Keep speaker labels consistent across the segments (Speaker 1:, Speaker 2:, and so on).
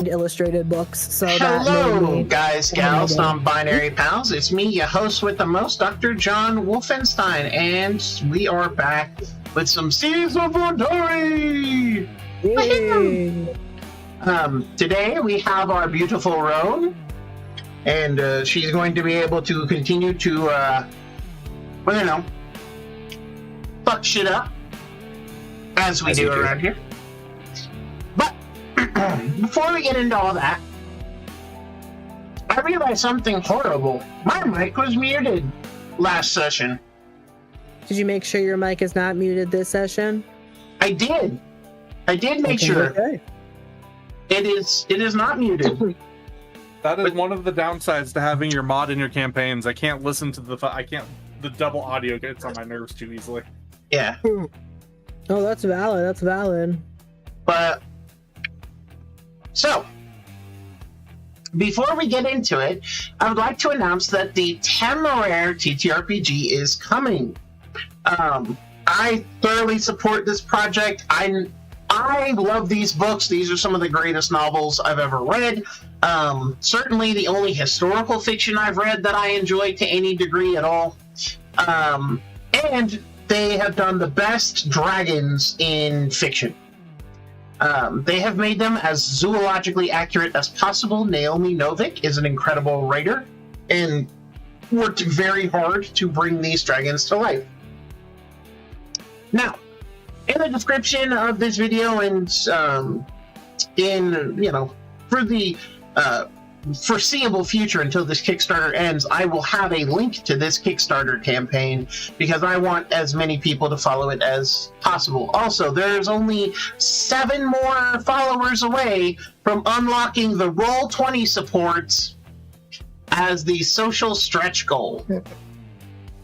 Speaker 1: find illustrated books. So
Speaker 2: hello, guys, gals, non-binary pals. It's me, your host with the most, Dr.JWolfenstein, and we are back with some Seas of Vodari. Today we have our beautiful Roan, and she's going to be able to continue to, fuck shit up as we do around here. But before we get into all that, I realized something horrible. My mic was muted last session.
Speaker 1: Did you make sure your mic is not muted this session?
Speaker 2: I did make sure.
Speaker 1: Okay.
Speaker 2: It is not muted.
Speaker 3: That is one of the downsides to having your mod in your campaigns. I can't listen to the double audio gets on my nerves too easily.
Speaker 2: Yeah.
Speaker 1: Oh, that's valid.
Speaker 2: But so, before we get into it, I would like to announce that the Temeraire TTRPG is coming. I thoroughly support this project. I love these books. These are some of the greatest novels I've ever read. Certainly the only historical fiction I've read that I enjoy to any degree at all. And they have done the best dragons in fiction. They have made them as zoologically accurate as possible. Naomi Novik is an incredible writer and worked very hard to bring these dragons to life. Now, in the description of this video and for the foreseeable future until this Kickstarter ends, I will have a link to this Kickstarter campaign because I want as many people to follow it as possible. Also, there's only 7 more followers away from unlocking the Roll20 supports as the social stretch goal.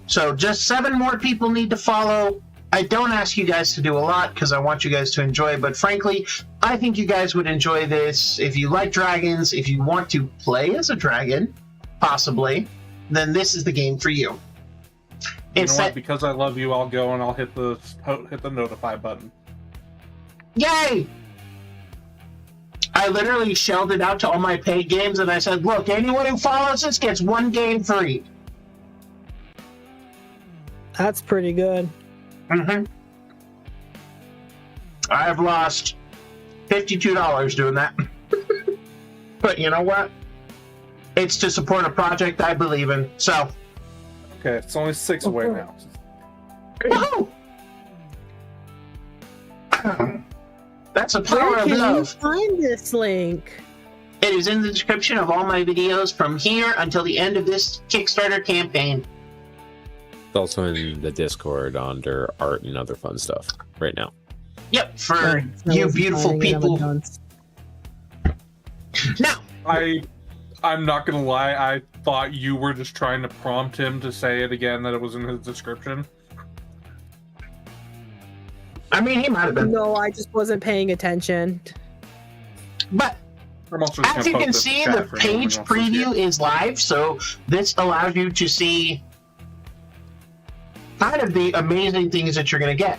Speaker 2: So just 7 more people need to follow. I don't ask you guys to do a lot because I want you guys to enjoy, but frankly, I think you guys would enjoy this. If you like dragons, if you want to play as a dragon, possibly, then this is the game for you.
Speaker 3: Because I love you, I'll go and I'll hit the notify button.
Speaker 2: Yay! I literally shelled it out to all my paid games and I said, look, anyone who follows this gets 1 game free.
Speaker 1: That's pretty good.
Speaker 2: Mm-hmm. I've lost $52 doing that. But you know what? It's to support a project I believe in, so.
Speaker 3: Okay, it's only 6 away now.
Speaker 2: Woohoo! That's the power of love.
Speaker 1: Where can you find this link?
Speaker 2: It is in the description of all my videos from here until the end of this Kickstarter campaign.
Speaker 4: It's also in the Discord under art and other fun stuff right now.
Speaker 2: Yep, for you beautiful people. Now,
Speaker 3: I'm not gonna lie, I thought you were just trying to prompt him to say it again, that it was in his description.
Speaker 2: I mean, he might have been.
Speaker 1: No, I just wasn't paying attention.
Speaker 2: But as you can see, the page preview is live, so this allows you to see kind of the amazing things that you're going to get.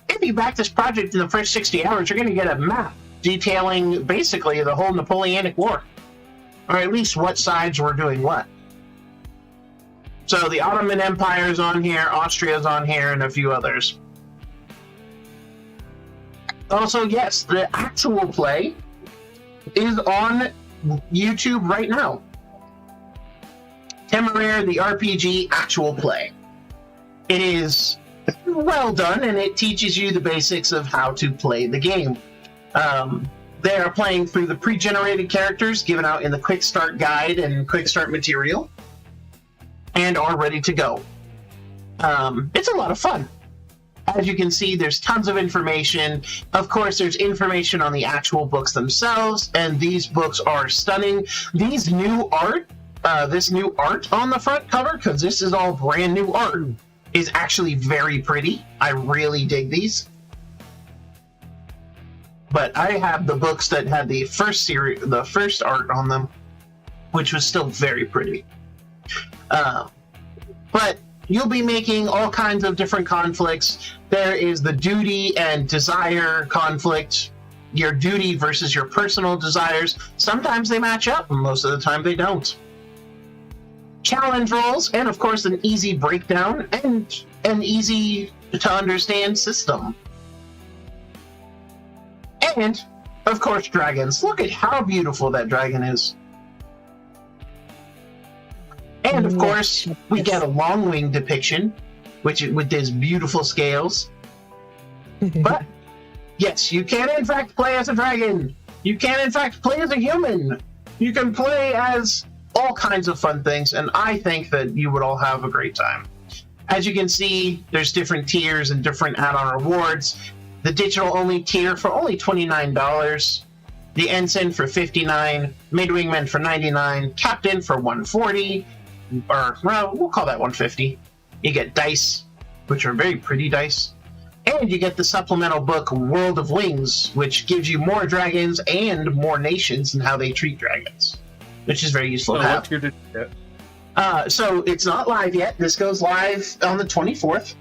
Speaker 2: If you back this project in the first 60 hours, you're going to get a map detailing basically the whole Napoleanic War, or at least what sides were doing what. So the Ottoman Empire is on here, Austria's on here, and a few others. Also, yes, the actual play is on YouTube right now. Temeraire, the RPG actual play. It is well done, and it teaches you the basics of how to play the game. They are playing through the pre-generated characters given out in the Quick Start Guide and Quick Start material, and are ready to go. It's a lot of fun. As you can see, there's tons of information. Of course, there's information on the actual books themselves, and these books are stunning. These new art, this new art on the front cover, because this is all brand new art, is actually very pretty. I really dig these. But I have the books that had the first series, the first art on them, which was still very pretty. But you'll be making all kinds of different conflicts. There is the duty and desire conflict, your duty versus your personal desires. Sometimes they match up, and most of the time they don't. Challenge rolls, and of course an easy breakdown and an easy to understand system. And of course dragons. Look at how beautiful that dragon is. And of course we get a long wing depiction, which with these beautiful scales. But yes, you can in fact play as a dragon. You can in fact play as a human. You can play as all kinds of fun things, and I think that you would all have a great time. As you can see, there's different tiers and different add-on rewards. The digital only tier for only $29, the ensign for $59, mid-wingman for $99, captain for $140, or well, we'll call that $150. You get dice, which are very pretty dice, and you get the supplemental book World of Wings, which gives you more dragons and more nations and how they treat dragons, which is very useful to have.
Speaker 3: What tier did you get?
Speaker 2: So it's not live yet. This goes live on the 24th.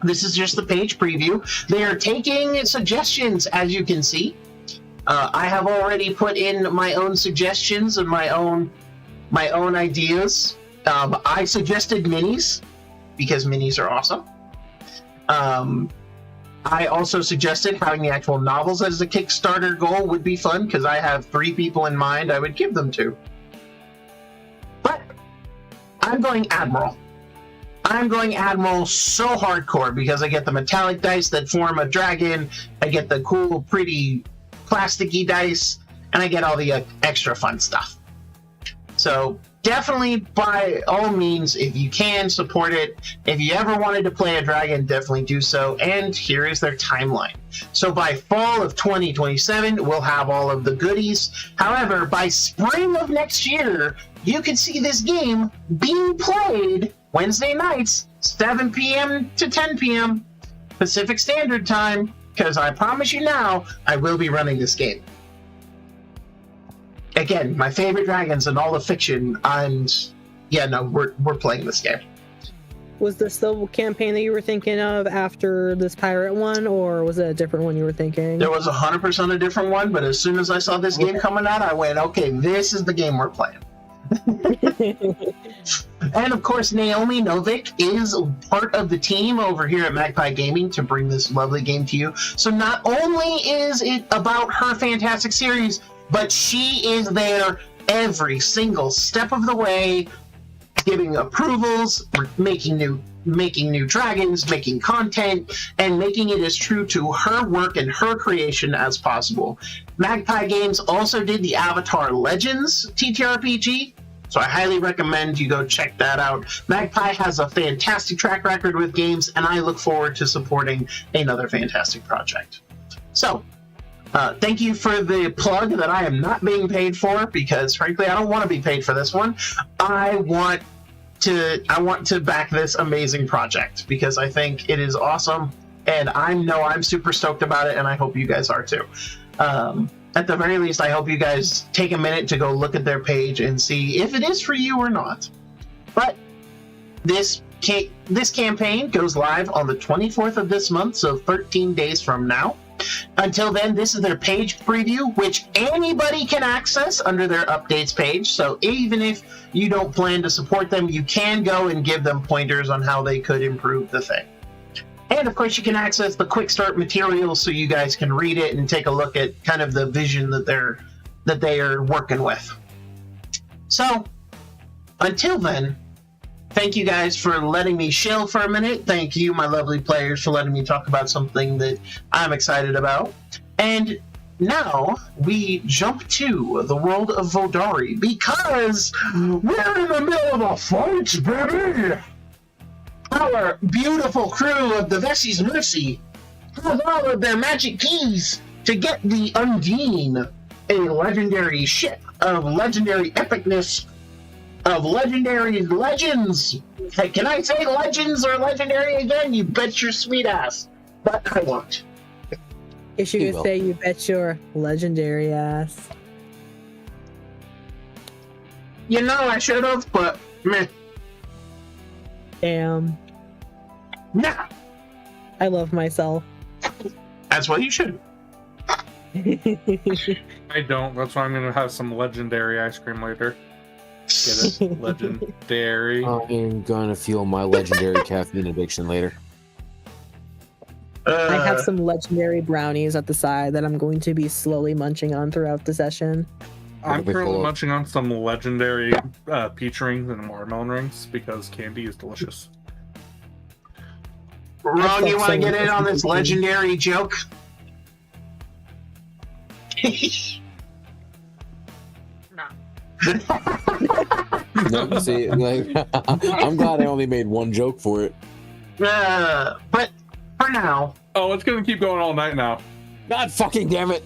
Speaker 2: This is just the page preview. They are taking suggestions, as you can see. I have already put in my own suggestions and my own ideas. I suggested minis because minis are awesome. I also suggested having the actual novels as a Kickstarter goal would be fun because I have 3 people in mind I would give them to. But I'm going Admiral. I'm going Admiral so hardcore because I get the metallic dice that form a dragon, I get the cool, pretty, plasticky dice, and I get all the extra fun stuff. So definitely, by all means, if you can, support it. If you ever wanted to play a dragon, definitely do so. And here is their timeline. So by fall of 2027, we'll have all of the goodies. However, by spring of next year, you can see this game being played Wednesday nights, 7 p.m. to 10 p.m. Pacific Standard Time, because I promise you now, I will be running this game. Again, my favorite dragons and all the fiction, and yeah, no, we're playing this game.
Speaker 1: Was this the campaign that you were thinking of after this pirate one, or was it a different one you were thinking?
Speaker 2: There was 100% a different one, but as soon as I saw this game coming out, I went, okay, this is the game we're playing. And of course, Naomi Novik is part of the team over here at Magpie Gaming to bring this lovely game to you. So not only is it about her fantastic series, but she is there every single step of the way, giving approvals, making new dragons, making content, and making it as true to her work and her creation as possible. Magpie Games also did the Avatar Legends TTRPG, so I highly recommend you go check that out. Magpie has a fantastic track record with games, and I look forward to supporting another fantastic project. So, thank you for the plug that I am not being paid for, because frankly, I don't want to be paid for this one. I want to back this amazing project because I think it is awesome, and I know I'm super stoked about it, and I hope you guys are too. At the very least, I hope you guys take a minute to go look at their page and see if it is for you or not. But this campaign goes live on the 24th of this month, so 13 days from now. Until then, this is their page preview, which anybody can access under their updates page. So even if you don't plan to support them, you can go and give them pointers on how they could improve the thing. And of course, you can access the quick start materials so you guys can read it and take a look at kind of the vision that they are working with. So until then, thank you guys for letting me shill for a minute. Thank you, my lovely players, for letting me talk about something that I'm excited about. And now we jump to the world of Vodari, because we're in the middle of a fight, baby! Our beautiful crew of the Vessi's Mercy have all of their magic keys to get the Undine, a legendary ship of legendary epicness, of legendary legends. Hey, can I say legends or legendary again? You bet your sweet ass. But I won't.
Speaker 1: If you could say you bet your legendary ass.
Speaker 2: You know I should have, but meh.
Speaker 1: Damn.
Speaker 2: Nah.
Speaker 1: I love myself.
Speaker 2: That's what you should.
Speaker 3: I don't. That's why I'm gonna have some legendary ice cream later. Get it? Legendary.
Speaker 4: I'm gonna feel my legendary caffeine addiction later.
Speaker 1: I have some legendary brownies at the side that I'm going to be slowly munching on throughout the session.
Speaker 3: I'm currently munching on some legendary peach rings and watermelon rings because candy is delicious.
Speaker 2: Ron, you want to get in on this legendary joke?
Speaker 4: No, see, like, I'm glad I only made one joke for it.
Speaker 2: But for now,
Speaker 3: Oh, it's gonna keep going all night now.
Speaker 4: God fucking damn it!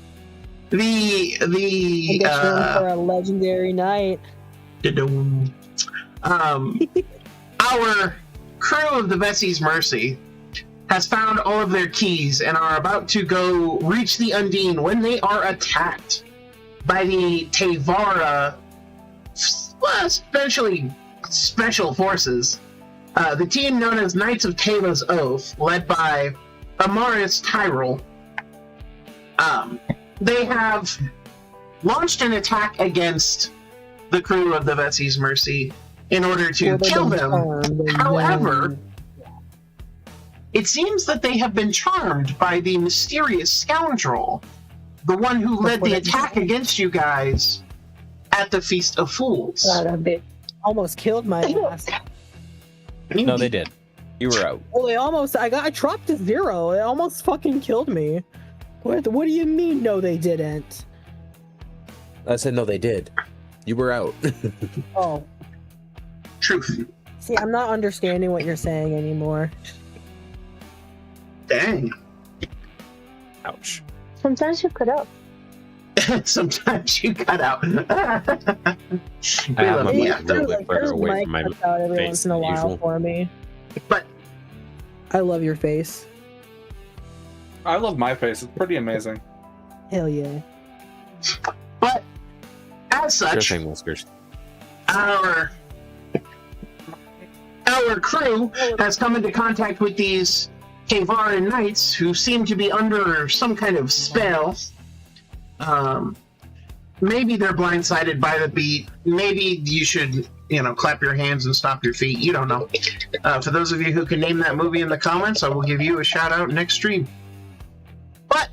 Speaker 1: I guess you're in for a legendary night.
Speaker 2: Our crew of the Bessie's Mercy has found all of their keys and are about to go reach the Undine when they are attacked by the Tevara, especially special forces. The team known as Knights of Teva's Oath, led by Amaris Tyrell. They have launched an attack against the crew of the Bessie's Mercy in order to kill them. However, it seems that they have been charmed by the mysterious scoundrel, the one who led the attack against you guys at the Feast of Fools.
Speaker 1: Almost killed my ass.
Speaker 4: No, they did. You were out.
Speaker 1: Well, I dropped to 0. It almost fucking killed me. What do you mean, no, they didn't?
Speaker 4: I said no, they did. You were out.
Speaker 1: Oh.
Speaker 2: Truth.
Speaker 1: See, I'm not understanding what you're saying anymore.
Speaker 2: Dang.
Speaker 4: Ouch.
Speaker 5: Sometimes you cut out.
Speaker 2: Sometimes you cut out.
Speaker 4: I have my
Speaker 2: you.
Speaker 4: mic a little bit further away
Speaker 1: Mike
Speaker 4: from my
Speaker 1: cuts out every
Speaker 4: face
Speaker 1: once in a
Speaker 4: than
Speaker 1: while
Speaker 4: usual.
Speaker 1: for me.
Speaker 2: But
Speaker 1: I love your face.
Speaker 3: I love my face. It's pretty amazing.
Speaker 1: Hell yeah.
Speaker 2: But as
Speaker 4: Sure
Speaker 2: such,
Speaker 4: thing, Whiskers.
Speaker 2: our crew has come into contact with these Kavaran knights who seem to be under some kind of spell. Maybe they're blindsided by the beat. Maybe you should, clap your hands and stomp your feet. You don't know. For those of you who can name that movie in the comments, I will give you a shout out next stream. But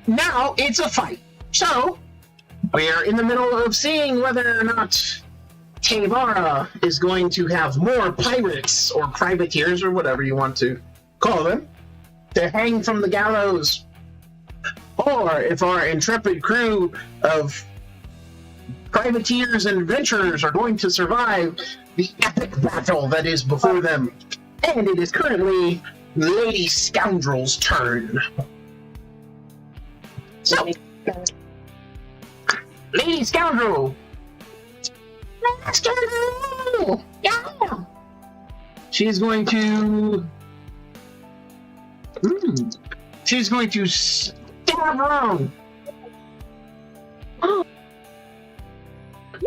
Speaker 2: now it's a fight. So we are in the middle of seeing whether or not Tevara is going to have more pirates or privateers or whatever you want to call them to hang from the gallows, or if our intrepid crew of privateers and adventurers are going to survive the epic battle that is before them. And it is currently Lady Scoundrel's turn. So, Lady Scoundrel! Scoundrel! Yeah! She's going to... She's going to stab around.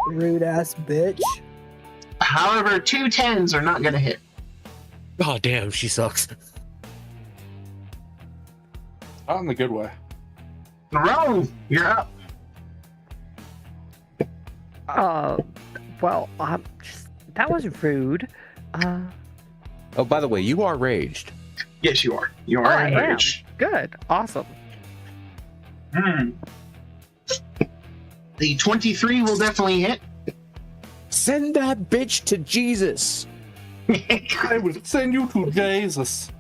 Speaker 1: Rude ass bitch.
Speaker 2: However, 2 10s are not going to hit.
Speaker 4: Oh damn, she sucks.
Speaker 3: Not in the good way.
Speaker 2: Roan, you're up.
Speaker 6: Well, that was rude.
Speaker 4: Oh, by the way, you are raged.
Speaker 2: Yes, you are. You are
Speaker 6: I am.
Speaker 2: enraged.
Speaker 6: Good. Awesome.
Speaker 2: The 23 will definitely hit.
Speaker 4: Send that bitch to Jesus.
Speaker 3: I would send you to Jesus.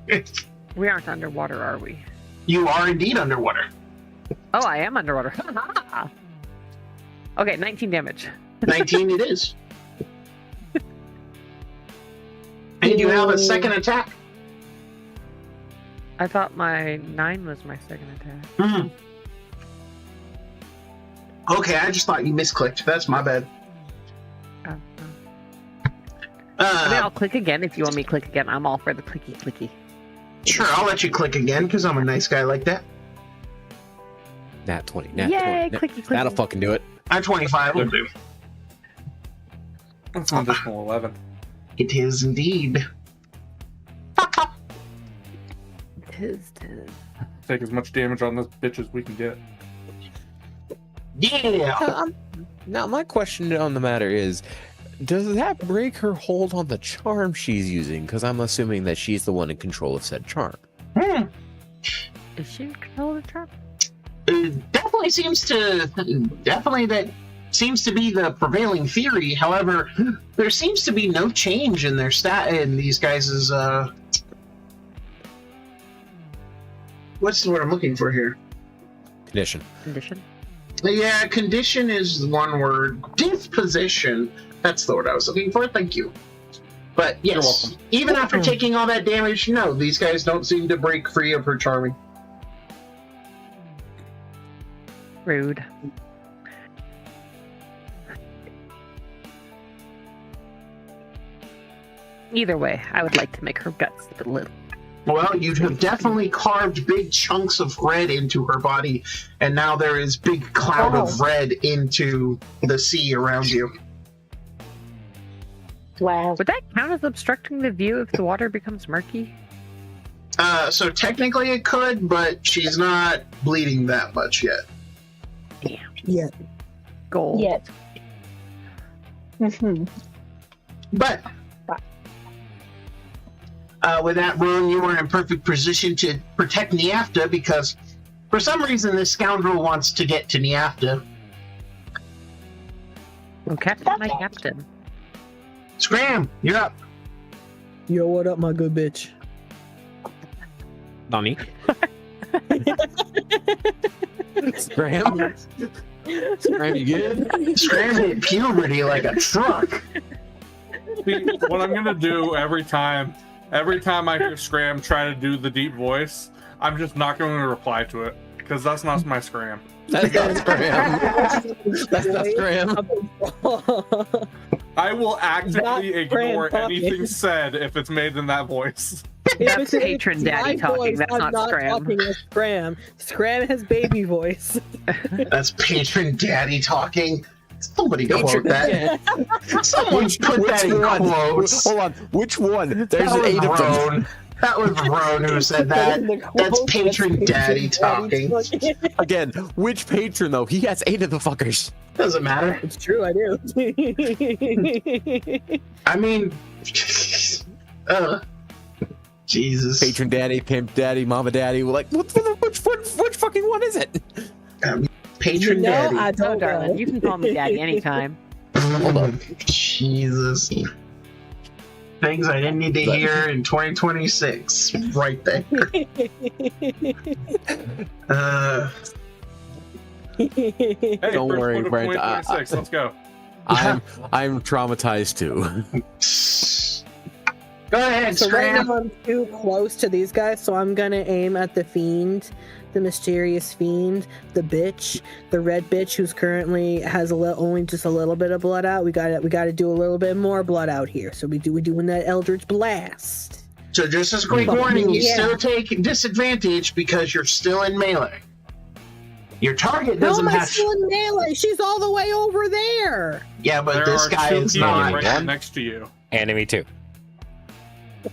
Speaker 6: We aren't underwater, are we?
Speaker 2: You are indeed underwater.
Speaker 6: Oh, I am underwater. Okay, 19 damage.
Speaker 2: 19 it is. And you have a second attack.
Speaker 6: I thought my 9 was my second attack.
Speaker 2: Okay, I just thought you misclicked. That's my bad.
Speaker 6: Oh, oh. I mean, I'll click again if you want me to click again. I'm all for the clicky.
Speaker 2: Sure, I'll let you click again because I'm a nice guy like that.
Speaker 4: Nat 20. Nat
Speaker 6: Yay,
Speaker 4: 20.
Speaker 6: clicky.
Speaker 4: That'll fucking do it.
Speaker 2: I'm 25 will do.
Speaker 3: That's an additional 11.
Speaker 2: It is indeed.
Speaker 6: his turn.
Speaker 3: Take as much damage on this bitch as we can get.
Speaker 2: Yeah.
Speaker 4: Now, my question on the matter is, does that break her hold on the charm she's using? Because I'm assuming that she's the one in control of said charm.
Speaker 6: Is she in control of the charm?
Speaker 2: Definitely that seems to be the prevailing theory. However, there seems to be no change in their stat in these guys' what's the word I'm looking for here?
Speaker 6: Condition.
Speaker 2: Yeah, condition is one word. Disposition. That's the word I was looking for. Thank you. But yes,
Speaker 3: You're welcome.
Speaker 2: Even after taking all that damage, no, these guys don't seem to break free of her charming.
Speaker 6: Rude. Either way, I would like to make her guts a little.
Speaker 2: Well, you have definitely carved big chunks of red into her body, and now there is big cloud of red into the sea around you.
Speaker 5: Wow.
Speaker 6: Would that count as obstructing the view if the water becomes murky?
Speaker 2: So technically it could, but she's not bleeding that much yet.
Speaker 6: Damn.
Speaker 1: Yeah.
Speaker 6: Gold.
Speaker 5: Yet. Mm-hmm.
Speaker 2: But with that rune, you were in perfect position to protect Niafta, because for some reason this scoundrel wants to get to Niafta.
Speaker 6: Oh, Captain, my captain.
Speaker 2: Scram, you're up.
Speaker 1: Yo, what up, my good bitch?
Speaker 4: Nani? Scram? Scram, you good?
Speaker 2: Scram hit puberty like a truck.
Speaker 3: See, what I'm gonna do every time I hear Scram try to do the deep voice, I'm just not going to reply to it, because that's not my Scram.
Speaker 4: That's not Scram. That's not Scram.
Speaker 3: I will actively ignore
Speaker 1: Scram
Speaker 3: anything
Speaker 1: talking.
Speaker 3: said if it's made in that voice.
Speaker 6: That's patron daddy
Speaker 1: my
Speaker 6: talking,
Speaker 1: voice,
Speaker 6: that's
Speaker 1: I'm
Speaker 6: not Scram.
Speaker 1: talking as Scram. Scram has baby voice.
Speaker 2: That's patron daddy talking. Somebody quote that.
Speaker 4: Yeah.
Speaker 2: Someone put that in quotes.
Speaker 4: Hold on. Which one? There's
Speaker 2: That was
Speaker 4: 8 of them.
Speaker 2: Roan. That was Roan who said that. That's patron daddy talking.
Speaker 4: Again, which patron though? He has 8 of the fuckers.
Speaker 2: Doesn't matter.
Speaker 1: It's true, I do.
Speaker 2: I mean, Jesus.
Speaker 4: Patron daddy, pimp daddy, mama daddy. We're like, which fucking one is it?
Speaker 2: Patron
Speaker 1: You know,
Speaker 2: daddy.
Speaker 1: I
Speaker 6: Oh,
Speaker 1: don't
Speaker 6: darling,
Speaker 1: know.
Speaker 6: you can call me daddy anytime.
Speaker 4: Hold on.
Speaker 2: Jesus. Things I didn't need to hear in 2026. Right there.
Speaker 3: Hey,
Speaker 4: Don't
Speaker 3: first
Speaker 4: worry,
Speaker 3: one of
Speaker 4: Brent,
Speaker 3: 2026, let's go.
Speaker 4: I'm traumatized too.
Speaker 2: Go ahead,
Speaker 1: So right
Speaker 2: Scram.
Speaker 1: now I'm too close to these guys, so I'm gonna aim at the fiend, the mysterious fiend, the bitch, the red bitch who's currently has only just a little bit of blood out. We gotta do a little bit more blood out here. So we're doing that Eldritch Blast.
Speaker 2: So just as a quick
Speaker 1: Fuck
Speaker 2: warning, you
Speaker 1: yeah.
Speaker 2: still take disadvantage because you're still in melee. Your target
Speaker 1: How
Speaker 2: doesn't
Speaker 1: am I
Speaker 2: have.
Speaker 1: still in melee? She's all the way over there.
Speaker 2: Yeah, but
Speaker 3: There
Speaker 2: this
Speaker 3: are
Speaker 2: guy
Speaker 3: 2
Speaker 2: is
Speaker 3: people
Speaker 2: not.
Speaker 3: right next to you.
Speaker 7: Enemy 2.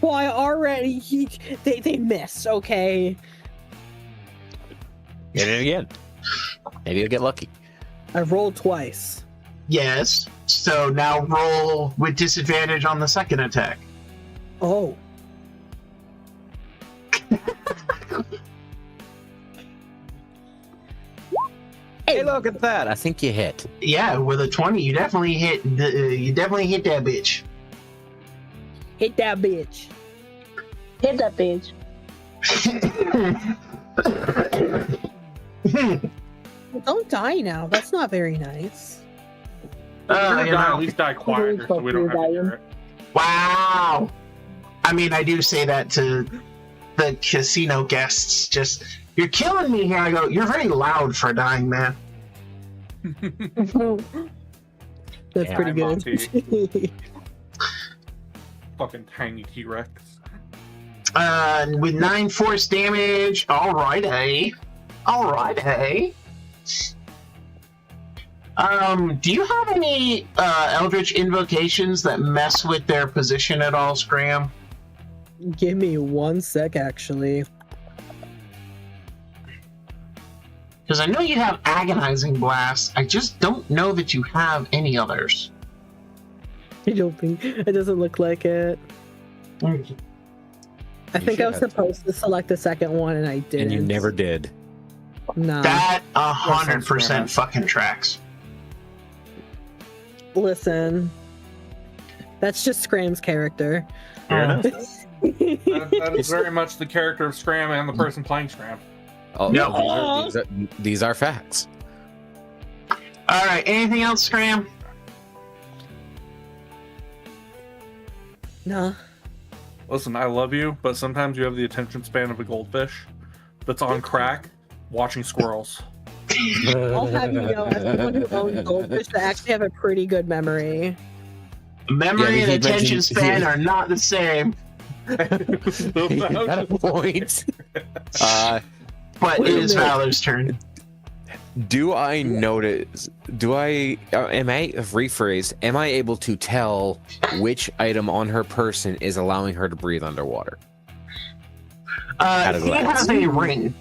Speaker 1: Why already? They miss. Okay.
Speaker 4: Get it again. Maybe you'll get lucky.
Speaker 1: I rolled twice.
Speaker 2: Yes. So now roll with disadvantage on the second attack.
Speaker 1: Oh.
Speaker 4: Hey, look at that. I think you hit.
Speaker 2: Yeah, with a 20, you definitely hit. You definitely hit that bitch.
Speaker 1: Hit that bitch.
Speaker 5: Hit that bitch.
Speaker 1: Don't die now. That's not very nice.
Speaker 3: If you're gonna
Speaker 2: you
Speaker 3: die,
Speaker 2: know.
Speaker 3: at least die quieter so we don't have to hear it.
Speaker 2: Wow. I mean, I do say that to the casino guests. Just, you're killing me here. I go, you're very loud for a dying man.
Speaker 1: That's
Speaker 3: Yeah,
Speaker 1: pretty
Speaker 3: I'm
Speaker 1: good.
Speaker 3: Fucking tiny T-Rex.
Speaker 2: With 9 force damage. All right, hey. All right, hey. Do you have any Eldritch invocations that mess with their position at all, Scram?
Speaker 1: Give me 1 sec, actually.
Speaker 2: Because I know you have Agonizing Blast. I just don't know that you have any others.
Speaker 1: I don't think it doesn't look like it. I think I was supposed to select the second one and I didn't.
Speaker 4: And you never did.
Speaker 1: No.
Speaker 2: That 100% fucking tracks.
Speaker 1: Listen. That's just Scram's character.
Speaker 4: Fair enough.
Speaker 3: That is very much the character of Scram and the person playing Scram.
Speaker 4: Oh,
Speaker 2: Yep.
Speaker 4: no, these are facts.
Speaker 2: Alright, anything else, Scram?
Speaker 1: No.
Speaker 3: Listen, I love you, but sometimes you have the attention span of a goldfish that's on crack watching squirrels.
Speaker 1: I'll have you know, as someone who owns goldfish, I actually have a pretty good memory.
Speaker 2: Memory
Speaker 4: Yeah,
Speaker 2: and
Speaker 4: he
Speaker 2: attention
Speaker 4: mentioned-
Speaker 2: span are not the same.
Speaker 4: Got a point.
Speaker 2: But it is Valor's turn.
Speaker 4: Do I notice? Am I rephrased? Am I able to tell which item on her person is allowing her to breathe underwater?
Speaker 2: He has a ring.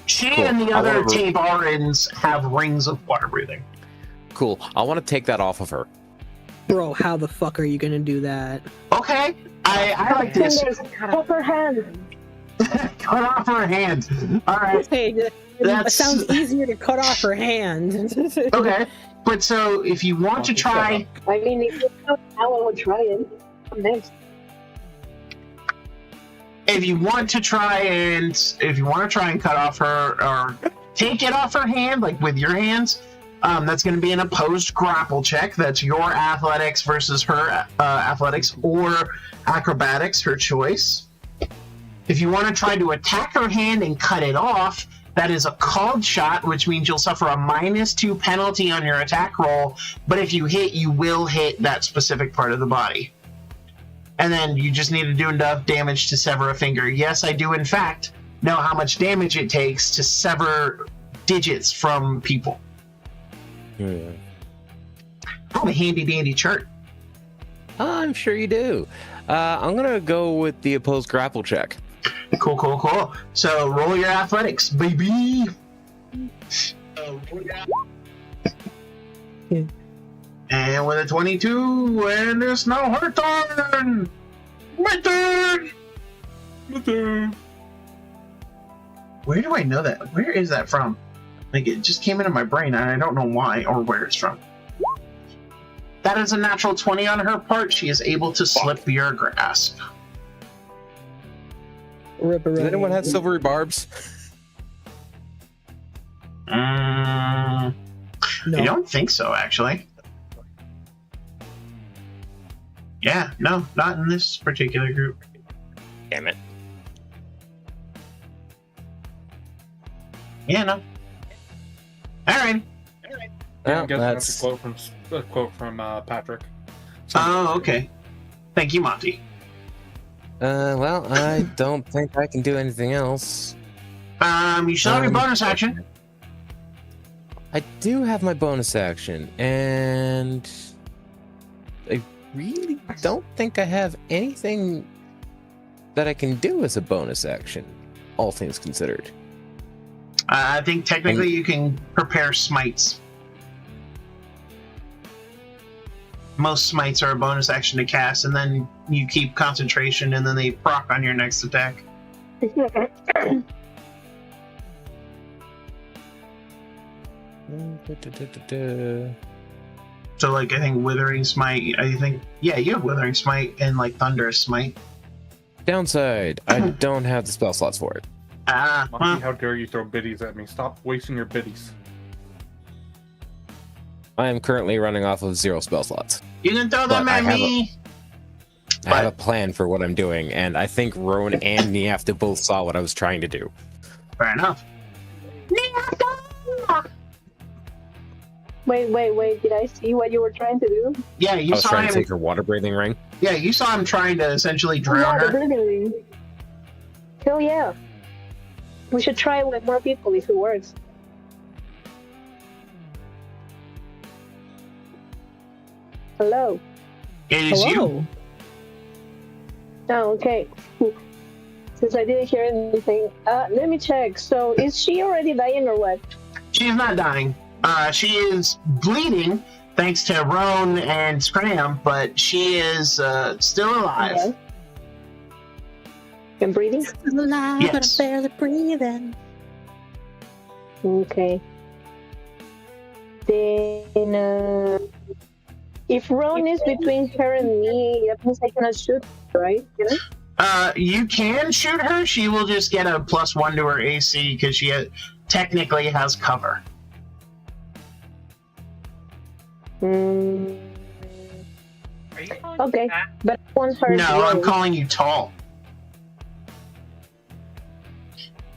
Speaker 2: She
Speaker 4: Cool.
Speaker 2: and the
Speaker 4: I
Speaker 2: other
Speaker 4: wanna-
Speaker 2: Tabarans have rings of water breathing.
Speaker 4: Cool. I want to take that off of her.
Speaker 1: Bro, how the fuck are you gonna do that?
Speaker 2: Okay, I like this.
Speaker 5: Cut her hand.
Speaker 2: Cut off her hand. All right.
Speaker 1: Hey, it
Speaker 2: That's-
Speaker 1: sounds easier to cut off her hand.
Speaker 2: Okay, but so if you want to try,
Speaker 5: I mean, if you don't, I would try it. Next.
Speaker 2: if you want to try and cut off her or take it off her hand, like with your hands, that's going to be an opposed grapple check. That's your athletics versus her athletics or acrobatics, her choice. If you want to try to attack her hand and cut it off, that is a called shot, which means you'll suffer a -2 penalty on your attack roll. But if you hit, you will hit that specific part of the body. And then you just need to do enough damage to sever a finger. Yes, I do, in fact, know how much damage it takes to sever digits from people. I have a handy-dandy chart.
Speaker 4: I'm sure you do. I'm gonna go with the opposed grapple check.
Speaker 2: Cool. So roll your athletics, baby. And with a 22, and it's now her turn. My turn. Where do I know that? Where is that from? Like, it just came into my brain, and I don't know why or where it's from. That is a natural 20 on her part. She is able to slip your grasp.
Speaker 4: Does anyone have silvery barbs?
Speaker 2: I
Speaker 1: No.
Speaker 2: don't think so, actually. Yeah, no, not in this particular group.
Speaker 4: Damn it.
Speaker 2: Yeah, no. Alright.
Speaker 3: I
Speaker 4: Well,
Speaker 3: guess
Speaker 4: that's
Speaker 3: that's a quote from Patrick.
Speaker 2: Oh, okay. Thank you, Monty.
Speaker 4: well, I don't think I can do anything else.
Speaker 2: You still have your bonus action.
Speaker 4: I do have my bonus action, and I really don't think I have anything that I can do as a bonus action, all things considered.
Speaker 2: I think technically you can prepare smites. Most smites are a bonus action to cast, and then you keep concentration, and then they proc on your next attack. So, like, I think Withering Smite, yeah, you have Withering Smite and, like, Thunderous Smite.
Speaker 4: Downside, I don't have the spell slots for it.
Speaker 3: Monkey, how dare you throw biddies at me? Stop wasting your biddies.
Speaker 4: I am currently running off of 0 spell slots.
Speaker 2: You can throw them
Speaker 4: But I
Speaker 2: at
Speaker 4: have
Speaker 2: me!
Speaker 4: I have a plan for what I'm doing, and I think Roan and Niafta both saw what I was trying to do.
Speaker 2: Fair enough.
Speaker 5: Wait. Did I see what you were trying to do?
Speaker 2: Yeah,
Speaker 4: I
Speaker 2: you
Speaker 4: was
Speaker 2: saw
Speaker 4: trying
Speaker 2: him.
Speaker 4: to take her water breathing ring.
Speaker 2: Yeah, you saw him trying to essentially
Speaker 5: Oh,
Speaker 2: drown
Speaker 5: yeah, the
Speaker 2: her.
Speaker 5: breathing. Hell yeah. We should try it with more people if it works. Hello.
Speaker 2: It is you.
Speaker 1: Hello.
Speaker 5: Oh, okay. Since I didn't hear anything, let me check. So, is she already dying or what?
Speaker 2: She's not dying. She is bleeding thanks to Roan and Scram, but she is still alive.
Speaker 5: Okay. And breathing?
Speaker 1: Still alive, but
Speaker 2: Yes.
Speaker 1: I'm barely breathing.
Speaker 5: Okay. Then, if Ron is between her and me, that means I cannot shoot, right? Can I?
Speaker 2: You can shoot her. She will just get a +1 to her AC because she technically has cover.
Speaker 5: Mm,
Speaker 6: Are you calling
Speaker 5: okay,
Speaker 6: me back?
Speaker 5: but I want her.
Speaker 2: No, I'm
Speaker 5: Ron.
Speaker 2: calling you tall.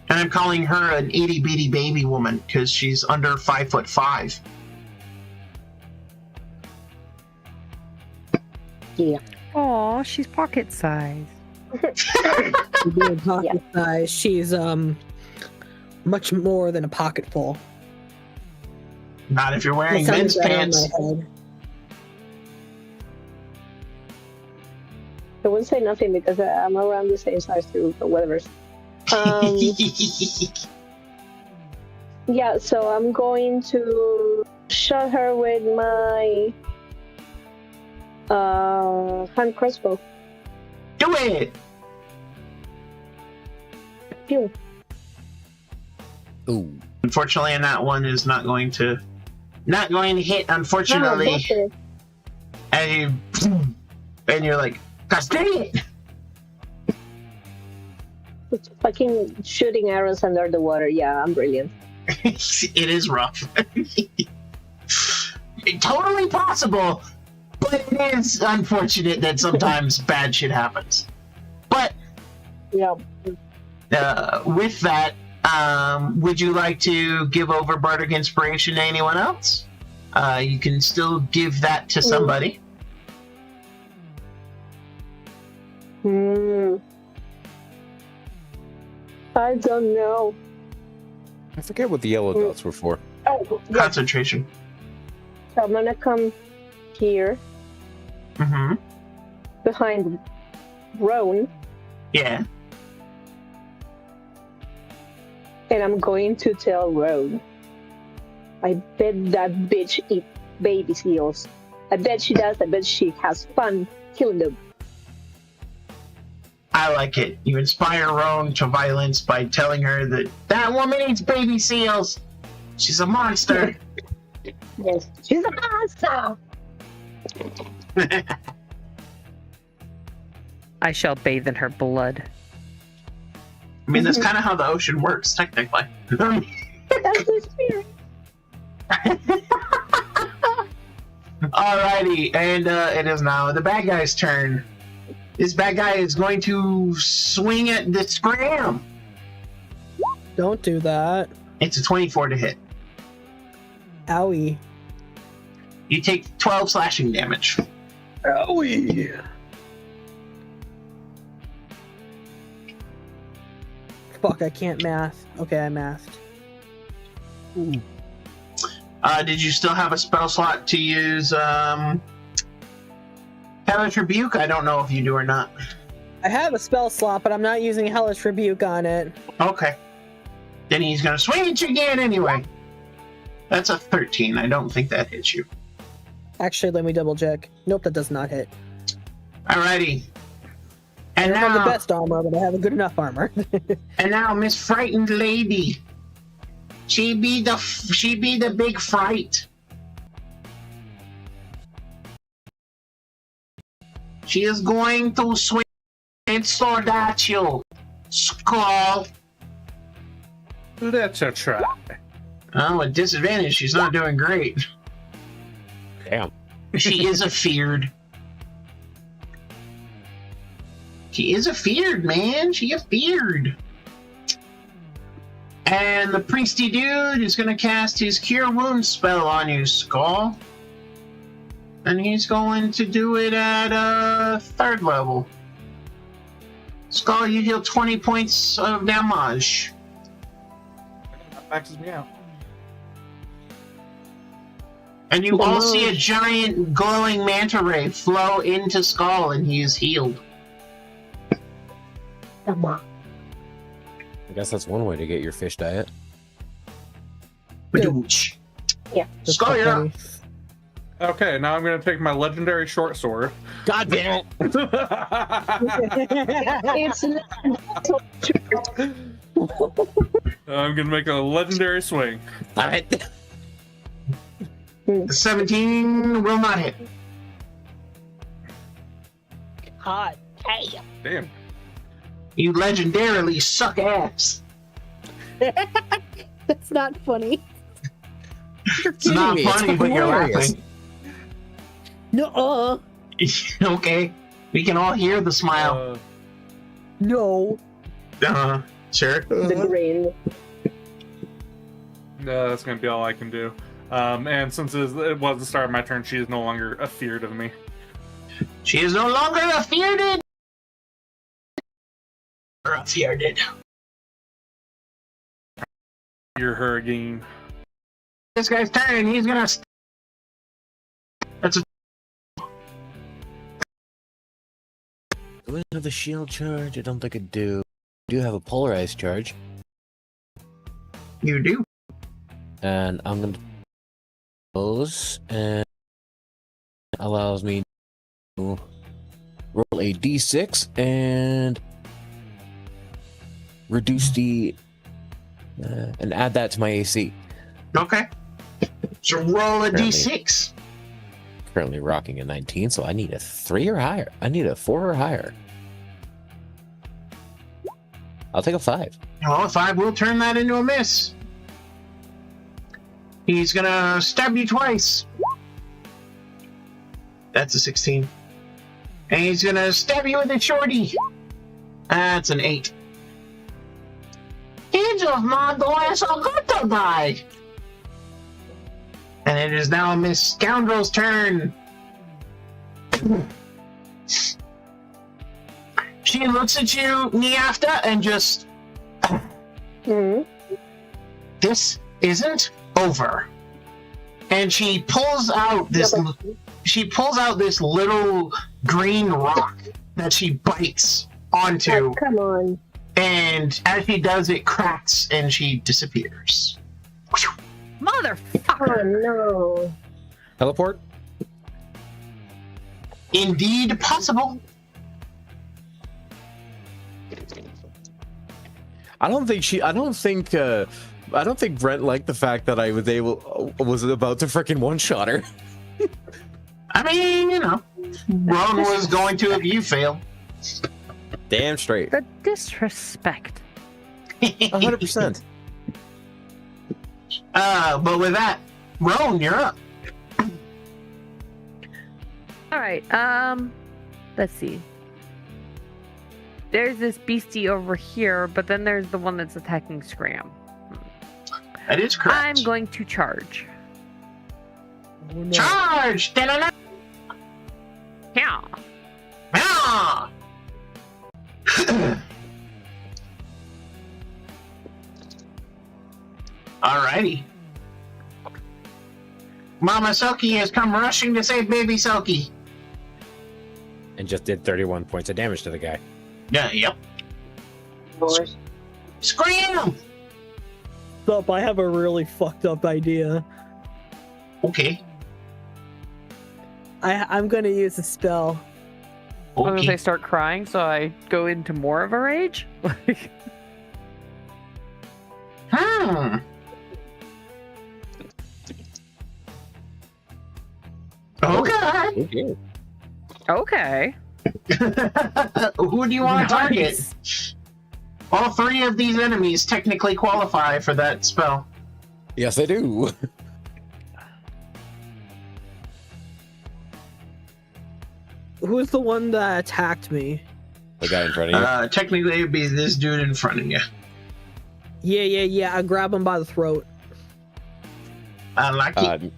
Speaker 2: And I'm calling her an itty bitty baby woman because she's under 5'5".
Speaker 5: Yeah.
Speaker 6: Aw, she's pocket size.
Speaker 1: Being pocket size, she's much more than a pocketful.
Speaker 2: Not if you're wearing
Speaker 1: It sounds
Speaker 2: men's
Speaker 1: right on
Speaker 2: pants.
Speaker 1: my head.
Speaker 5: I wouldn't say nothing because I'm around the same size too, but whatever. Yeah, so I'm going to shot her with my hand crossbow.
Speaker 2: Do it!
Speaker 5: Pew.
Speaker 4: Ooh.
Speaker 2: Unfortunately, and that one is not going to hit. Unfortunately,
Speaker 5: bullshit.
Speaker 2: and you're like, gosh dang it!
Speaker 5: It's fucking shooting arrows under the water. Yeah, I'm brilliant.
Speaker 2: It is rough. Totally possible, but it is unfortunate that sometimes bad shit happens. But
Speaker 5: Yeah.
Speaker 2: with that, would you like to give over Bardic Inspiration to anyone else? You can still give that to somebody.
Speaker 5: I don't know.
Speaker 4: I forget what the yellow dots were for.
Speaker 5: Oh, yeah.
Speaker 2: Concentration.
Speaker 5: So I'm gonna come here
Speaker 2: Mm-hmm.
Speaker 5: behind Roan,
Speaker 2: Yeah.
Speaker 5: and I'm going to tell Roan. I bet that bitch eats baby seals. I bet she does. I bet she has fun killing them.
Speaker 2: I like it. You inspire Roan to violence by telling her that that woman eats baby seals. She's a monster.
Speaker 5: Yes, she's a monster.
Speaker 6: I shall bathe in her blood.
Speaker 2: I mean, that's kind of how the ocean works, technically.
Speaker 5: That's the spirit.
Speaker 2: Alrighty, and it is now the bad guy's turn. This bad guy is going to swing at the Scram.
Speaker 1: Don't do that.
Speaker 2: It's a 24 to hit.
Speaker 1: Owie.
Speaker 2: You take 12 slashing damage.
Speaker 1: Owie. Fuck, I can't math. Okay, I mathed.
Speaker 2: Did you still have a spell slot to use Hellish Rebuke? I don't know if you do or not.
Speaker 1: I have a spell slot, but I'm not using Hellish Rebuke on it.
Speaker 2: Okay. Then he's going to swing at you again anyway. That's a 13. I don't think that hits you.
Speaker 1: Actually, let me double check. Nope, that does not hit.
Speaker 2: Alrighty.
Speaker 1: I
Speaker 2: And
Speaker 1: don't have the
Speaker 2: now,
Speaker 1: best armor, but I have a good enough armor.
Speaker 2: and now, Miss Frightened Lady. She be the big fright. She is going to swing its sword at you. Skull.
Speaker 3: Let's try.
Speaker 2: Oh, at disadvantage, she's not doing great.
Speaker 4: Damn.
Speaker 2: She is afeared. She is afeared, man. She afeared. And the priesty dude is going to cast his Cure Wounds spell on you, Skull. And he's going to do it at 3rd level. Skull, you deal 20 points of damage.
Speaker 3: That maxes me out.
Speaker 2: And you all see a giant glowing manta ray flow into Skull, and he is healed.
Speaker 5: Come on.
Speaker 4: I guess that's one way to get your fish diet.
Speaker 2: Badooch.
Speaker 5: Yeah.
Speaker 1: That's
Speaker 2: Skull,
Speaker 1: so
Speaker 2: you're up.
Speaker 1: funny.
Speaker 3: Okay, now I'm gonna take my legendary short sword.
Speaker 4: God damn it!
Speaker 5: It's
Speaker 3: I'm gonna make a legendary swing.
Speaker 4: Damn it!
Speaker 2: 17 will not hit.
Speaker 1: Hot.
Speaker 3: Damn.
Speaker 2: You legendarily suck ass.
Speaker 1: That's not funny.
Speaker 2: It's not
Speaker 4: kidding me, it's
Speaker 2: funny, but you're
Speaker 4: hilarious.
Speaker 2: laughing.
Speaker 1: No.
Speaker 2: Okay. We can all hear the smile.
Speaker 1: No.
Speaker 2: Sure.
Speaker 5: the grain.
Speaker 3: No, that's gonna be all I can do. And since it was the start of my turn, she is no longer afeared of me.
Speaker 2: She is no longer afeared. Or afeared.
Speaker 3: You're her again.
Speaker 2: This guy's turn. He's gonna. That's a.
Speaker 4: Do I have a shield charge? I don't think I do. I do have a polarized charge,
Speaker 2: You do.
Speaker 4: and I'm gonna those, and allows me to roll a d6 and reduce the and add that to my AC.
Speaker 2: Okay. So roll a
Speaker 4: Apparently.
Speaker 2: d6.
Speaker 4: Currently rocking a 19, so I need a 3 or higher. I need a 4 or higher. I'll take a 5.
Speaker 2: Well, a 5 will turn that into a miss. He's gonna stab you twice. That's a 16. And he's gonna stab you with a shorty. That's an 8. Kids of my glass are good to die. And it is now Miss Scoundrel's turn. She looks at you, Niafta, and just... This isn't over. And she pulls out this... She pulls out this little green rock that she bites onto.
Speaker 5: Oh, come on.
Speaker 2: And as she does, it cracks and she disappears.
Speaker 6: Motherfucker!
Speaker 5: Oh no.
Speaker 4: Teleport?
Speaker 2: Indeed possible.
Speaker 4: I don't think Brent liked the fact that I was about to freaking one-shot her.
Speaker 2: I mean, you know, Ron was going to if you fail.
Speaker 4: Damn straight.
Speaker 6: The disrespect.
Speaker 4: 100%.
Speaker 2: But with that, Roan, you're up.
Speaker 6: Alright, let's see. There's this beastie over here, but then there's the one that's attacking Scram.
Speaker 2: That is correct.
Speaker 6: I'm going to charge.
Speaker 1: Oh, no.
Speaker 2: Charge! Da-da-da!
Speaker 6: Yeah.
Speaker 2: Ah! Alrighty. Mama Selkie has come rushing to save baby Selkie.
Speaker 4: And just did 31 points of damage to the guy.
Speaker 2: Yeah, yep.
Speaker 5: Lord.
Speaker 2: Scream!
Speaker 1: Stop, I have a really fucked up idea.
Speaker 2: Okay.
Speaker 1: I'm gonna use a spell.
Speaker 6: As soon as I
Speaker 2: Okay.
Speaker 6: start crying, so I go into more of a rage.
Speaker 2: Hmm. Okay.
Speaker 4: Okay.
Speaker 6: Okay.
Speaker 2: Who do you want to target?
Speaker 6: Nice.
Speaker 2: All 3 of these enemies technically qualify for that spell.
Speaker 4: Yes, I do.
Speaker 1: Who's the one that attacked me?
Speaker 4: The guy in front of you.
Speaker 2: Technically, it'd be this dude in front of you.
Speaker 1: Yeah. I grab him by the throat.
Speaker 2: Lucky.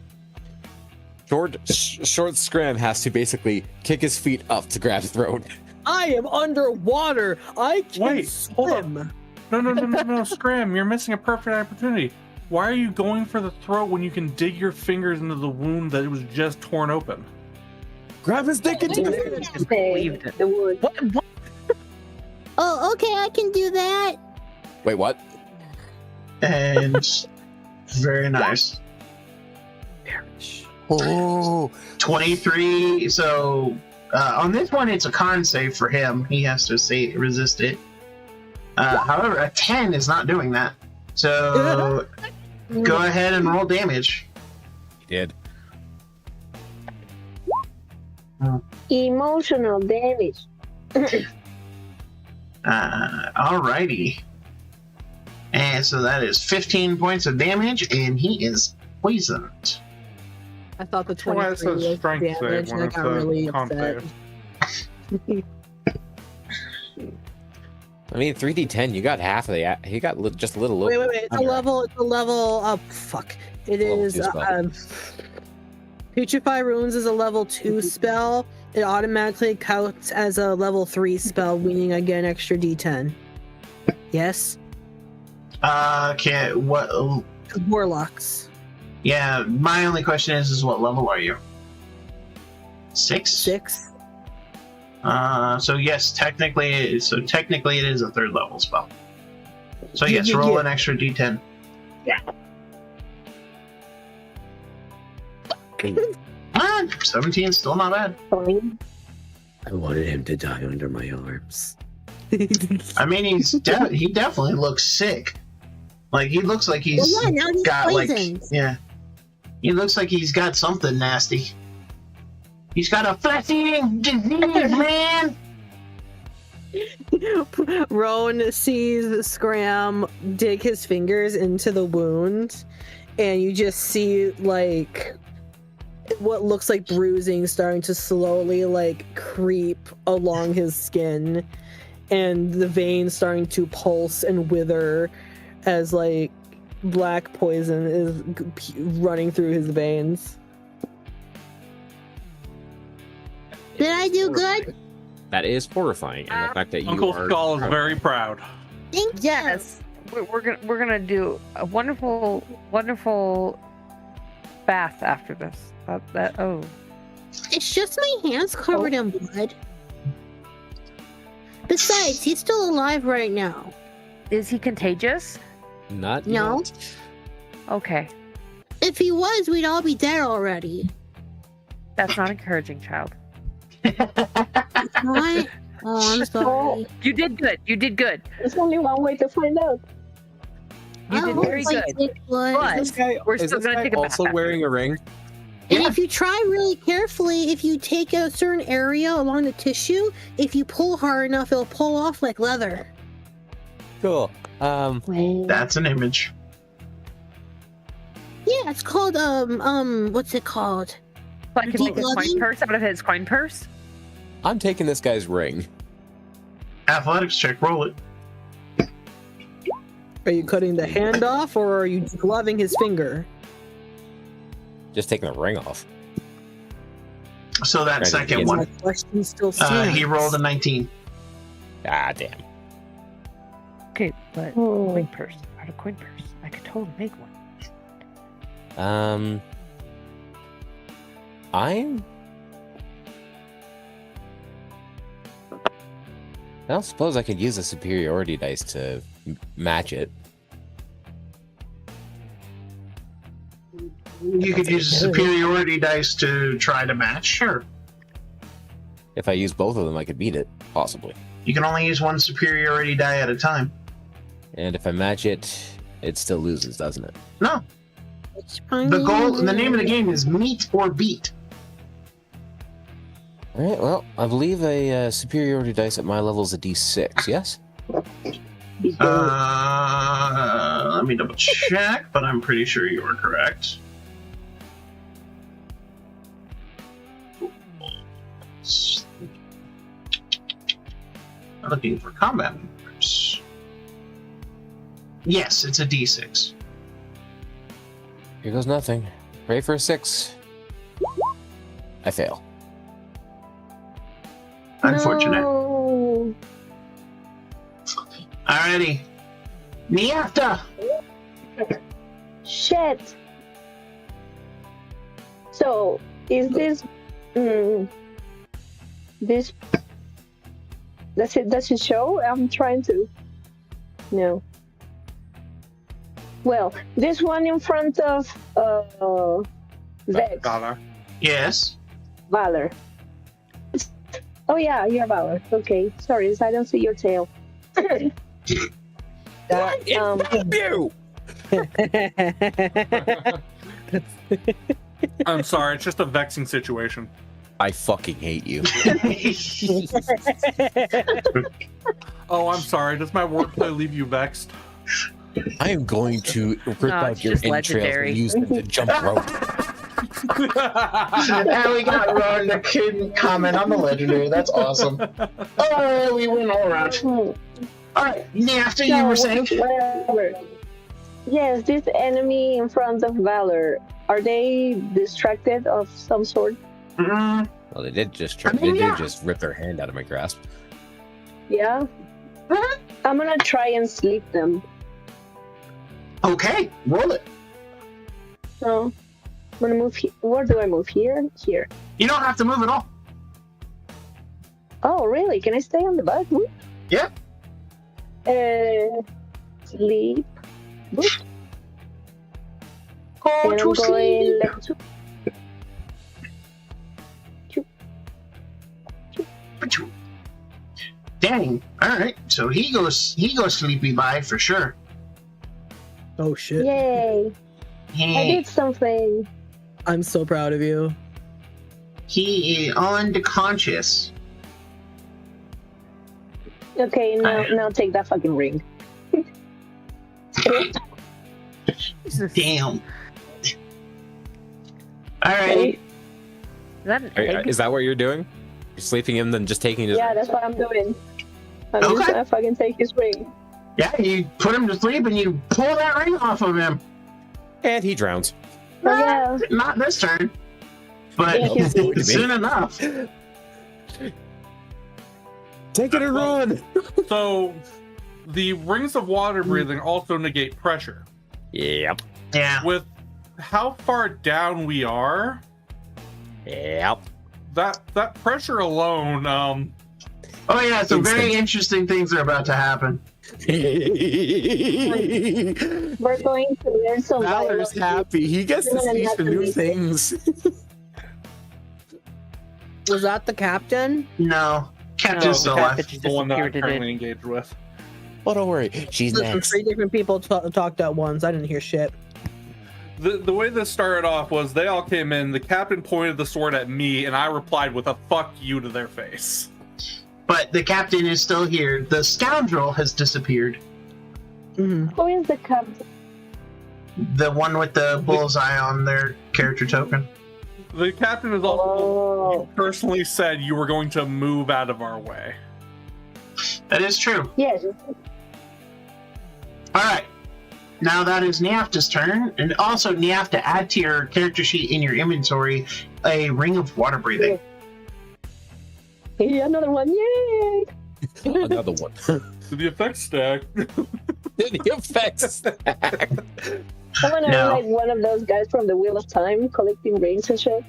Speaker 4: Short Scram has to basically kick his feet up to grab his throat.
Speaker 1: I am underwater. I can
Speaker 3: Wait, hold up.
Speaker 1: swim.
Speaker 3: No, Scram, you're missing a perfect opportunity. Why are you going for the throat when you can dig your fingers into the wound that was just torn open?
Speaker 4: Grab his dick into the
Speaker 6: Believed it.
Speaker 5: The wood.
Speaker 6: What?
Speaker 1: Oh, okay, I can do that.
Speaker 4: Wait, what?
Speaker 2: And Very nice.
Speaker 4: Oh,
Speaker 2: 23. So on this one, it's a con save for him. He has to resist it. However, a 10 is not doing that. So go ahead and roll damage.
Speaker 4: he did.
Speaker 5: Emotional damage.
Speaker 2: Alrighty. And so that is 15 points of damage, and he is poisoned.
Speaker 1: I thought the
Speaker 3: That's why it
Speaker 1: 23
Speaker 3: says
Speaker 1: was
Speaker 3: strength save
Speaker 1: damage,
Speaker 3: when
Speaker 1: and I
Speaker 3: it's
Speaker 1: got
Speaker 3: a
Speaker 1: really
Speaker 3: con
Speaker 1: upset.
Speaker 3: save.
Speaker 4: I mean, 3d10. You got half of the. He got just a little.
Speaker 1: Wait. It's a level up. Fuck. It
Speaker 4: Level
Speaker 1: is.
Speaker 4: 2 spell.
Speaker 1: Putrefy Runes is a level 2 spell. It automatically counts as a level 3 spell, meaning I get an extra d10. Yes?
Speaker 2: Okay, what?
Speaker 1: Warlocks.
Speaker 2: Yeah, my only question is what level are you? 6?
Speaker 1: 6.
Speaker 2: So yes, technically it is a 3rd level spell. So yes,
Speaker 1: Yeah.
Speaker 2: roll an extra d10.
Speaker 5: Yeah.
Speaker 2: 17 is still not bad.
Speaker 5: Fine.
Speaker 7: I wanted him to die under my arms.
Speaker 2: I mean, he definitely looks sick. Like he looks like he's
Speaker 1: Well, yeah, now he's
Speaker 2: got
Speaker 1: poisoned.
Speaker 2: he looks like he's got something nasty. He's got a flesh-eating disease, man.
Speaker 1: Roan sees Scram dig his fingers into the wound, and you just see like what looks like bruising starting to slowly like creep along his skin, and the veins starting to pulse and wither as like black poison is running through his veins. Did I do good?
Speaker 4: That is horrifying, and the fact that you
Speaker 3: Uncle
Speaker 4: are.
Speaker 3: Skull is very proud.
Speaker 1: Thank
Speaker 6: Yes, we're gonna do a wonderful bath after this.
Speaker 1: It's just my hands covered in blood. Besides, he's still alive right now.
Speaker 6: Is he contagious?
Speaker 4: Not
Speaker 1: No.
Speaker 4: yet.
Speaker 6: Okay,
Speaker 1: If he was, we'd all be dead already.
Speaker 6: that's not encouraging, child.
Speaker 1: What? Oh, I'm sorry.
Speaker 6: You did good. You did good.
Speaker 5: There's only one way to find out.
Speaker 6: You did very good. But
Speaker 4: Is this guy,
Speaker 6: we're
Speaker 4: is
Speaker 6: still
Speaker 4: this
Speaker 6: gonna
Speaker 4: guy
Speaker 6: take a bath
Speaker 4: also
Speaker 6: after.
Speaker 4: wearing a ring?
Speaker 1: And if you try really carefully, if you take a certain area along the tissue, if you pull hard enough, it'll pull off like leather.
Speaker 4: Cool.
Speaker 2: That's an image.
Speaker 1: Yeah, it's called what's it called?
Speaker 6: So I can make a coin
Speaker 1: Decluttering?
Speaker 6: purse out of his coin purse.
Speaker 4: I'm taking this guy's ring.
Speaker 2: Athletics check, roll it.
Speaker 1: Are you cutting the hand off, or are you gloving his finger?
Speaker 4: Just taking the ring off.
Speaker 2: So that
Speaker 4: Right,
Speaker 2: second
Speaker 4: yes.
Speaker 2: one,
Speaker 1: My question still stands.
Speaker 2: he rolled a 19.
Speaker 4: Ah, damn.
Speaker 6: Okay, but coin purse out of coin purse. I could totally make one.
Speaker 4: I don't suppose I could use a superiority dice to match it.
Speaker 2: You could use a superiority dice to try to match. Sure.
Speaker 4: If I use both of them, I could beat it, possibly.
Speaker 2: You can only use one superiority die at a time.
Speaker 4: And if I match it, it still loses, doesn't it?
Speaker 2: No. The goal, the name of the game is meet or beat.
Speaker 4: All right, well, I believe a superiority dice at my level is a d6, yes?
Speaker 2: Let me double check, but I'm pretty sure you are correct. Looking for combat numbers. Yes, it's a d6.
Speaker 4: Here goes nothing. Pray for a 6. I fail.
Speaker 2: Unfortunate.
Speaker 5: No.
Speaker 2: Alrighty. Miata!
Speaker 5: Shit. So, is this... this... Does it show? I'm trying to... No. Well, this one in front of Vex.
Speaker 3: Donna.
Speaker 2: Yes.
Speaker 5: Valor. Oh yeah, you're Valor. Okay, sorry, I don't see your tail.
Speaker 4: You!
Speaker 3: I'm sorry, it's just a vexing situation.
Speaker 4: I fucking hate you.
Speaker 3: Oh, I'm sorry. Does my wordplay leave you vexed?
Speaker 4: I am going to rip
Speaker 6: No,
Speaker 4: out
Speaker 6: it's
Speaker 4: your
Speaker 6: just
Speaker 4: entrails
Speaker 6: legendary.
Speaker 4: and use them to jump rope.
Speaker 2: And we got Ron that couldn't comment on the legendary. That's awesome. Oh, we went all around. All right, after you were saying.
Speaker 5: Whatever. Yes, this enemy in front of Valor. Are they distracted of some sort?
Speaker 2: Mm,
Speaker 4: Well, they did just
Speaker 2: I mean,
Speaker 4: they
Speaker 2: yeah.
Speaker 4: did just rip their hand out of my grasp.
Speaker 5: Yeah. I'm gonna try and sleep them.
Speaker 2: okay, roll it.
Speaker 5: So I'm gonna move. Where do I move? Here. Here.
Speaker 2: You don't have to move at all.
Speaker 5: Oh, really? Can I stay on the bus? Whoop.
Speaker 2: Yeah.
Speaker 5: Sleep. Whoop.
Speaker 2: Go
Speaker 5: And I'm
Speaker 2: to
Speaker 5: going
Speaker 2: sleep.
Speaker 5: left to
Speaker 2: Dang. All right. So he goes sleepy bye for sure.
Speaker 1: Oh shit!
Speaker 5: Yay! I
Speaker 2: He,
Speaker 5: did something.
Speaker 1: I'm so proud of you.
Speaker 2: he is unconscious.
Speaker 5: Okay, now take that fucking ring.
Speaker 6: Jesus.
Speaker 2: Damn. All right.
Speaker 5: Okay.
Speaker 6: Is that an egg?
Speaker 4: Is that what you're doing? You're sleeping him, then just taking his.
Speaker 5: Yeah, that's what I'm doing. I'm just
Speaker 2: Okay.
Speaker 5: gonna fucking take his ring.
Speaker 2: Yeah, you put him to sleep and you pull that ring off of him.
Speaker 4: And he drowns.
Speaker 5: Oh, yeah.
Speaker 2: Not this turn, but
Speaker 5: Thank you.
Speaker 2: soon enough.
Speaker 4: Take it and run!
Speaker 3: So, the rings of water breathing also negate pressure.
Speaker 4: Yep.
Speaker 2: Yeah.
Speaker 3: With how far down we are,
Speaker 4: Yep.
Speaker 3: that pressure alone,
Speaker 2: Oh yeah. So very
Speaker 4: Instant.
Speaker 2: interesting things are about to happen.
Speaker 5: We're going to learn some
Speaker 4: Valor's
Speaker 5: biology.
Speaker 4: happy. He gets to see some new things.
Speaker 1: Was that the captain?
Speaker 2: No, Captain's
Speaker 3: No,
Speaker 2: still
Speaker 3: the
Speaker 2: alive.
Speaker 6: Captain
Speaker 3: the one that I'm
Speaker 6: disappeared,
Speaker 3: currently
Speaker 6: did it?
Speaker 3: engaged with.
Speaker 4: Oh, don't worry. She's
Speaker 1: Listen,
Speaker 4: next.
Speaker 1: 3 different people talked at once. I didn't hear shit.
Speaker 3: The way this started off was they all came in, the captain pointed the sword at me, and I replied with a fuck you to their face.
Speaker 2: But the captain is still here. The scoundrel has disappeared.
Speaker 1: Hmm.
Speaker 5: Who is the captain?
Speaker 2: The one with the bullseye on their character token.
Speaker 3: The captain is also
Speaker 5: Oh,
Speaker 3: personally said you were going to move out of our way.
Speaker 2: That is true.
Speaker 5: yes.
Speaker 2: All right. Now that is Niafta's turn, and also Niafta, add to your character sheet in your inventory a ring of water breathing.
Speaker 5: Hey, another one. Yay!
Speaker 4: Another one.
Speaker 3: To the effects stack.
Speaker 4: The effects stack.
Speaker 5: I'm gonna
Speaker 2: No.
Speaker 5: like one of those guys from the Wheel of Time collecting rings and shit.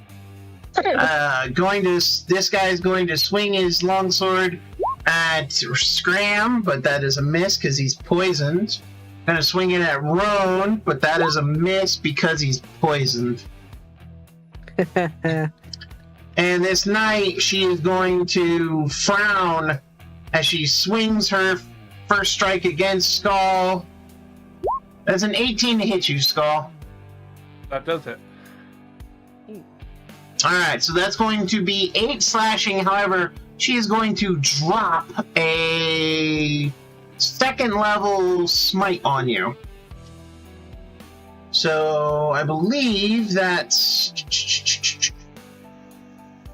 Speaker 2: This guy is going to swing his longsword at Scram, but that is a miss because he's poisoned. Gonna swing it at Roan, but that is a miss because he's poisoned. And this knight, she is going to frown as she swings her first strike against Skull. That's an 18 to hit you, Skull.
Speaker 3: That does it.
Speaker 2: Alright, so that's going to be 8 slashing. However, she is going to drop a 2nd level smite on you. So I believe that's...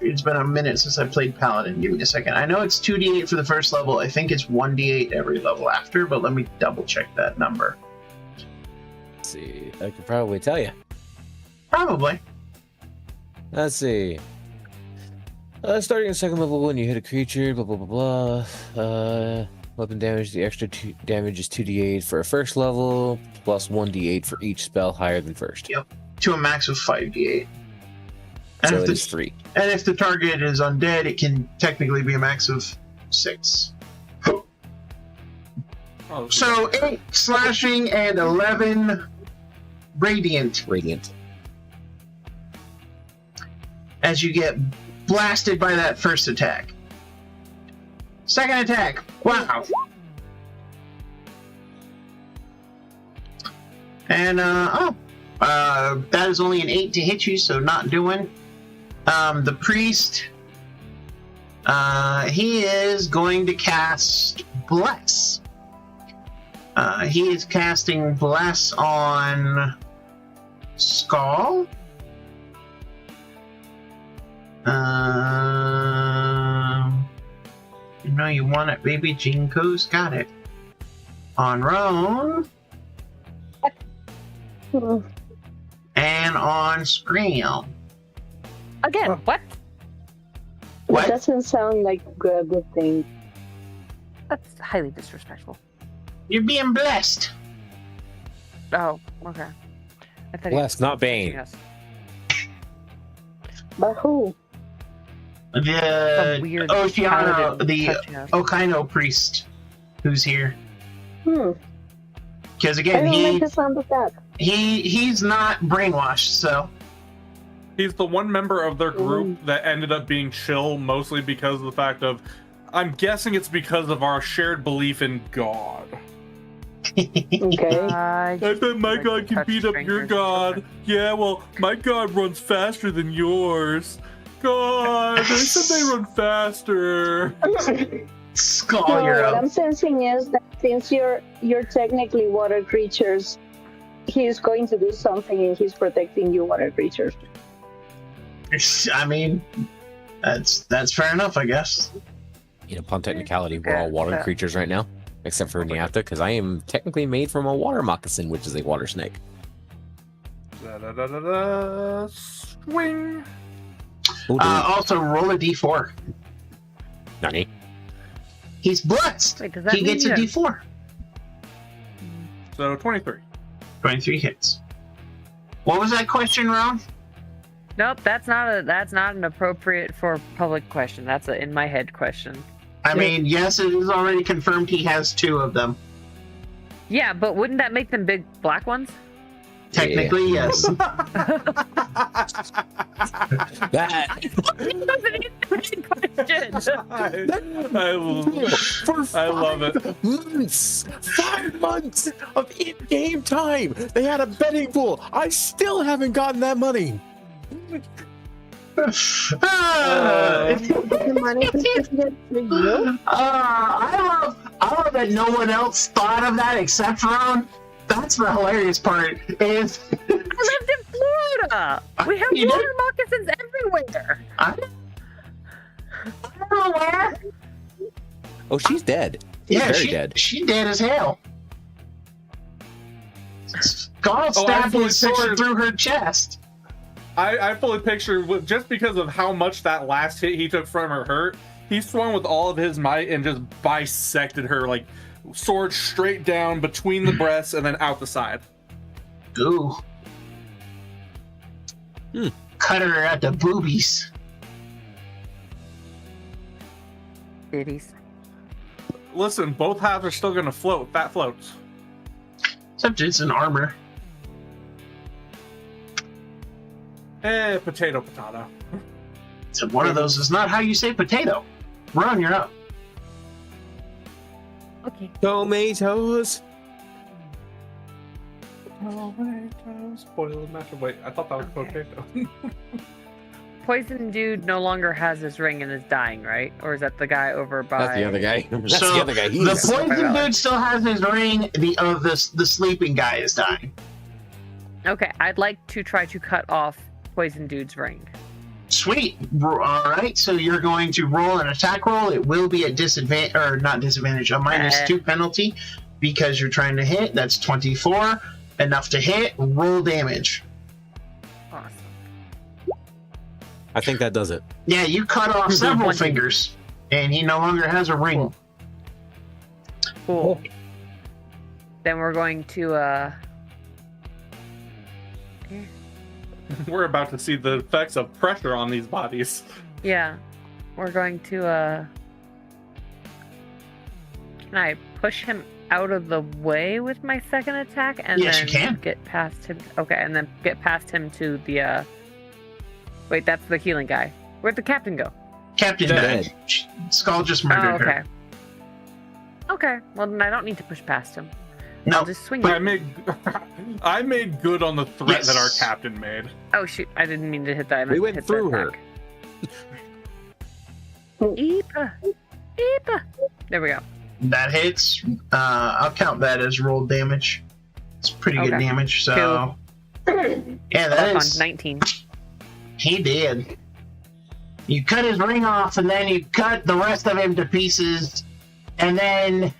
Speaker 2: It's been a minute since I played Paladin. Give me a second. I know it's 2d8 for the first level. I think it's 1d8 every level after, but let me double check that number.
Speaker 4: Let's see. I could probably tell you.
Speaker 2: Probably.
Speaker 4: Let's see. Starting at 2nd level when you hit a creature, blah blah blah blah. Weapon damage. The extra damage is 2d8 for a 1st level, plus 1d8 for each spell higher than 1st.
Speaker 2: Yep. To a max of 5d8. And,
Speaker 4: So
Speaker 2: if
Speaker 4: it
Speaker 2: the,
Speaker 4: is 3.
Speaker 2: and if the target is undead, it can technically be a max of 6.
Speaker 3: Oh,
Speaker 2: So 8 slashing and 11 radiant
Speaker 4: Radiant.
Speaker 2: as you get blasted by that first attack. Second attack. Wow. And that is only an 8 to hit you, so not doing. The priest, he is going to cast Bless. He is casting Bless on Skull. You know you want it, baby. Jinko's got it. On Roan. And on Scream.
Speaker 6: Again, what?
Speaker 2: What?
Speaker 5: That doesn't sound like a good thing.
Speaker 6: That's highly disrespectful.
Speaker 2: You're being blessed.
Speaker 6: Oh, okay. I thought
Speaker 4: Bless, not Bane.
Speaker 6: Yes.
Speaker 5: But who?
Speaker 2: The
Speaker 6: Some weird
Speaker 2: Oceano,
Speaker 6: paladin
Speaker 2: the
Speaker 6: touching us.
Speaker 2: Okaino priest who's here. Because
Speaker 5: I
Speaker 2: again,
Speaker 5: don't like the sound of that.
Speaker 2: he's not brainwashed, so
Speaker 3: He's the one member of their group that ended up being chill, mostly because of the fact of, I'm guessing it's because of our shared belief in God.
Speaker 5: Okay.
Speaker 3: I bet my
Speaker 6: like
Speaker 3: God
Speaker 6: to
Speaker 3: can
Speaker 6: touch
Speaker 3: beat up your
Speaker 6: strangers.
Speaker 3: God. Yeah, well, my God runs faster than yours. God, they said they run faster.
Speaker 2: Skull,
Speaker 5: No,
Speaker 2: you're
Speaker 5: what
Speaker 2: up.
Speaker 5: I'm sensing is that since you're technically water creatures, he's going to do something and he's protecting you water creatures.
Speaker 2: I mean, that's fair enough, I guess.
Speaker 4: You know, upon technicality, we're all water creatures right now, except for Nyata, because I am technically made from a water moccasin, which is a water snake.
Speaker 3: Da-da-da-da-da. Swing.
Speaker 2: Also, roll a d4.
Speaker 4: Nani?
Speaker 2: He's blessed.
Speaker 6: Wait, does that
Speaker 2: He
Speaker 6: mean
Speaker 2: gets a
Speaker 6: you have-
Speaker 2: d4.
Speaker 3: So 23.
Speaker 2: 23 hits. What was that question, Ron?
Speaker 6: Nope, that's not an appropriate for public question. That's a in my head question.
Speaker 2: I mean, yes, it is already confirmed he has 2 of them.
Speaker 6: Yeah, but wouldn't that make them big black ones?
Speaker 2: Technically, yes.
Speaker 4: That
Speaker 3: I love it.
Speaker 4: Months, 5 months of in-game time. They had a betting pool. I still haven't gotten that money.
Speaker 2: I love that no one else thought of that except Ron. That's the hilarious part. Is
Speaker 6: I lived in Florida. We have
Speaker 2: You did?
Speaker 6: water moccasins everywhere.
Speaker 2: I don't know where.
Speaker 4: Oh, she's dead. She's
Speaker 2: Yeah,
Speaker 4: very dead.
Speaker 2: She dead as hell. God
Speaker 3: I
Speaker 2: stabbed
Speaker 3: fully
Speaker 2: his sword
Speaker 3: pictured-
Speaker 2: through her chest.
Speaker 3: I fully picture, just because of how much that last hit he took from her hurt, he swung with all of his might and just bisected her, like, sword straight down between the breasts and then out the side.
Speaker 2: Ooh. Cut her at the boobies.
Speaker 6: Ditties.
Speaker 3: Listen, both halves are still gonna float. Fat floats.
Speaker 2: Except it's an armor.
Speaker 3: Potato, potato.
Speaker 2: So one of those is not how you say potato. Ron, you're up.
Speaker 6: Okay.
Speaker 4: Tomatoes.
Speaker 3: Tomatoes, boiled mashed. Wait, I thought that was
Speaker 6: Okay.
Speaker 3: potato.
Speaker 6: Poison dude no longer has his ring and is dying, right? Or is that the guy over by?
Speaker 4: That's the other guy. That's
Speaker 2: So,
Speaker 4: the other guy.
Speaker 2: The
Speaker 4: He's
Speaker 2: poison dude still has his ring. The sleeping guy is dying.
Speaker 6: Okay, I'd like to try to cut off poison dude's ring.
Speaker 2: Sweet. All right. So you're going to roll an attack roll. It will be a disadvantage, or not disadvantage, a -2 penalty because you're trying to hit. That's 24. Enough to hit. Roll damage.
Speaker 6: Awesome.
Speaker 4: I think that does it.
Speaker 2: Yeah, you cut off several
Speaker 6: 20.
Speaker 2: fingers, and he no longer has a ring.
Speaker 6: Cool. Then we're going to
Speaker 3: We're about to see the effects of pressure on these bodies.
Speaker 6: yeah, we're going to can I push him out of the way with my second attack and
Speaker 2: Yes,
Speaker 6: then
Speaker 2: you can.
Speaker 6: get past him. Okay, and then get past him to the. Wait, that's the healing guy. Where'd the captain go?
Speaker 2: Captain died. Skull just murdered
Speaker 6: okay.
Speaker 2: her.
Speaker 6: Okay, well then I don't need to push past him.
Speaker 2: No,
Speaker 6: I'll just swing.
Speaker 3: I made good on the threat
Speaker 2: Yes.
Speaker 3: that our captain made.
Speaker 6: Oh shoot! I didn't mean to hit that. I meant
Speaker 4: We
Speaker 6: to
Speaker 4: went
Speaker 6: hit
Speaker 4: through
Speaker 6: that
Speaker 4: her.
Speaker 6: back. Eepa, eepa. There we go.
Speaker 2: that hits. I'll count that as rolled damage. It's pretty good
Speaker 6: Okay.
Speaker 2: damage. So yeah, that
Speaker 6: That's
Speaker 2: is.
Speaker 6: on 19.
Speaker 2: He did. You cut his ring off, and then you cut the rest of him to pieces, and then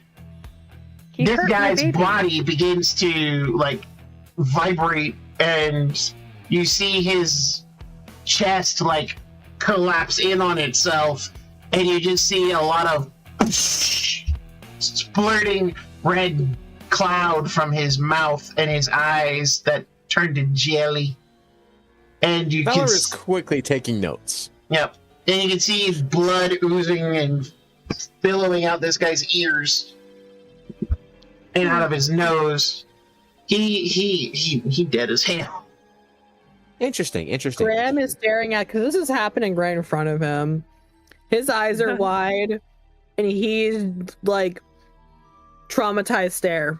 Speaker 6: He
Speaker 2: this
Speaker 6: hurt my
Speaker 2: guy's
Speaker 6: baby.
Speaker 2: body begins to like vibrate, and you see his chest like collapse in on itself, and you just see a lot of splurting red cloud from his mouth and his eyes that turn to jelly. And you
Speaker 4: Valor
Speaker 2: can
Speaker 4: is quickly taking notes.
Speaker 2: Yep. And you can see blood oozing and billowing out this guy's ears and out of his nose. He dead as hell.
Speaker 4: Interesting.
Speaker 1: Graham is staring at, because this is happening right in front of him. His eyes are wide, and he's like traumatized stare.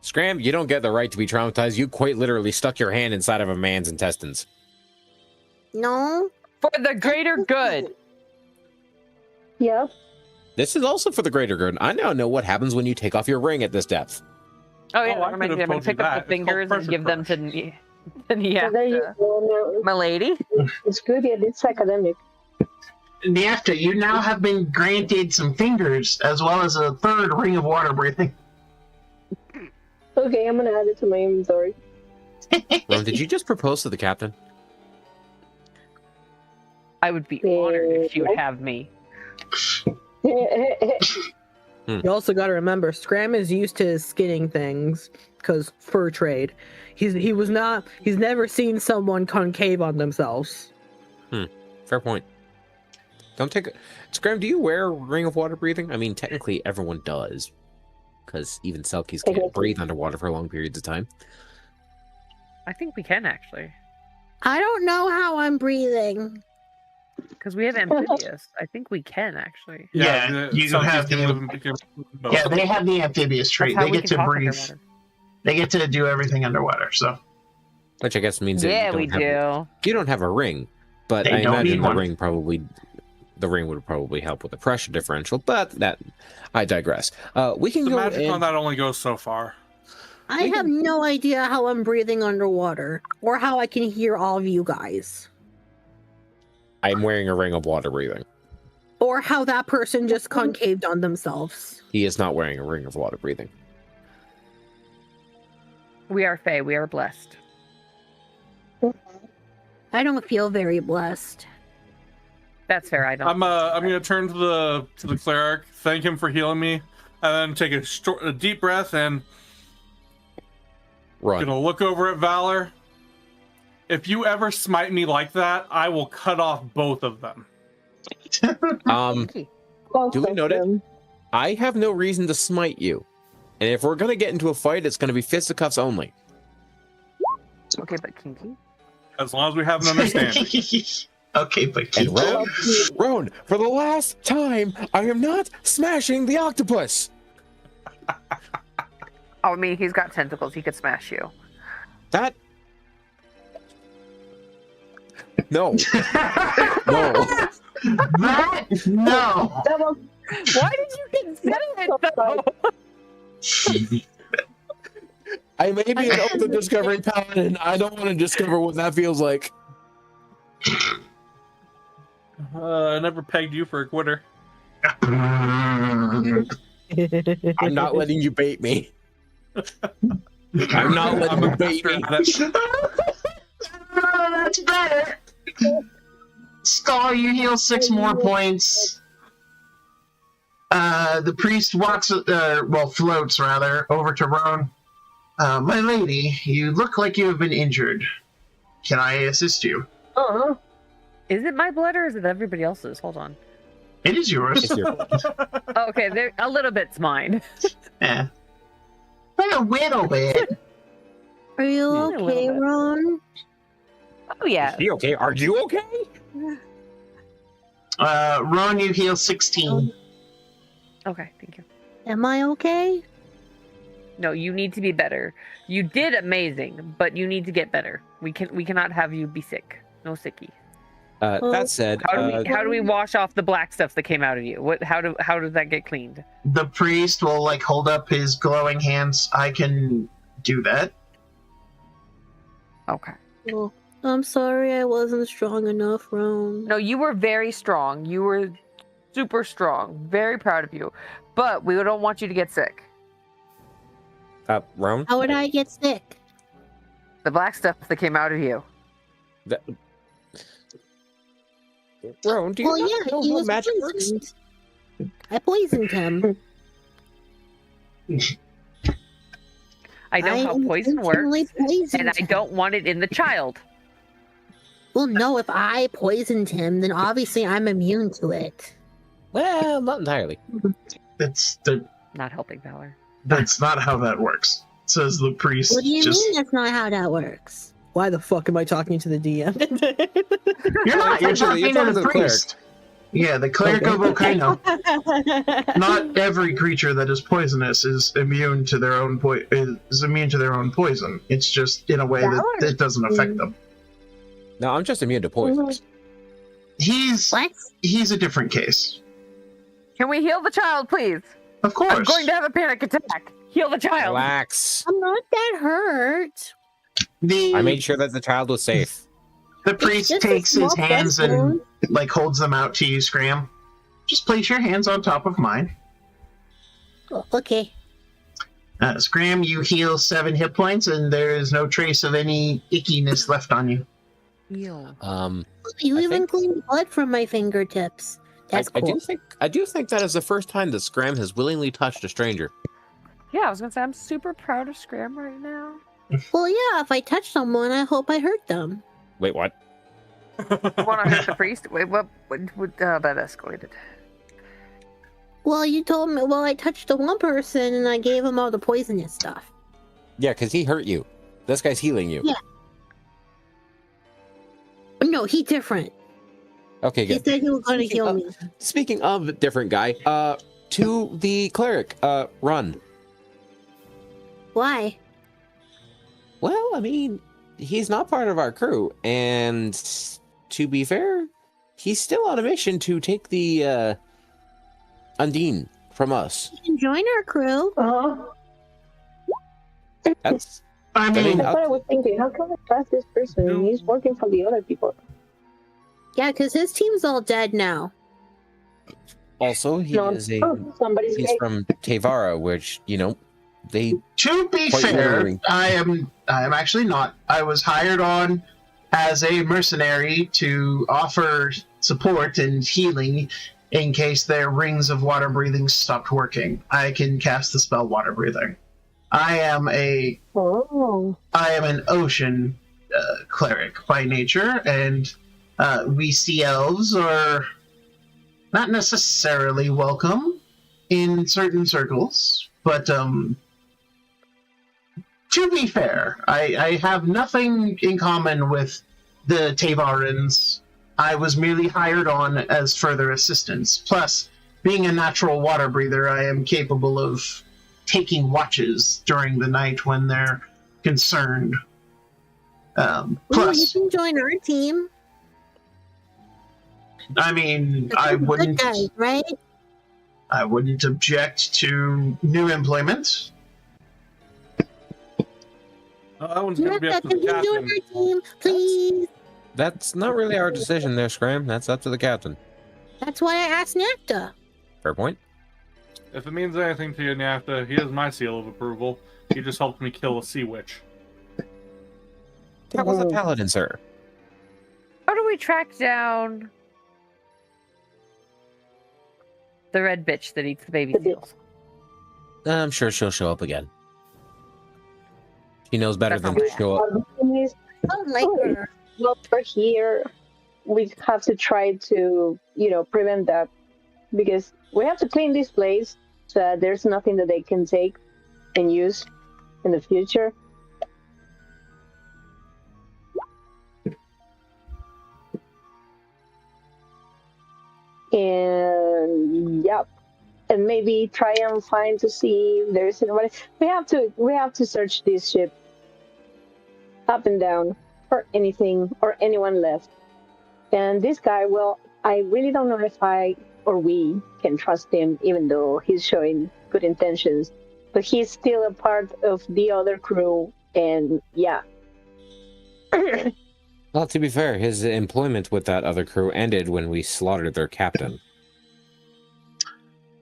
Speaker 4: Scram, you don't get the right to be traumatized. You quite literally stuck your hand inside of a man's intestines.
Speaker 1: No.
Speaker 6: For the greater good.
Speaker 5: Yep.
Speaker 4: This is also for the greater good. I now know what happens when you take off your ring at this depth.
Speaker 6: Oh yeah,
Speaker 3: Oh, I
Speaker 6: that reminds
Speaker 3: could've
Speaker 6: me. I'm gonna
Speaker 3: told you
Speaker 6: pick up
Speaker 3: that.
Speaker 6: the
Speaker 3: It's called
Speaker 6: fingers and
Speaker 3: pressure
Speaker 6: give them to
Speaker 5: So there you go.
Speaker 6: my lady.
Speaker 5: It's good. Yeah, it's academic.
Speaker 2: Niafta, you now have been granted some fingers as well as a third ring of water breathing.
Speaker 5: Okay, I'm gonna add it to my inventory.
Speaker 4: Ron, did you just propose to the captain?
Speaker 6: I would be honored if she would have me.
Speaker 1: You also got to remember, Scram is used to skinning things because fur trade. He's never seen someone concave on themselves.
Speaker 4: Fair point. Don't take it. Scram, do you wear a ring of water breathing? I mean, technically everyone does. Because even Selkies can't breathe underwater for long periods of time.
Speaker 6: I think we can actually,
Speaker 1: I don't know how I'm breathing.
Speaker 6: because we have amphibious. I think we can actually.
Speaker 2: Yeah, you
Speaker 3: some
Speaker 2: have
Speaker 3: kids
Speaker 2: the-
Speaker 3: can live in both.
Speaker 2: Yeah, they have the amphibious trait.
Speaker 6: That's how
Speaker 2: They
Speaker 6: we
Speaker 2: get
Speaker 6: can
Speaker 2: to
Speaker 6: talk
Speaker 2: breathe.
Speaker 6: underwater.
Speaker 2: They get to do everything underwater. So
Speaker 4: Which I guess means that
Speaker 6: Yeah,
Speaker 4: you
Speaker 6: we
Speaker 4: don't have,
Speaker 6: do.
Speaker 4: you don't have a ring. But
Speaker 2: They
Speaker 4: I
Speaker 2: don't
Speaker 4: imagine
Speaker 2: need one.
Speaker 4: the ring would probably help with the pressure differential. But that, I digress. We can
Speaker 3: The
Speaker 4: go
Speaker 3: magic
Speaker 4: in-
Speaker 3: on that only goes so far.
Speaker 1: I have no idea how I'm breathing underwater or how I can hear all of you guys.
Speaker 4: I'm wearing a ring of water breathing.
Speaker 1: Or how that person just concaved on themselves.
Speaker 4: He is not wearing a ring of water breathing.
Speaker 6: We are Fae. We are blessed.
Speaker 1: I don't feel very blessed.
Speaker 6: That's fair. I don't.
Speaker 3: I'm gonna turn to the cleric, thank him for healing me, and then take a deep breath and
Speaker 4: Run.
Speaker 3: gonna look over at Valor. If you ever smite me like that, I will cut off both of them.
Speaker 4: Duly noted. I have no reason to smite you. And if we're going to get into a fight, it's going to be fisticuffs only.
Speaker 6: Okay, but kinky.
Speaker 3: As long as we have an understanding.
Speaker 2: Okay, but keep
Speaker 4: And Roan, for the last time, I am not smashing the octopus.
Speaker 6: Oh, I mean, he's got tentacles. He could smash you.
Speaker 4: That... No. No.
Speaker 2: That no.
Speaker 5: That was
Speaker 6: Why did you consider it though?
Speaker 4: I may be an open discovering paladin. I don't want to discover what that feels like.
Speaker 3: I never pegged you for a quitter.
Speaker 4: I'm not letting you bait me. I'm not letting you bait me.
Speaker 2: That's better. Skull, you heal 6 more points. The priest walks, floats rather, over to Roan. My lady, you look like you have been injured. Can I assist you?
Speaker 5: uh-huh.
Speaker 6: Is it my blood or is it everybody else's? Hold on.
Speaker 2: It is yours.
Speaker 4: It's your
Speaker 6: Okay, there a little bit's mine.
Speaker 2: Yeah. But a little bit.
Speaker 1: Are you
Speaker 6: A little
Speaker 1: okay,
Speaker 6: bit.
Speaker 1: Ron?
Speaker 6: Oh yeah.
Speaker 4: Is he okay? Are you okay?
Speaker 2: Ron, you heal 16.
Speaker 6: Okay, thank you.
Speaker 1: Am I okay?
Speaker 6: No, you need to be better. You did amazing, but you need to get better. We cannot have you be sick. No sicky.
Speaker 4: That said,
Speaker 6: How do we wash off the black stuff that came out of you? How does that get cleaned?
Speaker 2: The priest will like hold up his glowing hands. I can do that.
Speaker 6: Okay.
Speaker 1: Well, I'm sorry I wasn't strong enough, Ron.
Speaker 6: No, you were very strong. You were super strong. Very proud of you. But we don't want you to get sick.
Speaker 4: Roan?
Speaker 1: How would I get sick?
Speaker 6: The black stuff that came out of you.
Speaker 4: Roan, do you
Speaker 1: Well,
Speaker 4: not
Speaker 1: yeah,
Speaker 4: know
Speaker 1: he
Speaker 4: how
Speaker 1: was
Speaker 4: magic works?
Speaker 1: poisoned. I poisoned him.
Speaker 6: I know how poison
Speaker 1: intentionally
Speaker 6: works,
Speaker 1: poisoned
Speaker 6: and I
Speaker 1: him.
Speaker 6: don't want it in the child.
Speaker 1: Well, no, if I poisoned him, then obviously I'm immune to it.
Speaker 4: Well, not entirely.
Speaker 6: Not helping Valor.
Speaker 2: That's not how that works, says the priest.
Speaker 1: What do you mean that's not how that works? Why the fuck am I talking to the DM?
Speaker 2: You're not. You're
Speaker 4: Actually,
Speaker 2: talking to
Speaker 4: you're
Speaker 2: the
Speaker 4: talking to the
Speaker 2: priest. Yeah, the cleric of Volcano. Not every creature that is poisonous is immune to their own poison. It's just in a way that it doesn't affect them.
Speaker 4: No, I'm just immune to poison.
Speaker 2: He's
Speaker 1: What?
Speaker 2: a different case.
Speaker 6: Can we heal the child, please?
Speaker 2: Of course.
Speaker 6: I'm going to have a panic attack. Heal the child.
Speaker 4: Relax.
Speaker 1: I'm not that hurt.
Speaker 4: I made sure that the child was safe.
Speaker 2: The priest
Speaker 1: just a
Speaker 2: takes his
Speaker 1: small
Speaker 2: hands
Speaker 1: flesh
Speaker 2: and
Speaker 1: wound.
Speaker 2: like holds them out to you, Scram. Just place your hands on top of mine.
Speaker 1: Oh, okay.
Speaker 2: Scram, you heal 7 hit points, and there is no trace of any ickiness left on you.
Speaker 6: Heal.
Speaker 1: You
Speaker 4: I
Speaker 1: even
Speaker 4: think-
Speaker 1: cleaned blood from my fingertips. That's
Speaker 4: I
Speaker 1: cool.
Speaker 4: do think that is the first time that Scram has willingly touched a stranger.
Speaker 6: Yeah, I was gonna say I'm super proud of Scram right now.
Speaker 1: Well, yeah, if I touch someone, I hope I hurt them.
Speaker 4: Wait, what?
Speaker 6: You want to hurt the priest? Wait, what that escalated?
Speaker 1: Well, you told me. Well, I touched the one person and I gave him all the poisonous stuff.
Speaker 4: Yeah, because he hurt you. This guy's healing you.
Speaker 1: Yeah. No, he different.
Speaker 4: Okay,
Speaker 1: He
Speaker 4: good.
Speaker 1: said he was going to heal me.
Speaker 4: Speaking of different guy, to the cleric, run.
Speaker 1: Why?
Speaker 4: Well, I mean, he's not part of our crew, and to be fair, he's still on a mission to take the Undine from us.
Speaker 1: You can join our crew.
Speaker 4: That's
Speaker 2: I mean,
Speaker 5: That's what I was thinking. How can I trust this person?
Speaker 3: No.
Speaker 5: He's working for the other people.
Speaker 1: Yeah, because his team's all dead now.
Speaker 4: also he's
Speaker 5: Somebody's
Speaker 4: he's from Tevara, which they
Speaker 2: to be
Speaker 4: Quite
Speaker 2: fair,
Speaker 4: literally.
Speaker 2: I am actually not. I was hired on as a mercenary to offer support and healing in case their rings of water breathing stopped working. I can cast the spell water breathing. I am an ocean cleric by nature, and we sea elves are not necessarily welcome in certain circles, but to be fair, I have nothing in common with the Tevarans. I was merely hired on as further assistance. Plus, being a natural water breather, I am capable of taking watches during the night when they're concerned.
Speaker 1: Well, you
Speaker 2: Plus,
Speaker 1: can join our team.
Speaker 2: I mean,
Speaker 1: But
Speaker 2: I
Speaker 1: you're the good
Speaker 2: wouldn't.
Speaker 1: guy, right?
Speaker 2: I wouldn't object to new employment.
Speaker 3: That one's gonna be up to
Speaker 1: Can
Speaker 3: the
Speaker 1: you join
Speaker 3: captain.
Speaker 1: our team, please?
Speaker 4: that's not really our decision there, Scram. That's up to the captain.
Speaker 1: That's why I asked Necta.
Speaker 4: Fair point.
Speaker 3: If it means anything to you, NAFTA, he has my seal of approval. He just helped me kill a sea witch.
Speaker 4: That was a paladin, sir.
Speaker 6: How do we track down the red bitch that eats the baby seals?
Speaker 4: I'm sure she'll show up again. She knows better
Speaker 6: That's
Speaker 4: than
Speaker 6: not
Speaker 4: to
Speaker 6: my
Speaker 4: show up.
Speaker 5: The thing is,
Speaker 1: I don't like her.
Speaker 5: well, we're here. We have to try to, prevent that because we have to clean this place so that there's nothing that they can take and use in the future. And yep, and maybe try and find to see if there's anybody. We have to search this ship up and down for anything or anyone left. And this guy, well, I really don't know if I or we can trust him, even though he's showing good intentions. But he's still a part of the other crew, and yeah.
Speaker 4: Well, to be fair, his employment with that other crew ended when we slaughtered their captain.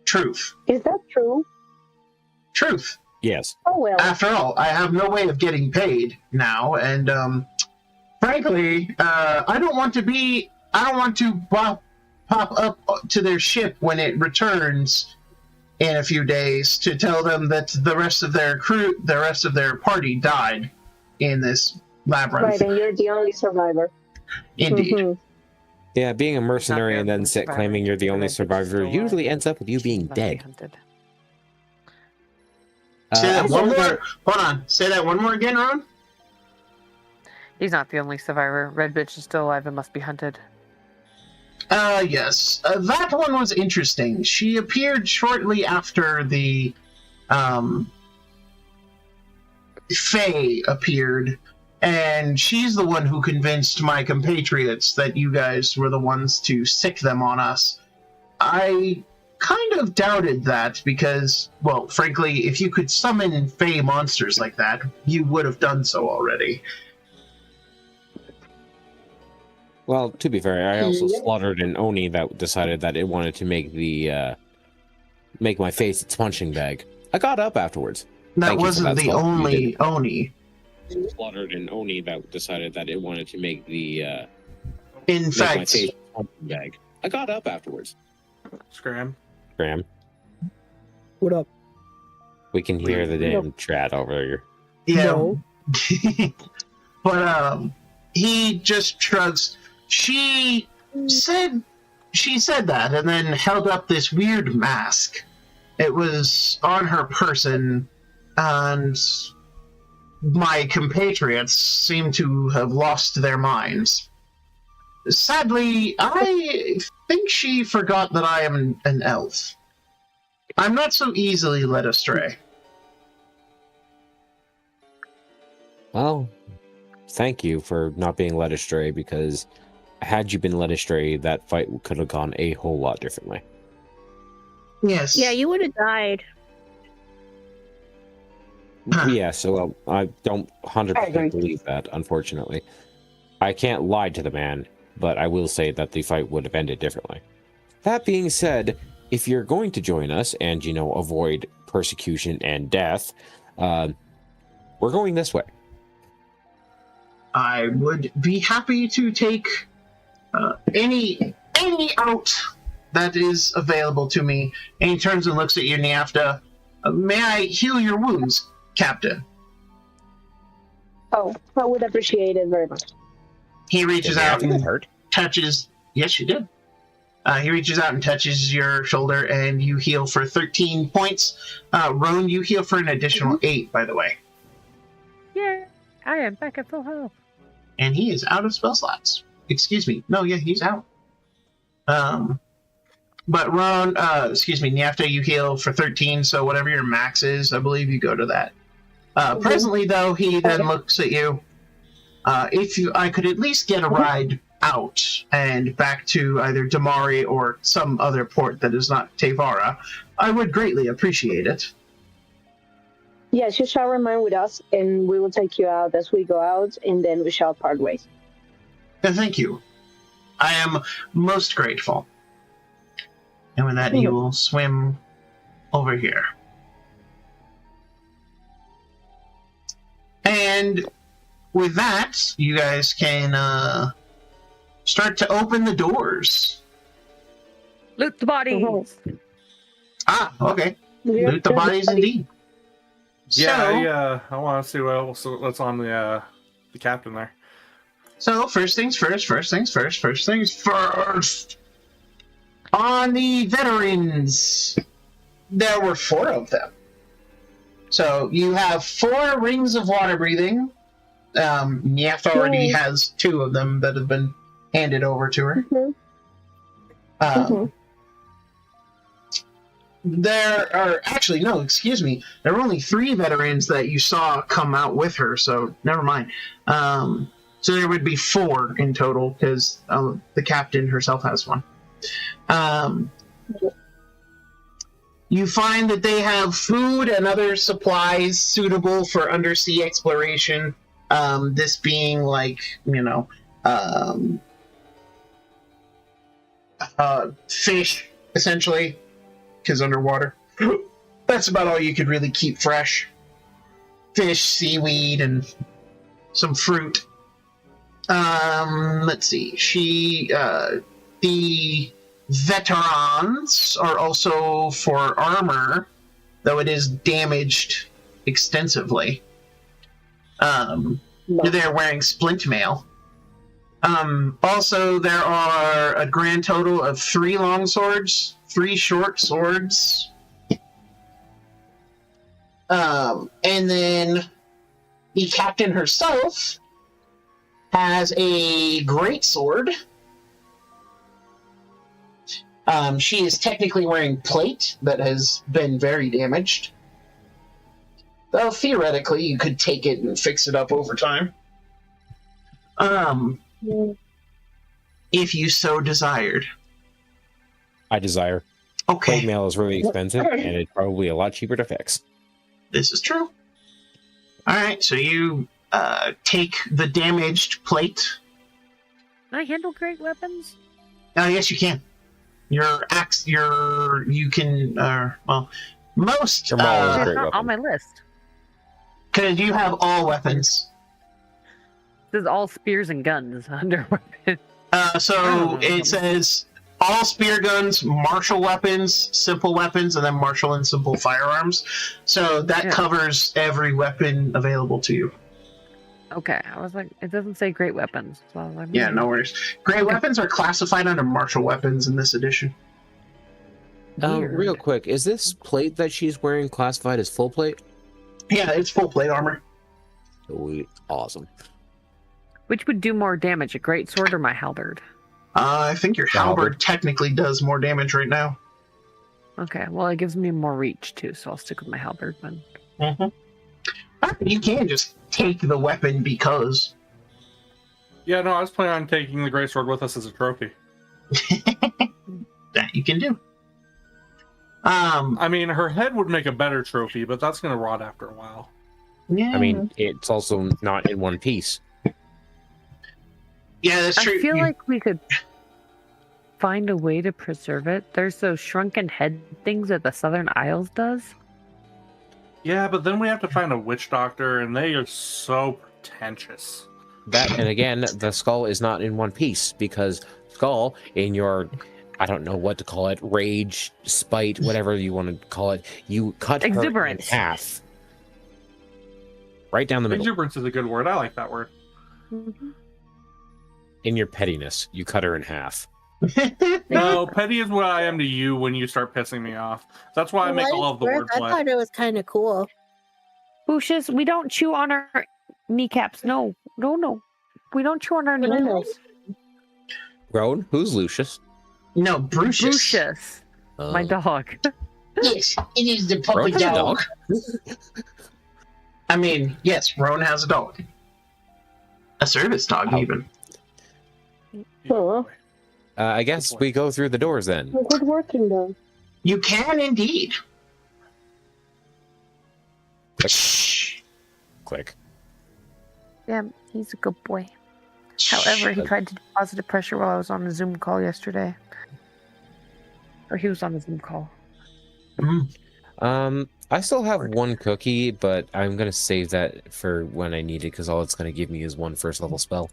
Speaker 2: Truth.
Speaker 5: Is that true?
Speaker 2: Truth.
Speaker 4: Yes.
Speaker 5: Oh well.
Speaker 2: After all, I have no way of getting paid now, and frankly, I don't want to pop up to their ship when it returns in a few days to tell them that the rest of their party died in this labyrinth.
Speaker 5: Right, and you're the only survivor.
Speaker 2: Indeed.
Speaker 5: Mhm.
Speaker 4: Yeah, being a mercenary
Speaker 6: Not
Speaker 4: and then
Speaker 6: the
Speaker 4: claiming you're the
Speaker 6: survivor.
Speaker 4: only
Speaker 6: The
Speaker 4: survivor
Speaker 6: bitch is still
Speaker 4: usually
Speaker 6: alive.
Speaker 4: ends up with you being
Speaker 6: Must be
Speaker 4: dead.
Speaker 6: hunted.
Speaker 2: Say that
Speaker 4: I
Speaker 2: one
Speaker 4: said
Speaker 2: more. Hold on. Say that one more again, Ron.
Speaker 6: He's not the only survivor. Red bitch is still alive and must be hunted.
Speaker 2: Yes. That one was interesting. She appeared shortly after the Faye appeared, and she's the one who convinced my compatriots that you guys were the ones to sick them on us. I kind of doubted that because, well, frankly, if you could summon Fae monsters like that, you would have done so already.
Speaker 4: Well, to be fair, I also slaughtered an Oni that decided that it wanted to make make my face its punching bag. I got up afterwards.
Speaker 2: That
Speaker 4: Thank you for
Speaker 2: wasn't
Speaker 4: that,
Speaker 2: the
Speaker 4: Skull. You
Speaker 2: only Oni.
Speaker 4: Slaughtered an Oni that decided that it wanted to make
Speaker 2: In
Speaker 4: make my
Speaker 2: fact,
Speaker 4: face its punching bag. I got up afterwards.
Speaker 3: Scram.
Speaker 4: Graham,
Speaker 1: What up?
Speaker 4: we can hear the damn chat over here.
Speaker 2: yeah.
Speaker 1: No.
Speaker 2: But he just shrugs. She said that and then held up this weird mask. It was on her person, and my compatriots seem to have lost their minds. Sadly, I think she forgot that I am an elf. I'm not so easily led astray.
Speaker 4: Well, thank you for not being led astray, because had you been led astray, that fight could have gone a whole lot differently.
Speaker 2: Yes.
Speaker 8: Yeah, you would have died.
Speaker 4: Yeah, so I don't
Speaker 5: I agree.
Speaker 4: 100% believe that, unfortunately. I can't lie to the man, but I will say that the fight would have ended differently. That being said, if you're going to join us and, avoid persecution and death, we're going this way.
Speaker 2: I would be happy to take any out that is available to me. And he turns and looks at you, Niafta. May I heal your wounds, Captain?
Speaker 5: Oh, I would appreciate it very much.
Speaker 2: He reaches out and
Speaker 4: hurt.
Speaker 2: touches. Yes, you did. He reaches out and touches your shoulder, and you heal for 13 points. Roan, you heal for an additional 8, by the way.
Speaker 6: Yeah, I am back at full health.
Speaker 2: And he is out of spell slots. Excuse me. No, yeah, he's out. But Ron, Niafta, you heal for 13, so whatever your max is, I believe you go to that. Presently, though, he then looks at you. I could at least get a ride out and back to either Damari or some other port that is not Tevara, I would greatly appreciate it.
Speaker 5: Yes, you shall remain with us, and we will take you out as we go out, and then we shall part ways.
Speaker 2: Thank you. I am most grateful. And with that, you will swim over here. And with that, you guys can start to open the doors.
Speaker 6: Loot the bodies.
Speaker 2: Ah, okay. Loot the bodies indeed.
Speaker 3: Yeah, I want to see what's on the captain there.
Speaker 2: So first things first. On the veterans, there were 4 of them. So you have 4 rings of water breathing. Nief already has 2 of them that have been handed over to her. There are actually, no, excuse me. There were only 3 veterans that you saw come out with her, so never mind. So there would be 4 in total because the captain herself has 1. You find that they have food and other supplies suitable for undersea exploration. This being like, fish, essentially, because underwater. That's about all you could really keep fresh. Fish, seaweed, and some fruit. Let's see. The veterans are also for armor, though it is damaged extensively. They're wearing splint mail. Also, there are a grand total of 3 long swords, 3 short swords, and then the captain herself has a great sword. She is technically wearing plate that has been very damaged. Though theoretically, you could take it and fix it up over time. If you so desired.
Speaker 4: I desire.
Speaker 2: Okay.
Speaker 4: Plate mail is really expensive, and it's probably a lot cheaper to fix.
Speaker 2: This is true. Alright, so you take the damaged plate.
Speaker 6: Can I handle great weapons?
Speaker 2: Yes, you can. Most
Speaker 4: Your maul is a
Speaker 6: It's
Speaker 4: great
Speaker 6: not
Speaker 4: weapon.
Speaker 6: on my list.
Speaker 2: because you have all weapons.
Speaker 6: This is all spears and guns under weapon.
Speaker 2: So it says all spear guns, martial weapons, simple weapons, and then martial and simple firearms. So that covers every weapon available to you.
Speaker 6: Okay, I was like, it doesn't say great weapons. So I was like,
Speaker 2: Yeah, no worries. Great weapons are classified under martial weapons in this edition.
Speaker 6: Weird.
Speaker 4: Real quick, is this plate that she's wearing classified as full plate?
Speaker 2: Yeah, it's full plate armor.
Speaker 4: Sweet. Awesome.
Speaker 6: Which would do more damage, a great sword or my halberd?
Speaker 2: I think your halberd technically does more damage right now.
Speaker 6: Okay, well, it gives me more reach too, so I'll stick with my halberd then.
Speaker 2: You can just take the weapon because.
Speaker 3: Yeah, no, I was planning on taking the great sword with us as a trophy.
Speaker 2: That you can do.
Speaker 3: I mean, her head would make a better trophy, but that's going to rot after a while.
Speaker 2: Yeah.
Speaker 4: I mean, it's also not in one piece.
Speaker 2: Yeah, that's true.
Speaker 6: I feel like we could find a way to preserve it. There's those shrunken head things that the Southern Isles does.
Speaker 3: Yeah, but then we have to find a witch doctor, and they are so pretentious.
Speaker 4: That, and again, the skull is not in one piece, because skull, in your, I don't know what to call it, rage, spite, whatever you want to call it, you cut her in
Speaker 6: Exuberance.
Speaker 4: half. Right down the middle.
Speaker 3: Exuberance is a good word. I like that word.
Speaker 6: Mm-hmm.
Speaker 4: In your pettiness, you cut her in half.
Speaker 3: No, petty is what I am to you when you start pissing me off. That's why I make all of the
Speaker 1: I
Speaker 3: wordplay.
Speaker 1: thought it was kind of cool.
Speaker 6: Lucius, we don't chew on our kneecaps. No. We don't chew on our kneecaps.
Speaker 4: Rowan, who's Lucius?
Speaker 2: No, Brucius.
Speaker 6: Lucius, my dog.
Speaker 2: Yes, it is the puppy
Speaker 4: Rowan has a
Speaker 2: dog. I mean, yes, Rowan has a dog. A service dog, even.
Speaker 5: Oh,
Speaker 4: I guess we go through the doors then.
Speaker 5: good working done.
Speaker 2: You can indeed.
Speaker 4: Click.
Speaker 6: Yeah, he's a good boy. However, he tried to do positive pressure while I was on a Zoom call yesterday. Or he was on a Zoom call.
Speaker 4: I still have one cookie, but I'm gonna save that for when I need it, because all it's gonna give me is one first level spell.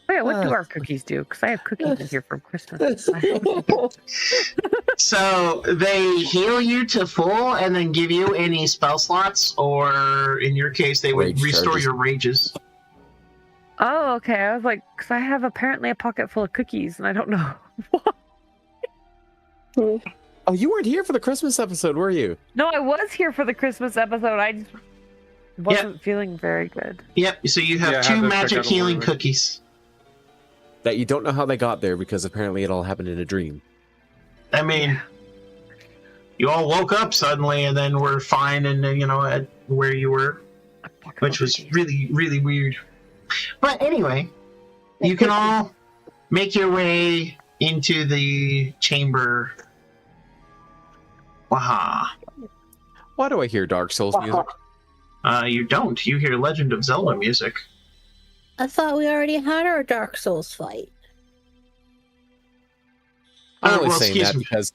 Speaker 6: Oh yeah, what do our cookies do? Because I have cookies in here from Christmas.
Speaker 2: So they heal you to full and then give you any spell slots, or in your case, they would
Speaker 4: Rage
Speaker 2: restore
Speaker 4: charges.
Speaker 2: your rages.
Speaker 6: Oh, okay. I was like, because I have apparently a pocket full of cookies, and I don't know.
Speaker 4: Oh, you weren't here for the Christmas episode, were you?
Speaker 6: No, I was here for the Christmas episode. I just wasn't feeling very good.
Speaker 2: Yep. So you have 2 magic healing cookies.
Speaker 4: That you don't know how they got there because apparently it all happened in a dream.
Speaker 2: I mean, you all woke up suddenly and then were fine and at where you were, which was really, really weird. But anyway, you can all make your way into the chamber. Waha.
Speaker 4: Why do I hear Dark Souls music?
Speaker 2: You don't. You hear Legend of Zelda music.
Speaker 1: I thought we already had our Dark Souls fight.
Speaker 4: I'm only saying that because...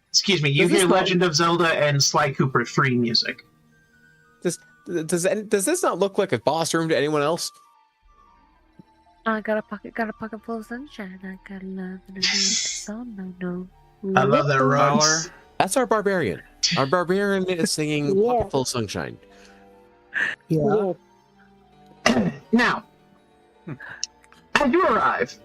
Speaker 2: Excuse me, you hear Legend of Zelda and Sly Cooper 3 music.
Speaker 4: Does this not look like a boss room to anyone else?
Speaker 6: I got a pocket full of sunshine. I got love and a song. No.
Speaker 2: I love that rhymes.
Speaker 4: That's our barbarian. Our barbarian is singing Pocket Full of Sunshine.
Speaker 1: Yeah.
Speaker 2: Now, as you arrive,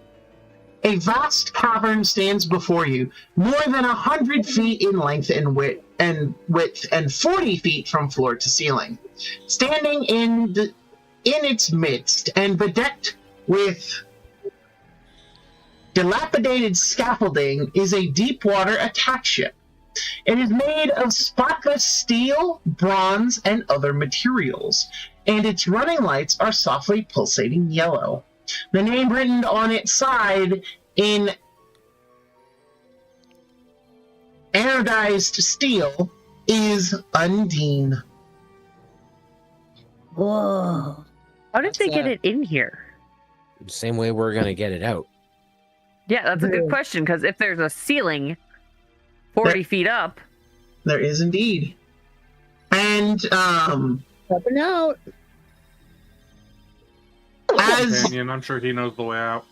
Speaker 2: a vast cavern stands before you, more than 100 feet in length and width, and 40 feet from floor to ceiling. Standing in its midst and bedecked with dilapidated scaffolding is a deep water attack ship. It is made of spotless steel, bronze, and other materials, and its running lights are softly pulsating yellow. The name written on its side in anodized steel is Undine.
Speaker 1: Whoa.
Speaker 6: How did they get it in here?
Speaker 4: The same way we're going to get it out.
Speaker 6: Yeah, that's a good question, because if there's a ceiling 40 feet up...
Speaker 2: There is indeed. And,
Speaker 1: Helping out.
Speaker 2: as
Speaker 3: Companion, I'm sure he knows the way out.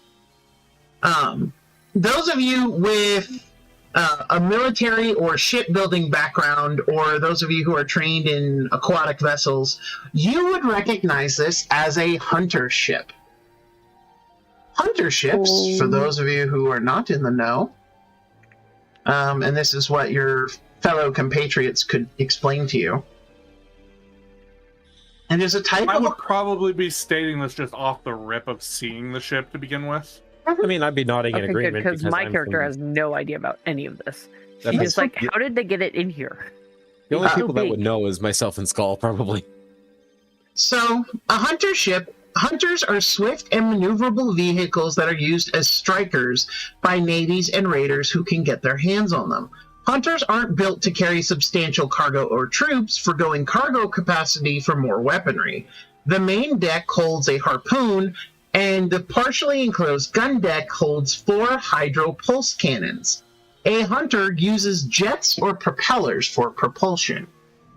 Speaker 2: those of you with a military or shipbuilding background, or those of you who are trained in aquatic vessels, you would recognize this as a hunter ship. Hunter ships, for those of you who are not in the know, and this is what your fellow compatriots could explain to you. And there's a type
Speaker 3: I
Speaker 2: of...
Speaker 3: would probably be stating this just off the rip of seeing the ship to begin with.
Speaker 4: I mean, I'd be nodding in agreement
Speaker 6: because my
Speaker 4: I'm
Speaker 6: character
Speaker 4: from-
Speaker 6: has no idea about any of this.
Speaker 4: That's
Speaker 6: He's just like, how did they get it in here?
Speaker 4: The only
Speaker 6: It's so
Speaker 4: people that
Speaker 6: big.
Speaker 4: would know is myself and Skull, probably.
Speaker 2: So, a hunter ship, hunters are swift and maneuverable vehicles that are used as strikers by navies and raiders who can get their hands on them. Hunters aren't built to carry substantial cargo or troops, forgoing cargo capacity for more weaponry. The main deck holds a harpoon, and the partially enclosed gun deck holds 4 hydro pulse cannons. A hunter uses jets or propellers for propulsion.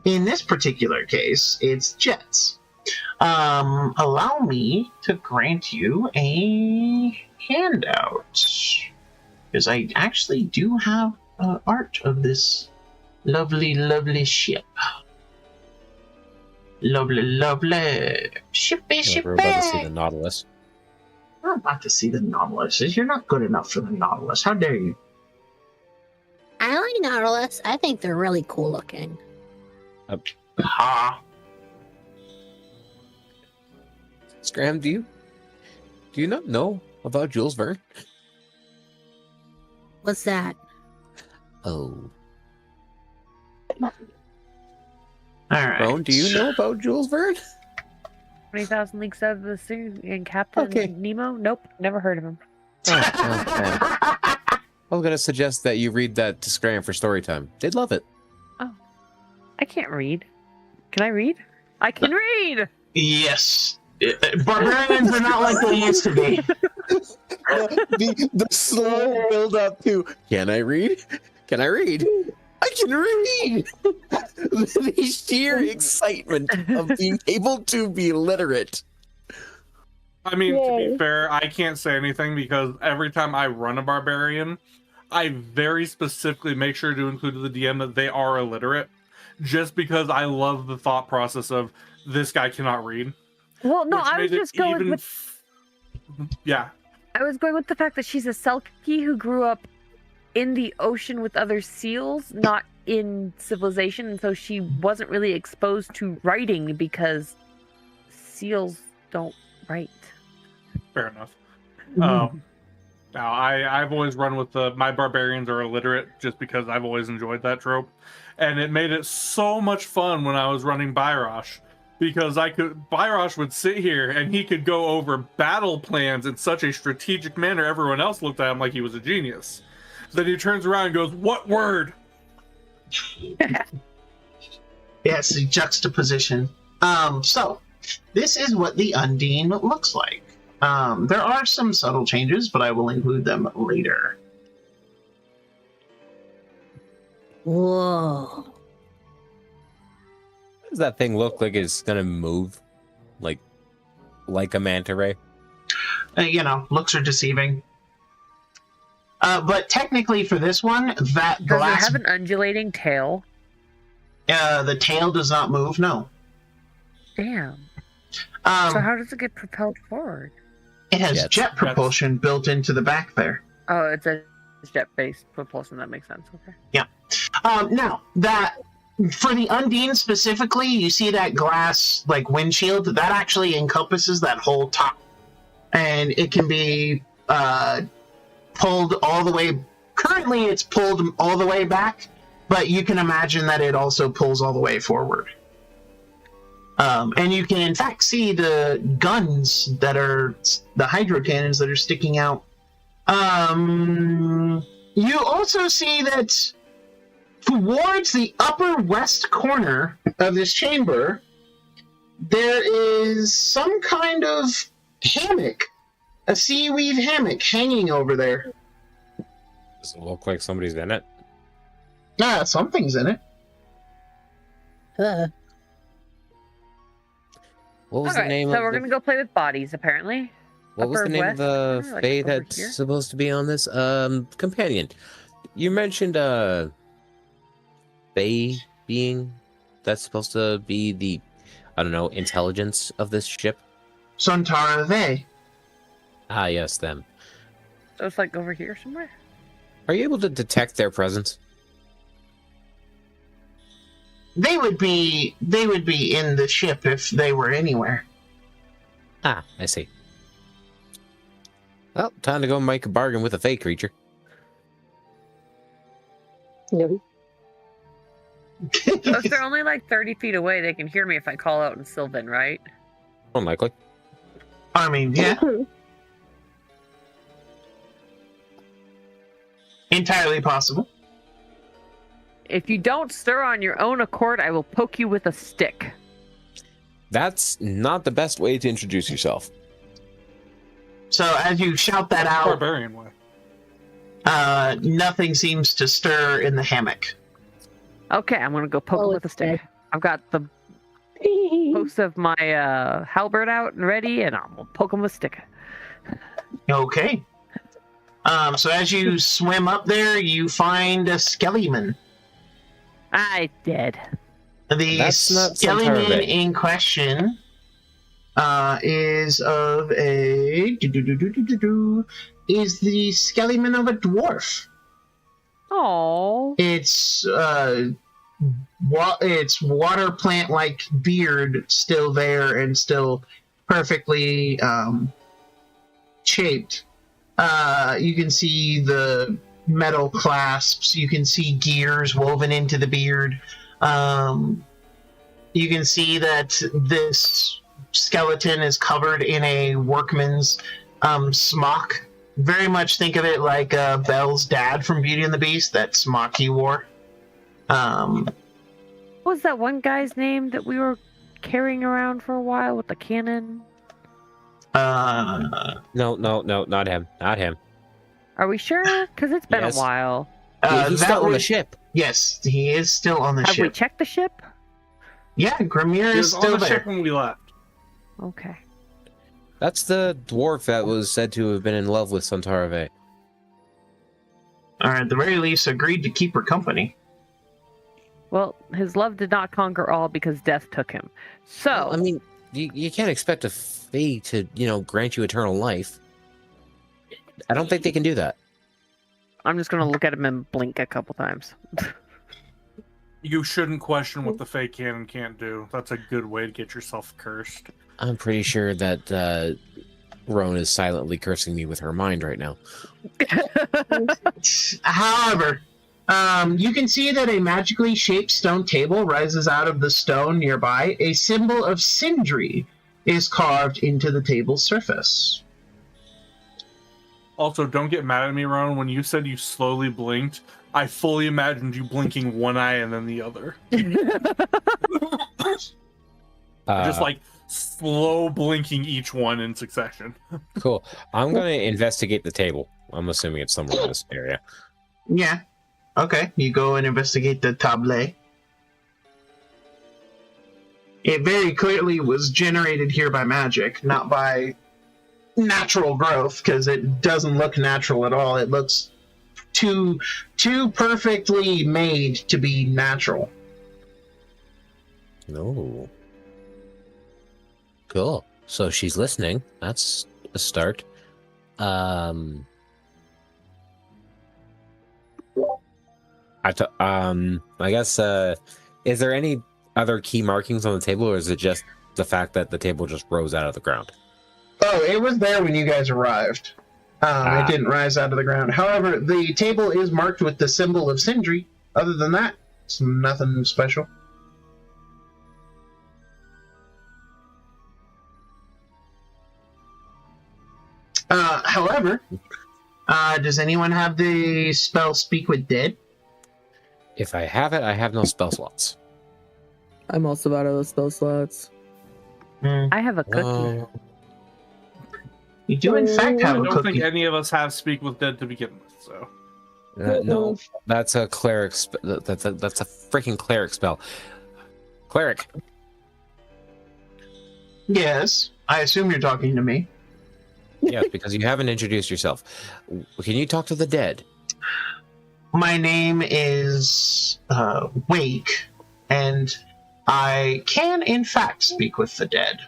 Speaker 2: In this particular case, it's jets. Allow me to grant you a handout, because I actually do have art of this lovely, lovely ship. Lovely, lovely. Shippy,
Speaker 4: We're about to see
Speaker 2: shippy.
Speaker 4: the Nautilus.
Speaker 2: We're about to see the Nautilus. You're not good enough for the Nautilus. How dare you?
Speaker 1: I like Nautilus. I think they're really cool looking.
Speaker 2: Ha.
Speaker 4: Scram, do you not know about Jules Verne?
Speaker 1: What's that?
Speaker 4: Oh.
Speaker 2: All right.
Speaker 4: Bone, do you know about Jules Verne?
Speaker 6: 20,000 Leagues Out of the Sea and Captain Nemo? Nope, never heard of him.
Speaker 4: Oh, I was going to suggest that you read that to Scram for story time. They'd love it.
Speaker 6: I can't read. Can I read? I can read!
Speaker 2: Yes. Barbarians are not like they used to be.
Speaker 4: the slow build up to, can I read? Can I read? I can read! The sheer excitement of being able to be literate.
Speaker 3: I mean, to be fair, I can't say anything because every time I run a barbarian, I very specifically make sure to include to the DM that they are illiterate, just because I love the thought process of this guy cannot read.
Speaker 6: Well, no,
Speaker 3: which
Speaker 6: I was
Speaker 3: made it
Speaker 6: just going
Speaker 3: even
Speaker 6: with.
Speaker 3: Yeah.
Speaker 6: I was going with the fact that she's a Selkie who grew up in the ocean with other seals, not in civilization, and so she wasn't really exposed to writing because seals don't write.
Speaker 3: Fair enough. Now, I've always run with my barbarians are illiterate just because I've always enjoyed that trope. And it made it so much fun when I was running Byrosh. Because Byrosh would sit here and he could go over battle plans in such a strategic manner, everyone else looked at him like he was a genius. Then he turns around and goes, "What word?"
Speaker 2: Yes, the juxtaposition. So, this is what the Undine looks like. There are some subtle changes, but I will include them later.
Speaker 1: Whoa.
Speaker 4: Does that thing look like it's gonna move? Like a manta ray?
Speaker 2: Looks are deceiving. But technically for this one, that
Speaker 6: Does
Speaker 2: glass...
Speaker 6: it have an undulating tail?
Speaker 2: The tail does not move, no.
Speaker 6: Damn. So how does it get propelled forward?
Speaker 2: It has jet propulsion built into the back there.
Speaker 6: Oh, it's a jet-based propulsion. That makes sense. Okay.
Speaker 2: Yeah. Now, for the Undine specifically, you see that glass, windshield, that actually encompasses that whole top. And it can be pulled all the way... Currently, it's pulled all the way back, but you can imagine that it also pulls all the way forward. And you can, in fact, see the guns that are... the hydro cannons that are sticking out. You also see that towards the upper west corner of this chamber, there is some kind of hammock, a seaweed hammock hanging over there.
Speaker 4: Does it look like somebody's in it?
Speaker 2: Something's in it.
Speaker 4: What was the name
Speaker 6: so
Speaker 4: of
Speaker 6: we're gonna go play with bodies, apparently.
Speaker 4: What was the name of the fae that's supposed to be on this? Companion. You mentioned fae being that's supposed to be the, I don't know, intelligence of this ship.
Speaker 2: Sontara Ve.
Speaker 4: Ah, yes, them.
Speaker 6: So it's like over here somewhere?
Speaker 4: Are you able to detect their presence?
Speaker 2: They would be in the ship if they were anywhere.
Speaker 4: Ah, I see. Well, time to go make a bargain with a fey creature.
Speaker 5: No.
Speaker 6: So if they're only like 30 feet away, they can hear me if I call out in Sylvan, right?
Speaker 4: Unlikely.
Speaker 2: I mean, yeah. Entirely possible.
Speaker 6: If you don't stir on your own accord, I will poke you with a stick.
Speaker 4: That's not the best way to introduce yourself.
Speaker 2: So as you shout that out,
Speaker 3: Barbarian way.
Speaker 2: nothing seems to stir in the hammock.
Speaker 6: Okay, I'm gonna go poke him with a stick. I've got the post of my halberd out and ready, and I'm gonna poke him with a stick.
Speaker 2: Okay. So as you swim up there, you find a Skellyman.
Speaker 6: I did.
Speaker 2: The Skellyman in question is of a is the Skellyman of a dwarf.
Speaker 6: Oh.
Speaker 2: It's water plant like beard still there and still perfectly shaped. You can see the metal clasps. You can see gears woven into the beard. You can see that this skeleton is covered in a workman's smock. Very much think of it like Belle's dad from Beauty and the Beast, that smock he wore.
Speaker 6: What was that one guy's name that we were carrying around for a while with the cannon?
Speaker 4: No, not him. Not him.
Speaker 6: Are we sure? Because it's been a while.
Speaker 4: He's still on the ship.
Speaker 2: Yes, he is still on the ship.
Speaker 6: Have we checked the ship?
Speaker 2: Yeah, Grimir is still
Speaker 3: on the
Speaker 2: there.
Speaker 3: ship when we left.
Speaker 6: Okay.
Speaker 4: That's the dwarf that was said to have been in love with Santarave.
Speaker 2: Or at the very least, agreed to keep her company.
Speaker 6: Well, his love did not conquer all because death took him. So,
Speaker 4: I mean, you can't expect a fey to, grant you eternal life. I don't think they can do that.
Speaker 6: I'm just gonna look at him and blink a couple times.
Speaker 3: You shouldn't question what the Fae can and can't do. That's a good way to get yourself cursed.
Speaker 4: I'm pretty sure that Roan is silently cursing me with her mind right now.
Speaker 2: However, you can see that a magically shaped stone table rises out of the stone nearby. A symbol of Sindri is carved into the table's surface.
Speaker 3: Also, don't get mad at me, Ron. When you said you slowly blinked, I fully imagined you blinking one eye and then the other. Just like slow blinking each one in succession.
Speaker 4: Cool. I'm going to investigate the table. I'm assuming it's somewhere in this area.
Speaker 2: Yeah. Okay, you go and investigate the table. It very clearly was generated here by magic, not by natural growth, because it doesn't look natural at all. It looks too perfectly made to be natural.
Speaker 4: No. Cool. So she's listening. That's a start. I guess, is there any other key markings on the table, or is it just the fact that the table just rose out of the ground?
Speaker 2: Oh, it was there when you guys arrived. It didn't rise out of the ground. However, the table is marked with the symbol of Sindri. Other than that, it's nothing special. However, does anyone have the spell Speak with Dead?
Speaker 4: If I have it, I have no spell slots.
Speaker 1: I'm also out of those spell slots.
Speaker 6: I have a cookie.
Speaker 2: You do, in fact, have
Speaker 3: I
Speaker 2: a
Speaker 3: don't
Speaker 2: cookie.
Speaker 3: think any of us have Speak with Dead to begin with, so.
Speaker 4: No, that's a cleric. That's a freaking cleric spell. Cleric.
Speaker 2: Yes, I assume you're talking to me.
Speaker 4: Yes, because you haven't introduced yourself. Can you talk to the dead?
Speaker 2: My name is Wake, and I can, in fact, speak with the dead.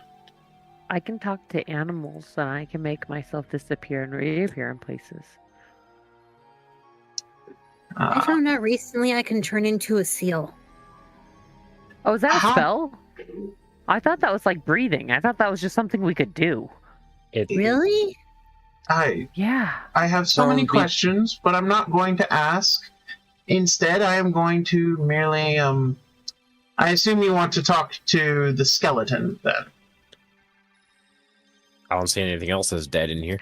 Speaker 6: I can talk to animals, and I can make myself disappear and reappear in places.
Speaker 8: I found out recently I can turn into a seal.
Speaker 6: Oh, is that a spell? I thought that was like breathing. I thought that was just something we could do.
Speaker 8: Really?
Speaker 6: Yeah.
Speaker 2: I have so many questions, but I'm not going to ask. Instead, I am going to merely, I assume you want to talk to the skeleton, then.
Speaker 4: I don't see anything else that's dead in here.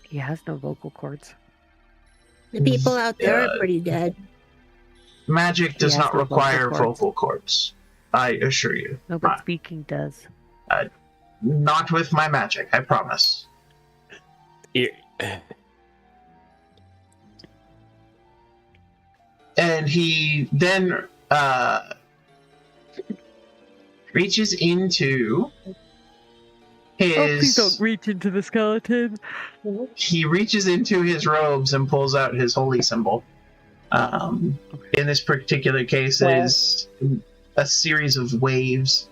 Speaker 6: He has no vocal cords.
Speaker 8: The people out there are pretty dead.
Speaker 2: Magic does not
Speaker 6: no
Speaker 2: require
Speaker 6: vocal
Speaker 2: vocal cords, I assure you.
Speaker 6: No, but speaking does.
Speaker 2: Not with my magic, I promise. And he then reaches into his...
Speaker 6: Oh, please don't reach into the skeleton.
Speaker 2: He reaches into his robes and pulls out his holy symbol. In this particular case, it is a series of waves.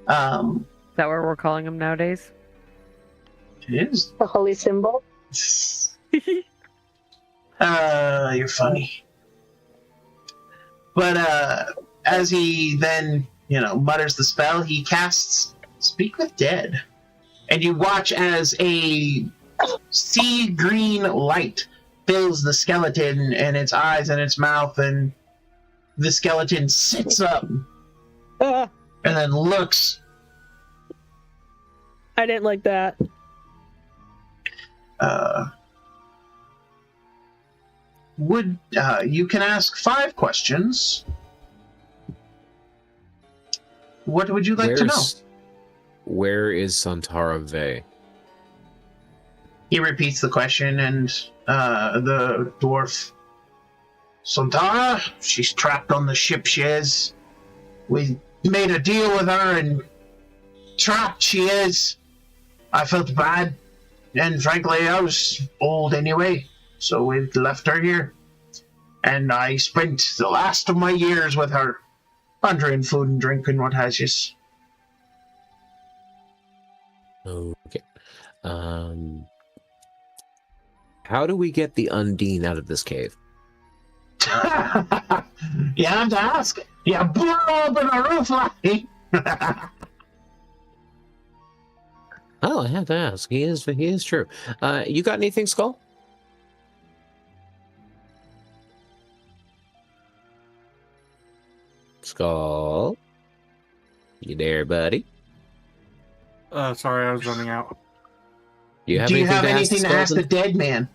Speaker 6: Is that what we're calling them nowadays?
Speaker 2: It is.
Speaker 5: The holy symbol.
Speaker 2: You're funny. But as he then, mutters the spell, he casts Speak with Dead. And you watch as a sea green light fills the skeleton and its eyes and its mouth, and the skeleton sits up and then looks.
Speaker 1: I didn't like that.
Speaker 2: You can ask 5 questions. What would you like to know?
Speaker 4: Where is Santara Vey?
Speaker 2: He repeats the question, and the dwarf, Santara, she's trapped on the ship she is. We made a deal with her, and trapped she is. I felt bad, and frankly, I was old anyway, so we left her here. And I spent the last of my years with her, pondering food and drink and what has you.
Speaker 4: Okay. How do we get the Undine out of this cave?
Speaker 2: You have to ask. You burrow open a roof line.
Speaker 4: Oh, I have to ask. He is true. You got anything, Skull? Skull? You there, buddy?
Speaker 3: Sorry, I was running out.
Speaker 2: Do you have anything to ask the dead man?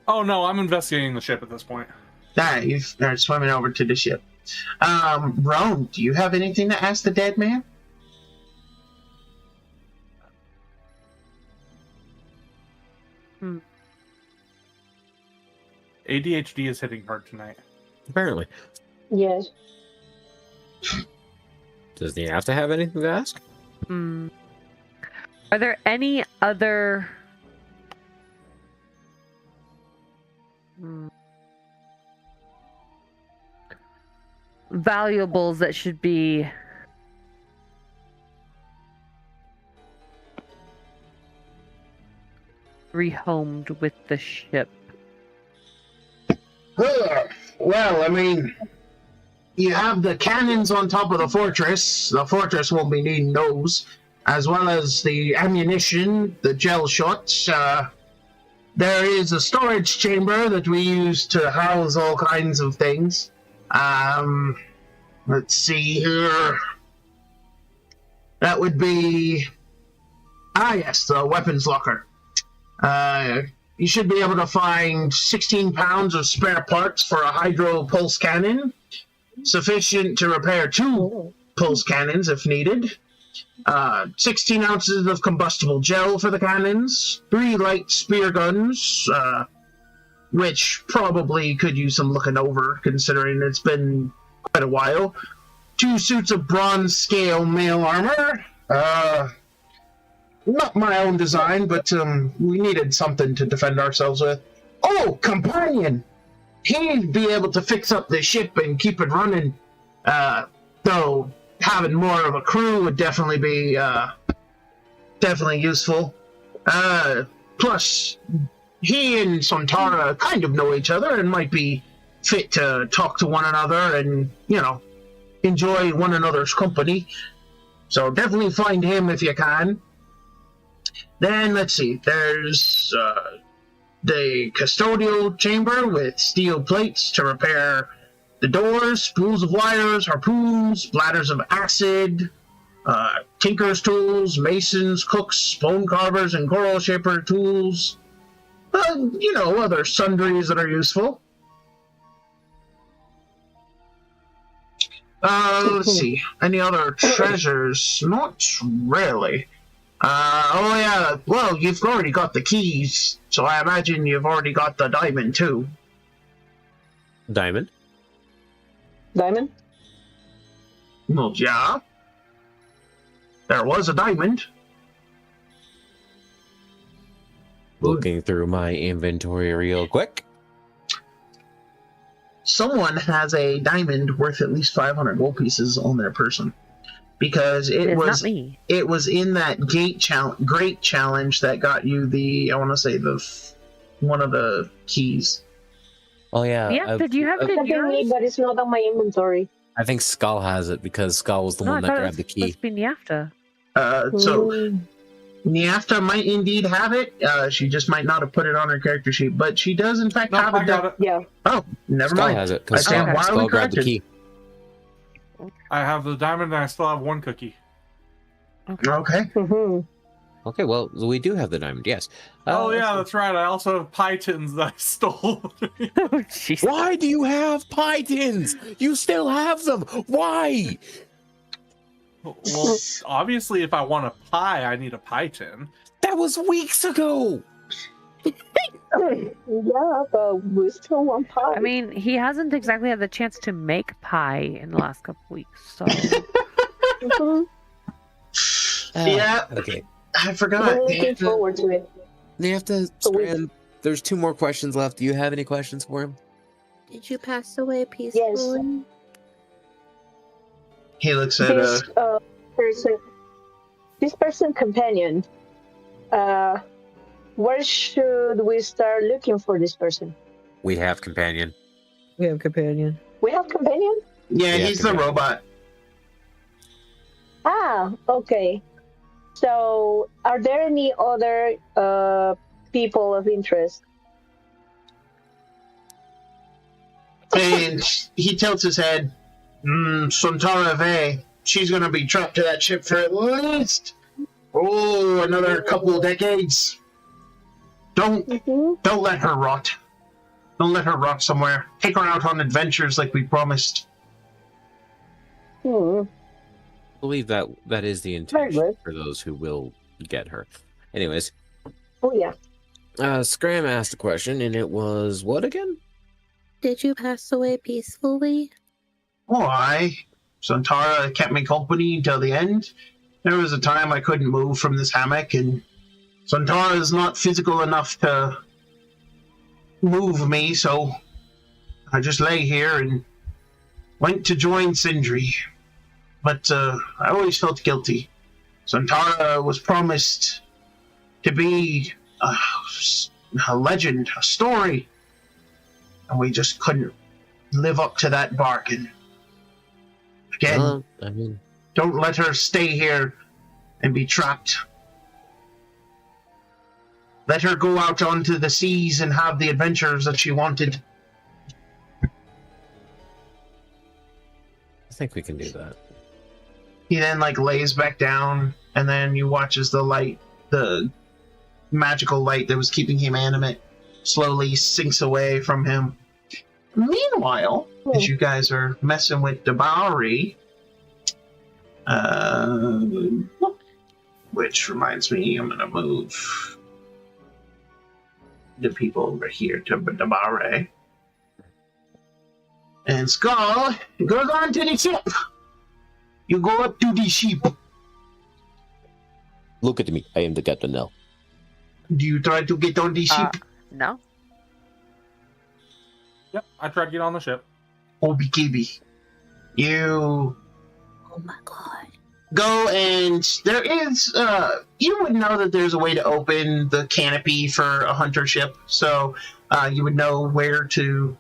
Speaker 3: Oh no, I'm investigating the ship at this point.
Speaker 2: Alright, you're swimming over to the ship. Roan, do you have anything to ask the dead man?
Speaker 3: ADHD is hitting hard tonight.
Speaker 4: Apparently.
Speaker 5: Yes.
Speaker 4: Does he have to have anything to ask?
Speaker 6: Are there any other valuables that should be rehomed with the ship?
Speaker 2: Well, I mean, you have the cannons on top of the fortress. The fortress won't be needing those, as well as the ammunition, the gel shots. There is a storage chamber that we use to house all kinds of things. Let's see here. That would be... yes, the weapons locker. You should be able to find 16 pounds of spare parts for a hydro pulse cannon, sufficient to repair 2 pulse cannons if needed. 16 ounces of combustible gel for the cannons, 3 light spear guns, which probably could use some looking over, considering it's been quite a while. 2 suits of bronze scale mail armor. Not my own design, but we needed something to defend ourselves with. Oh, companion! He'd be able to fix up the ship and keep it running. Though having more of a crew would definitely be definitely useful. Plus, he and Sontara kind of know each other and might be fit to talk to one another and, you know, enjoy one another's company. So definitely find him if you can. Then, let's see, there's the custodial chamber with steel plates to repair the doors, spools of wires, harpoons, bladders of acid, tinker's tools, masons, cooks, bone carvers, and coral shaper tools. You know, other sundries that are useful. Let's see, any other treasures? Not really. Oh yeah, well, you've already got the keys, so I imagine you've already got the diamond too.
Speaker 4: Diamond?
Speaker 5: Diamond?
Speaker 2: Well, yeah. There was a diamond.
Speaker 4: Looking through my inventory real quick.
Speaker 2: Someone has a diamond worth at least 500 gold pieces on their person. Because it was
Speaker 6: not me.
Speaker 2: It was in that great challenge that got you the, I want to say, one of the keys.
Speaker 4: Oh yeah.
Speaker 6: Yeah, did you have it in
Speaker 5: Something
Speaker 6: yours?
Speaker 5: me, but it's not on my inventory.
Speaker 4: I think Skull has it because Skull was the
Speaker 6: No,
Speaker 4: one
Speaker 6: I
Speaker 4: that
Speaker 6: thought it
Speaker 4: grabbed the
Speaker 6: was
Speaker 4: key.
Speaker 6: supposed to be Niafta.
Speaker 2: So Niafta might indeed have it. She just might not have put it on her character sheet, but she does in fact
Speaker 3: No,
Speaker 2: have
Speaker 3: I
Speaker 2: it.
Speaker 3: got it.
Speaker 5: Yeah.
Speaker 2: Oh, never
Speaker 4: Skull
Speaker 2: mind.
Speaker 4: has it
Speaker 2: I
Speaker 4: because
Speaker 2: stand
Speaker 6: Okay.
Speaker 2: wildly
Speaker 4: Skull grabbed the
Speaker 2: corrected.
Speaker 4: key.
Speaker 3: I have the diamond and I still have 1 cookie.
Speaker 2: Okay.
Speaker 5: Mm-hmm.
Speaker 4: Okay, well, we do have the diamond, yes.
Speaker 3: Oh yeah, that's right. I also have pie tins that I stole.
Speaker 6: Oh, jeez.
Speaker 4: Why do you have pie tins? You still have them. Why?
Speaker 3: Well, obviously, if I want a pie, I need a pie tin.
Speaker 4: That was weeks ago.
Speaker 5: Yeah, but we still want pie.
Speaker 6: I mean, he hasn't exactly had the chance to make pie in the last couple weeks, so
Speaker 5: Mhm.
Speaker 2: Yeah.
Speaker 4: Okay.
Speaker 2: I
Speaker 5: I'm
Speaker 2: forgot.
Speaker 5: looking forward to it.
Speaker 4: You have to scram. There's 2 more questions left. Do you have any questions for him?
Speaker 8: Did you pass away peacefully?
Speaker 2: He looks at
Speaker 5: This person, this person companion. Where should we start looking for this person?
Speaker 4: We have companion.
Speaker 1: We have companion.
Speaker 5: We have companion?
Speaker 2: Yeah,
Speaker 4: Yeah,
Speaker 2: he's the
Speaker 4: companion.
Speaker 2: robot.
Speaker 5: Ah, okay. So, are there any other people of interest?
Speaker 2: And he tilts his head. Sontara Ve, she's gonna be trapped to that ship for at least another couple of decades. Don't let her rot. Don't let her rot somewhere. Take her out on adventures like we promised.
Speaker 5: Hmm.
Speaker 4: I believe that is the
Speaker 5: Very
Speaker 4: intention
Speaker 5: good.
Speaker 4: for those who will get her. Anyways,
Speaker 5: Oh, yeah.
Speaker 4: Scram asked a question, and it was what again?
Speaker 8: Did you pass away peacefully?
Speaker 2: Why? Sontara kept me company until the end. There was a time I couldn't move from this hammock, and Sontara is not physical enough to move me, so I just lay here and went to join Sindri. But I always felt guilty. Sontara was promised to be a legend, a story, and we just couldn't live up to that bargain. Again,
Speaker 4: I mean,
Speaker 2: don't let her stay here and be trapped. Let her go out onto the seas and have the adventures that she wanted.
Speaker 4: I think we can do that.
Speaker 2: He then lays back down, and then you watch as the magical light that was keeping him animate, slowly sinks away from him. Meanwhile, as you guys are messing with Vodari, which reminds me, I'm gonna move the people over here to Vodari. And Skull goes on to the ship. You go up to the ship.
Speaker 4: Look at me. I am the captain now.
Speaker 2: Do you try to get on the ship?
Speaker 6: No.
Speaker 3: Yep, I tried to get on the ship.
Speaker 2: OBKB. You
Speaker 8: Oh my god.
Speaker 2: go, and there is, you would know that there's a way to open the canopy for a hunter ship, so you would know where to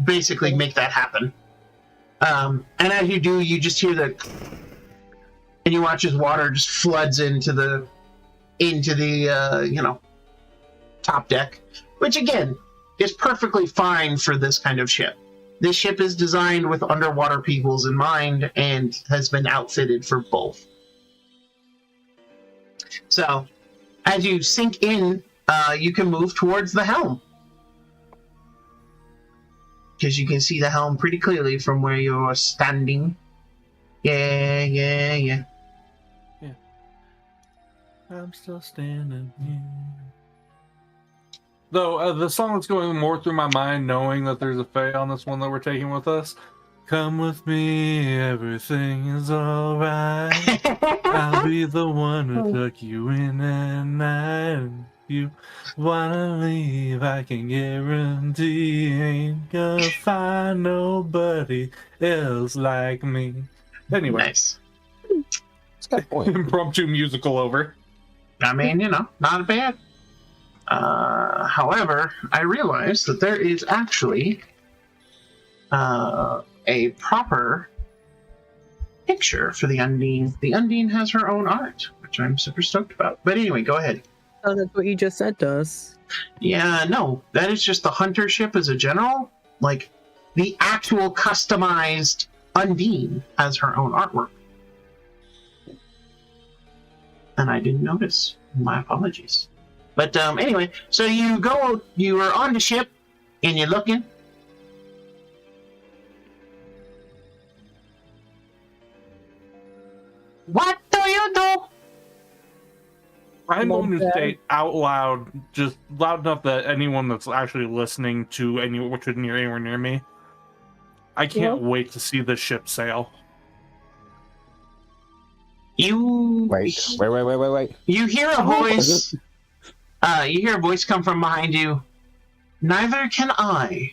Speaker 2: basically make that happen. And as you do, you just hear and you watch as water just floods into the top deck, which again is perfectly fine for this kind of ship. This ship is designed with underwater peoples in mind and has been outfitted for both. So, as you sink in, you can move towards the helm. Because you can see the helm pretty clearly from where you're standing. Yeah.
Speaker 3: I'm still standing here. Though the song that's going more through my mind, knowing that there's a Fae on this one that we're taking with us. Come with me, everything is alright. I'll be the one to tuck you in at night. If you wanna leave, I can guarantee ain't gonna find nobody else like me. Anyway,
Speaker 2: Nice.
Speaker 4: It's got a point.
Speaker 3: impromptu musical over.
Speaker 2: I mean, not bad. However, I realized that there is actually a proper picture for the Undine. The Undine has her own art, which I'm super stoked about. But anyway, go ahead.
Speaker 1: Oh, that's what you just sent us.
Speaker 2: Yeah, no, that is just the hunter ship as a general. Like, the actual customized Undine has her own artwork. And I didn't notice. My apologies. But anyway, so you are on the ship, and you're looking. What do you do?
Speaker 3: I'm going to
Speaker 1: Okay.
Speaker 3: say out loud, just loud enough that anyone that's actually listening to anywhere near me, I can't wait to see this ship sail.
Speaker 2: You
Speaker 4: Wait.
Speaker 2: You hear a voice. You hear a voice come from behind you. Neither can I.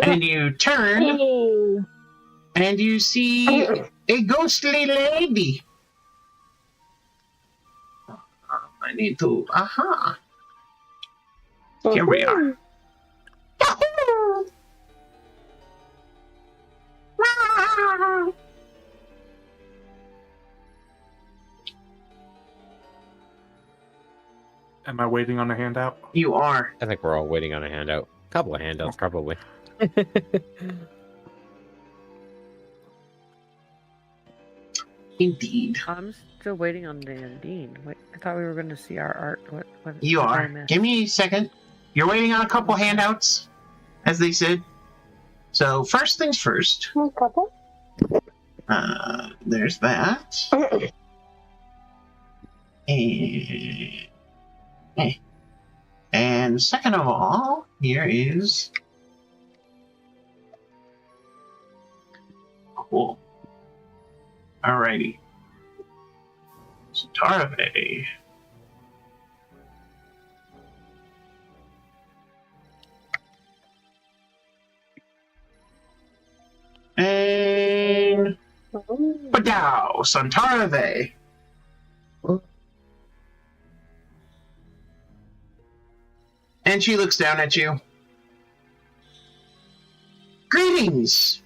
Speaker 2: And you turn,
Speaker 5: Hey.
Speaker 2: and you see A ghostly lady. I need to. Aha. Here we are. Yahoo! Ah!
Speaker 3: Am I waiting on a handout?
Speaker 2: You are.
Speaker 4: I think we're all waiting on a handout. Couple of handouts, probably.
Speaker 2: Indeed.
Speaker 6: I'm still waiting on the Undine. Wait, I thought we were going to see our art. What
Speaker 2: You
Speaker 6: what did I
Speaker 2: are.
Speaker 6: miss?
Speaker 2: Give me a second. You're waiting on a couple handouts, as they said. So, first things first.
Speaker 5: A couple.
Speaker 2: There's that. And second of all, here is. Cool. Alrighty. Starve. And Badow, Santarave. And she looks down at you. Greetings!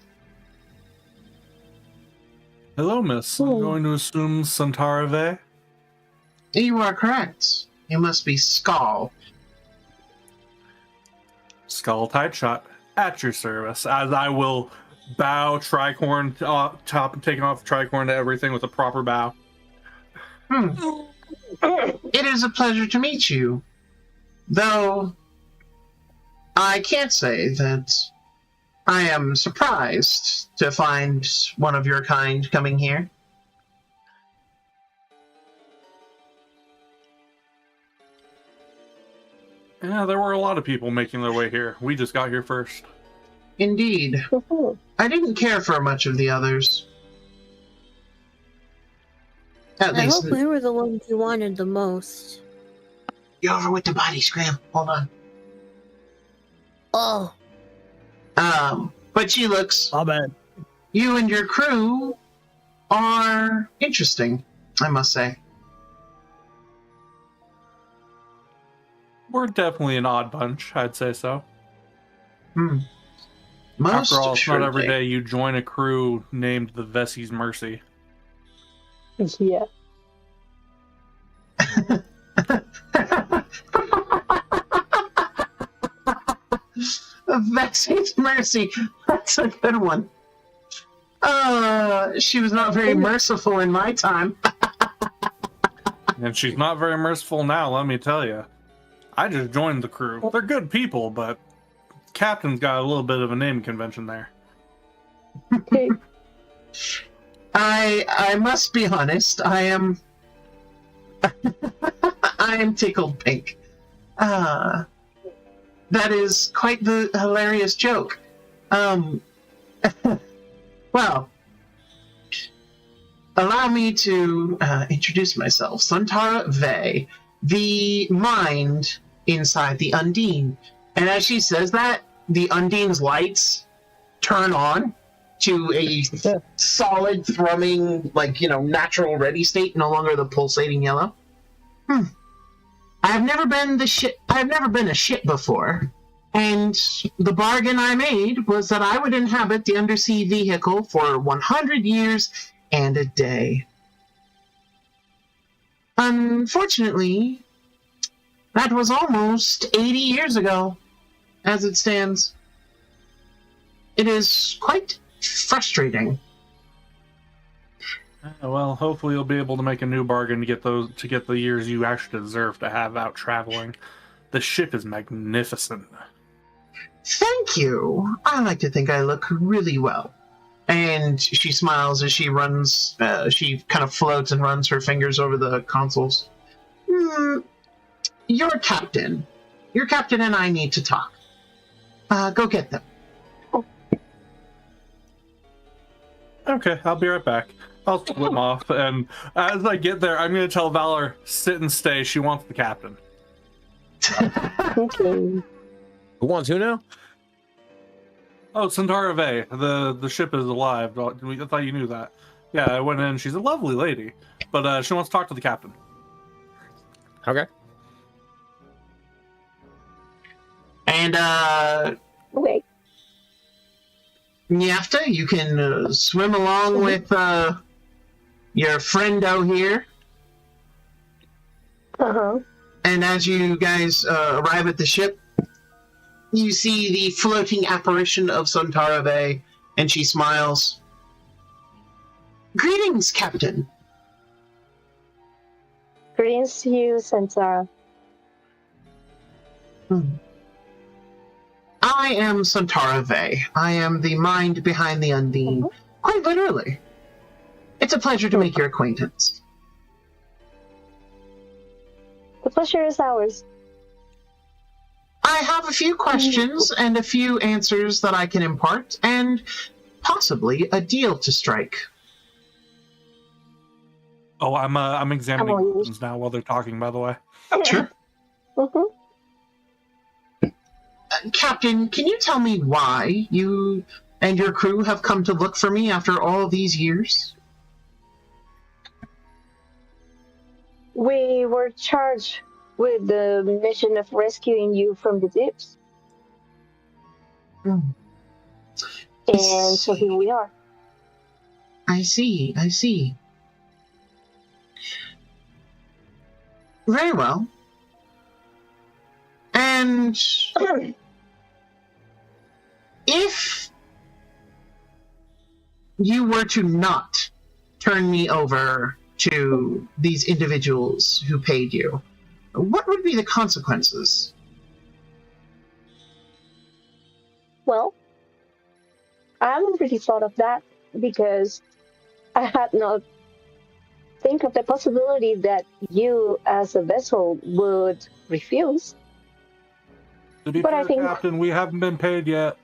Speaker 3: Hello, miss. I'm going to assume Santarave.
Speaker 2: You are correct. You must be Skull.
Speaker 3: Skull tight shot at your service, as I will bow tricorn taking off tricorn to everything with a proper bow.
Speaker 2: It is a pleasure to meet you. Though, I can't say that I am surprised to find one of your kind coming here.
Speaker 3: Yeah, there were a lot of people making their way here. We just got here first.
Speaker 2: Indeed. I didn't care for much of the others. At
Speaker 8: I
Speaker 2: least,
Speaker 8: hope we were the ones you wanted the most.
Speaker 2: you're over with the body, Scram. Hold on.
Speaker 8: Oh,
Speaker 2: But she looks.
Speaker 1: Oh man.
Speaker 2: You and your crew are interesting, I must say.
Speaker 3: We're definitely an odd bunch, I'd say so.
Speaker 2: Most
Speaker 3: After all, it's not every
Speaker 2: assuredly.
Speaker 3: day you join a crew named the Vessie's Mercy.
Speaker 5: Yeah.
Speaker 2: Vexing's Mercy. That's a good one. She was not very merciful in my time.
Speaker 3: And she's not very merciful now, let me tell you. I just joined the crew. They're good people, but Captain's got a little bit of a name convention there.
Speaker 5: Okay.
Speaker 2: I must be honest. I am I am tickled pink. That is quite the hilarious joke. Well, allow me to introduce myself. Santara Vey, the mind inside the Undine. And as she says that, the Undine's lights turn on to a solid thrumming, natural ready state, no longer the pulsating yellow. I've never been a ship before, and the bargain I made was that I would inhabit the undersea vehicle for 100 years and a day. Unfortunately, that was almost 80 years ago, as it stands. It is quite frustrating.
Speaker 3: Well, hopefully you'll be able to make a new bargain to get the years you actually deserve to have out traveling. The ship is magnificent.
Speaker 2: Thank you. I like to think I look really well. And she smiles as she runs, she kind of floats and runs her fingers over the consoles. Your captain and I need to talk. Go get them.
Speaker 3: Okay, I'll be right back. I'll swim off, and as I get there, I'm going to tell Valor, sit and stay. She wants the captain.
Speaker 5: Okay.
Speaker 4: Who wants who now?
Speaker 3: Oh, Centaura Bay. The ship is alive. I thought you knew that. Yeah, I went in. She's a lovely lady, but she wants to talk to the captain.
Speaker 4: Okay.
Speaker 2: And
Speaker 5: Okay.
Speaker 2: Nyafta, you can swim along with your friendo here.
Speaker 5: Uh-huh.
Speaker 2: And as you guys arrive at the ship, you see the floating apparition of Sontarave, and she smiles. Greetings, Captain.
Speaker 5: Greetings to you, Santara.
Speaker 2: I am Sontarave. I am the mind behind the Undine. Quite literally. It's a pleasure to make your acquaintance.
Speaker 5: The pleasure is ours.
Speaker 2: I have a few questions and a few answers that I can impart, and possibly a deal to strike.
Speaker 3: Oh, I'm examining
Speaker 5: I'm all
Speaker 3: weapons now while they're talking. By the way.
Speaker 2: Sure. Captain, can you tell me why you and your crew have come to look for me after all these years?
Speaker 5: We were charged with the mission of rescuing you from the deeps. And so here we are.
Speaker 2: I see. Very well. And if you were to not turn me over to these individuals who paid you, what would be the consequences?
Speaker 5: Well, I haven't really thought of that because I had not think of the possibility that you as a vessel would refuse.
Speaker 3: To be
Speaker 5: But I
Speaker 3: fair,
Speaker 5: think-
Speaker 3: Captain, we haven't been paid yet.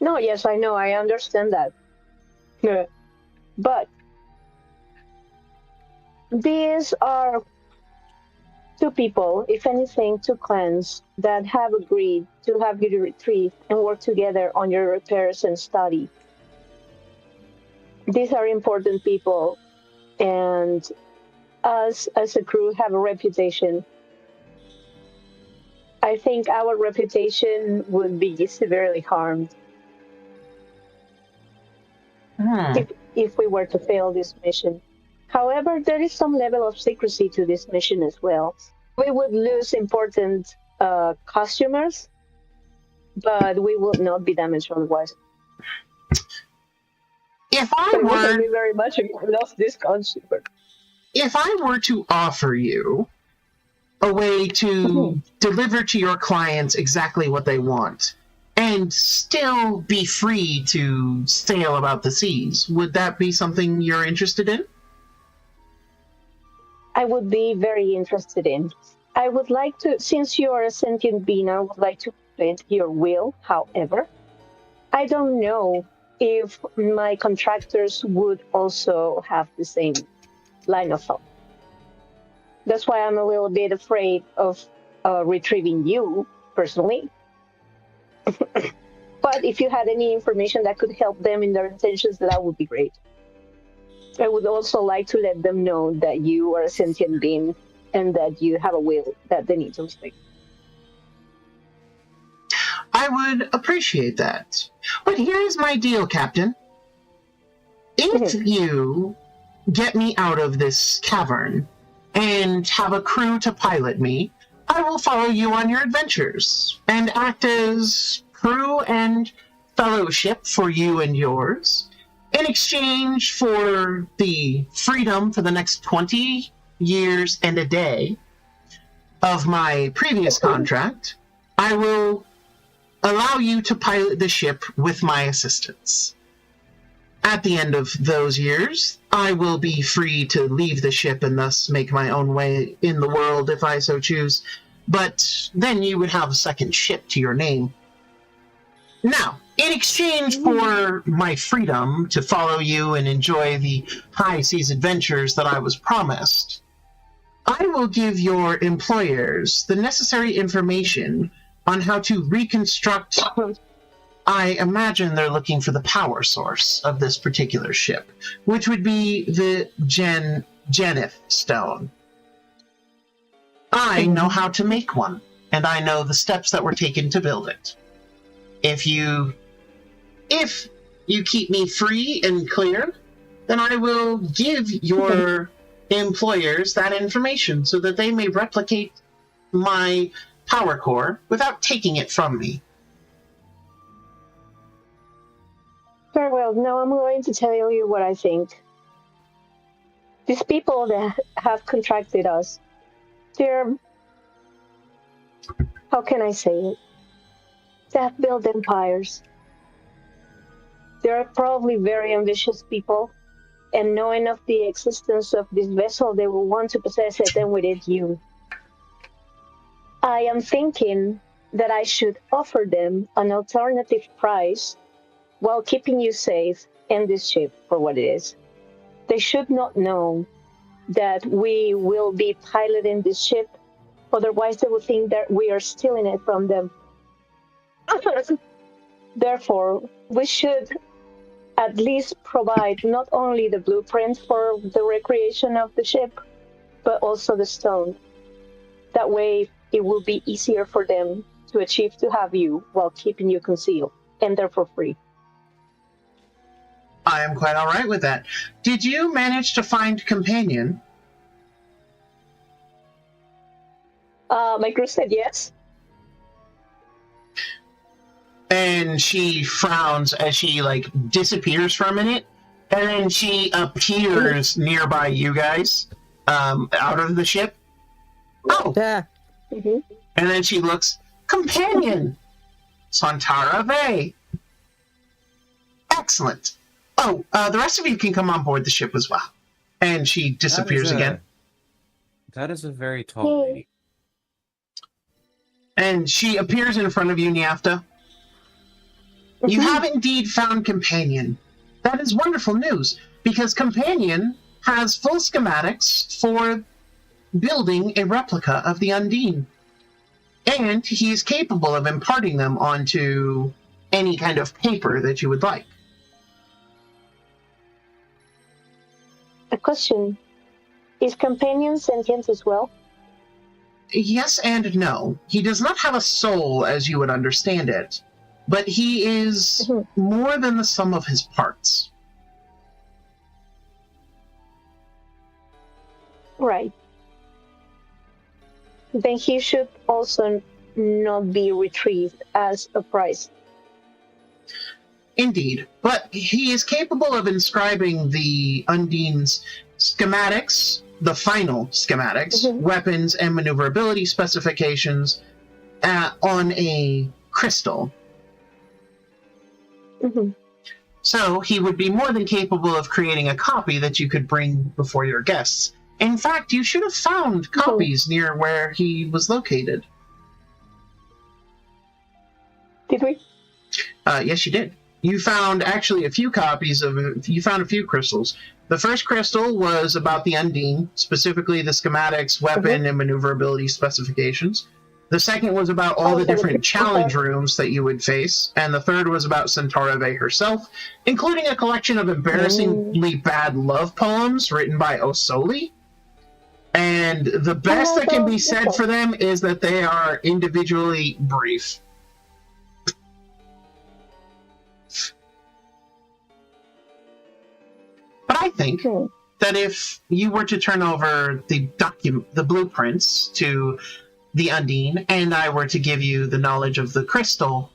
Speaker 5: No, yes, I know, I understand that. Yeah. But these are two people, if anything, two clans that have agreed to have you retrieve and work together on your repairs and study. These are important people, and us as a crew have a reputation. I think our reputation would be severely harmed if we were to fail this mission. However, there is some level of secrecy to this mission as well. We would lose important customers, but we would not be damaged otherwise.
Speaker 2: If I
Speaker 5: But it would hurt
Speaker 2: were
Speaker 5: me very much if we lost this consumer.
Speaker 2: if I were to offer you a way to deliver to your clients exactly what they want and still be free to sail about the seas, would that be something you're interested in?
Speaker 5: I would be very interested in. I would like to, since you are a sentient being, I would like to bend your will. However, I don't know if my contractors would also have the same line of thought. That's why I'm a little bit afraid of retrieving you, personally. But if you had any information that could help them in their intentions, that would be great. I would also like to let them know that you are a sentient being and that you have a will that they need to respect.
Speaker 2: I would appreciate that. But here's my deal, Captain. If you get me out of this cavern and have a crew to pilot me, I will follow you on your adventures and act as crew and fellowship for you and yours. In exchange for the freedom for the next 20 years and a day of my previous contract, I will allow you to pilot the ship with my assistance. At the end of those years, I will be free to leave the ship and thus make my own way in the world if I so choose, but then you would have a second ship to your name. Now, in exchange for my freedom to follow you and enjoy the high seas adventures that I was promised, I will give your employers the necessary information on how to reconstruct I imagine they're looking for the power source of this particular ship, which would be the Geneth stone. I know how to make one, and I know the steps that were taken to build it. If you keep me free and clear, then I will give your employers that information so that they may replicate my power core without taking it from me.
Speaker 5: Very well. Now I'm going to tell you what I think. These people that have contracted us, they're... how can I say it? They have built empires. They're probably very ambitious people, and knowing of the existence of this vessel, they will want to possess it, and with it, you. I am thinking that I should offer them an alternative price while keeping you safe and this ship for what it is. They should not know that we will be piloting this ship, otherwise they will think that we are stealing it from them. Therefore, we should at least provide not only the blueprint for the recreation of the ship, but also the stone. That way, it will be easier for them to achieve to have you while keeping you concealed, and therefore free.
Speaker 2: I am quite all right with that. Did you manage to find companion?
Speaker 5: My crew said yes.
Speaker 2: And she frowns as she, disappears for a minute, and then she appears nearby you guys, out of the ship. Oh!
Speaker 1: Yeah.
Speaker 5: Mm-hmm.
Speaker 2: And then she looks, companion! Santara Vey! Excellent! Oh, the rest of you can come on board the ship as well. And she disappears again.
Speaker 4: That is a very tall lady.
Speaker 2: And she appears in front of you, Niafta. You have indeed found Companion. That is wonderful news, because Companion has full schematics for building a replica of the Undine. And he is capable of imparting them onto any kind of paper that you would like.
Speaker 5: A question. Is Companion sentient as well?
Speaker 2: Yes and no. He does not have a soul as you would understand it, but he is more than the sum of his parts.
Speaker 5: Right. Then he should also not be retrieved as a prize.
Speaker 2: Indeed, but he is capable of inscribing the Undine's schematics, the final schematics, weapons, and maneuverability specifications on a crystal. So he would be more than capable of creating a copy that you could bring before your guests. In fact, you should have found copies near where he was located.
Speaker 5: Did we?
Speaker 2: Yes, you did. You found actually a few copies of it. You found a few crystals. The first crystal was about the Undine, specifically the schematics, weapon, and maneuverability specifications. The second was about all the different challenge rooms that you would face. And the third was about Santara Vey herself, including a collection of embarrassingly bad love poems written by Osoli. And the best that can be said for them is that they are individually brief. But I think that if you were to turn over the blueprints to the Undine, and I were to give you the knowledge of the crystal,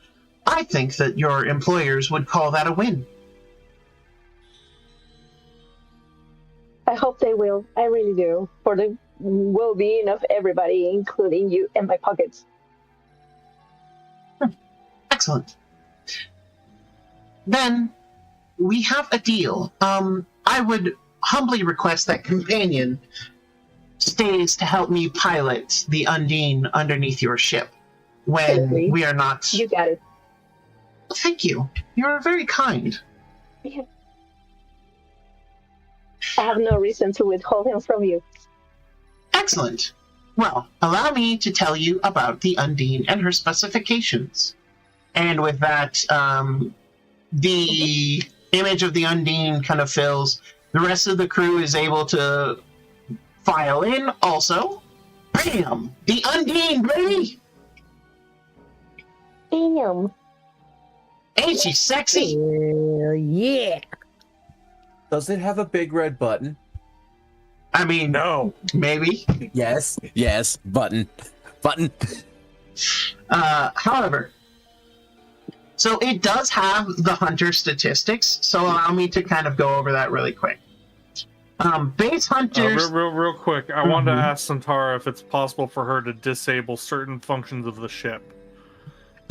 Speaker 2: I think that your employers would call that a win.
Speaker 5: I hope they will. I really do. For the well-being of everybody, including you and my pockets.
Speaker 2: Excellent. Then we have a deal. I would humbly request that Companion stays to help me pilot the Undine underneath your ship when we are not...
Speaker 5: You got it.
Speaker 2: Thank you. You're very kind.
Speaker 5: Yeah. I have no reason to withhold him from you.
Speaker 2: Excellent. Well, allow me to tell you about the Undine and her specifications. And with that, the image of the Undine kind of fills. The rest of the crew is able to file in also. Bam! The Undine, baby!
Speaker 5: Damn.
Speaker 2: Ain't she sexy?
Speaker 1: Yeah.
Speaker 9: Does it have a big red button?
Speaker 2: I mean,
Speaker 3: No.
Speaker 2: maybe.
Speaker 9: Yes. Button.
Speaker 2: However, so it does have the hunter statistics, so allow me to kind of go over that really quick. Base hunters...
Speaker 3: Real quick, I wanted to ask Santara if it's possible for her to disable certain functions of the ship.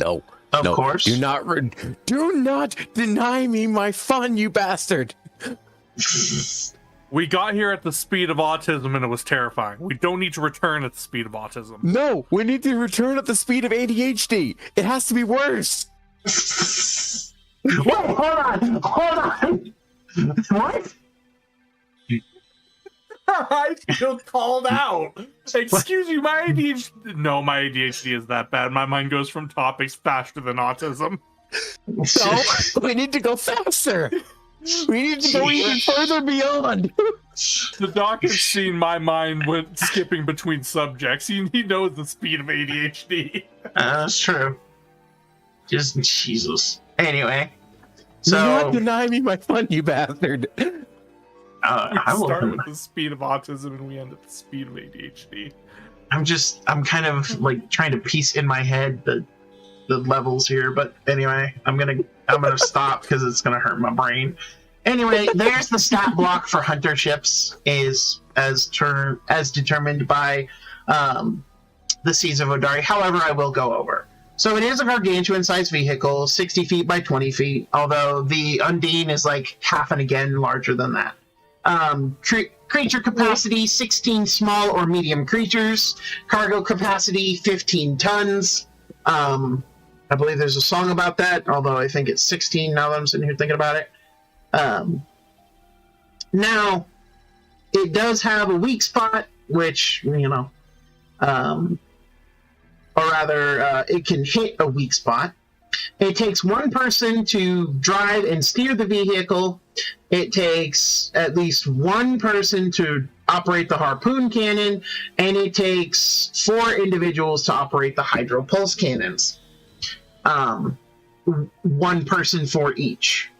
Speaker 4: No.
Speaker 2: Of
Speaker 4: no,
Speaker 2: course.
Speaker 4: Do not deny me my fun, you bastard.
Speaker 3: We got here at the speed of autism and it was terrifying. We don't need to return at the speed of autism.
Speaker 4: No, we need to return at the speed of ADHD. It has to be worse.
Speaker 2: Wait, hold on. What?
Speaker 3: I feel called out. Excuse me, my ADHD... No, my ADHD is that bad. My mind goes from topics faster than autism.
Speaker 4: No, we need to go faster. We need to go even further beyond.
Speaker 3: The doc has seen my mind with skipping between subjects. He knows the speed of ADHD.
Speaker 2: That's true. Just Jesus. Anyway,
Speaker 4: Do
Speaker 2: so
Speaker 4: not deny me my fun, you bastard.
Speaker 2: I
Speaker 3: We
Speaker 2: will.
Speaker 3: start with the speed of autism and we end at the speed of ADHD.
Speaker 2: I'm kind of like trying to piece in my head the levels here, but anyway, I'm gonna stop because it's gonna hurt my brain. Anyway, there's the stat block for hunter ships is as determined by the Seas of Vodari. However, I will go over. So it is a gargantuan-sized vehicle, 60 feet by 20 feet, although the Undine is like half and again larger than that. Creature capacity, 16 small or medium creatures. Cargo capacity, 15 tons. I believe there's a song about that, although I think it's 16 now that I'm sitting here thinking about it. Now, it does have a weak spot, which, you know, or rather, it can hit a weak spot. It takes one person to drive and steer the vehicle. It takes at least one person to operate the harpoon cannon, and it takes 4 individuals to operate the hydro pulse cannons. One person for each.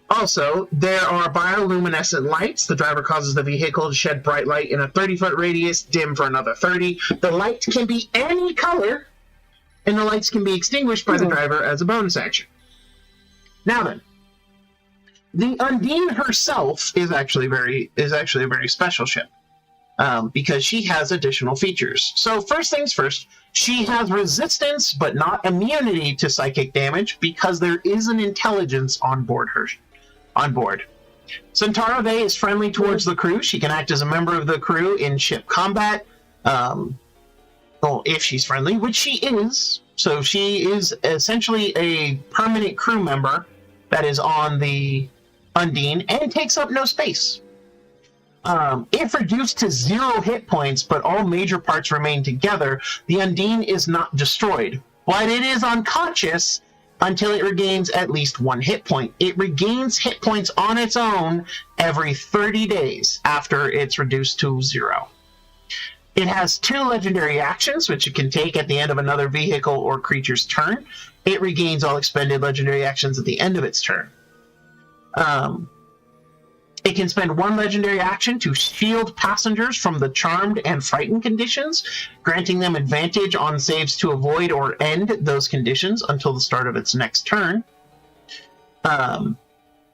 Speaker 2: Also, there are bioluminescent lights. The driver causes the vehicle to shed bright light in a 30-foot radius, dim for another 30. The light can be any color, and the lights can be extinguished by the driver as a bonus action. Now then, the Undine herself is actually a very special ship, because she has additional features. So first things first, she has resistance but not immunity to psychic damage because there is an intelligence on board her. Centaura Vey is friendly towards the crew. She can act as a member of the crew in ship combat. Well, if she's friendly, which she is. So she is essentially a permanent crew member that is on the Undine and takes up no space. If reduced to 0 hit points, but all major parts remain together, the Undine is not destroyed, but it is unconscious until it regains at least 1 hit point. It regains hit points on its own every 30 days after it's reduced to 0. It has 2 legendary actions, which it can take at the end of another vehicle or creature's turn. It regains all expended legendary actions at the end of its turn. It can spend 1 legendary action to shield passengers from the charmed and frightened conditions, granting them advantage on saves to avoid or end those conditions until the start of its next turn.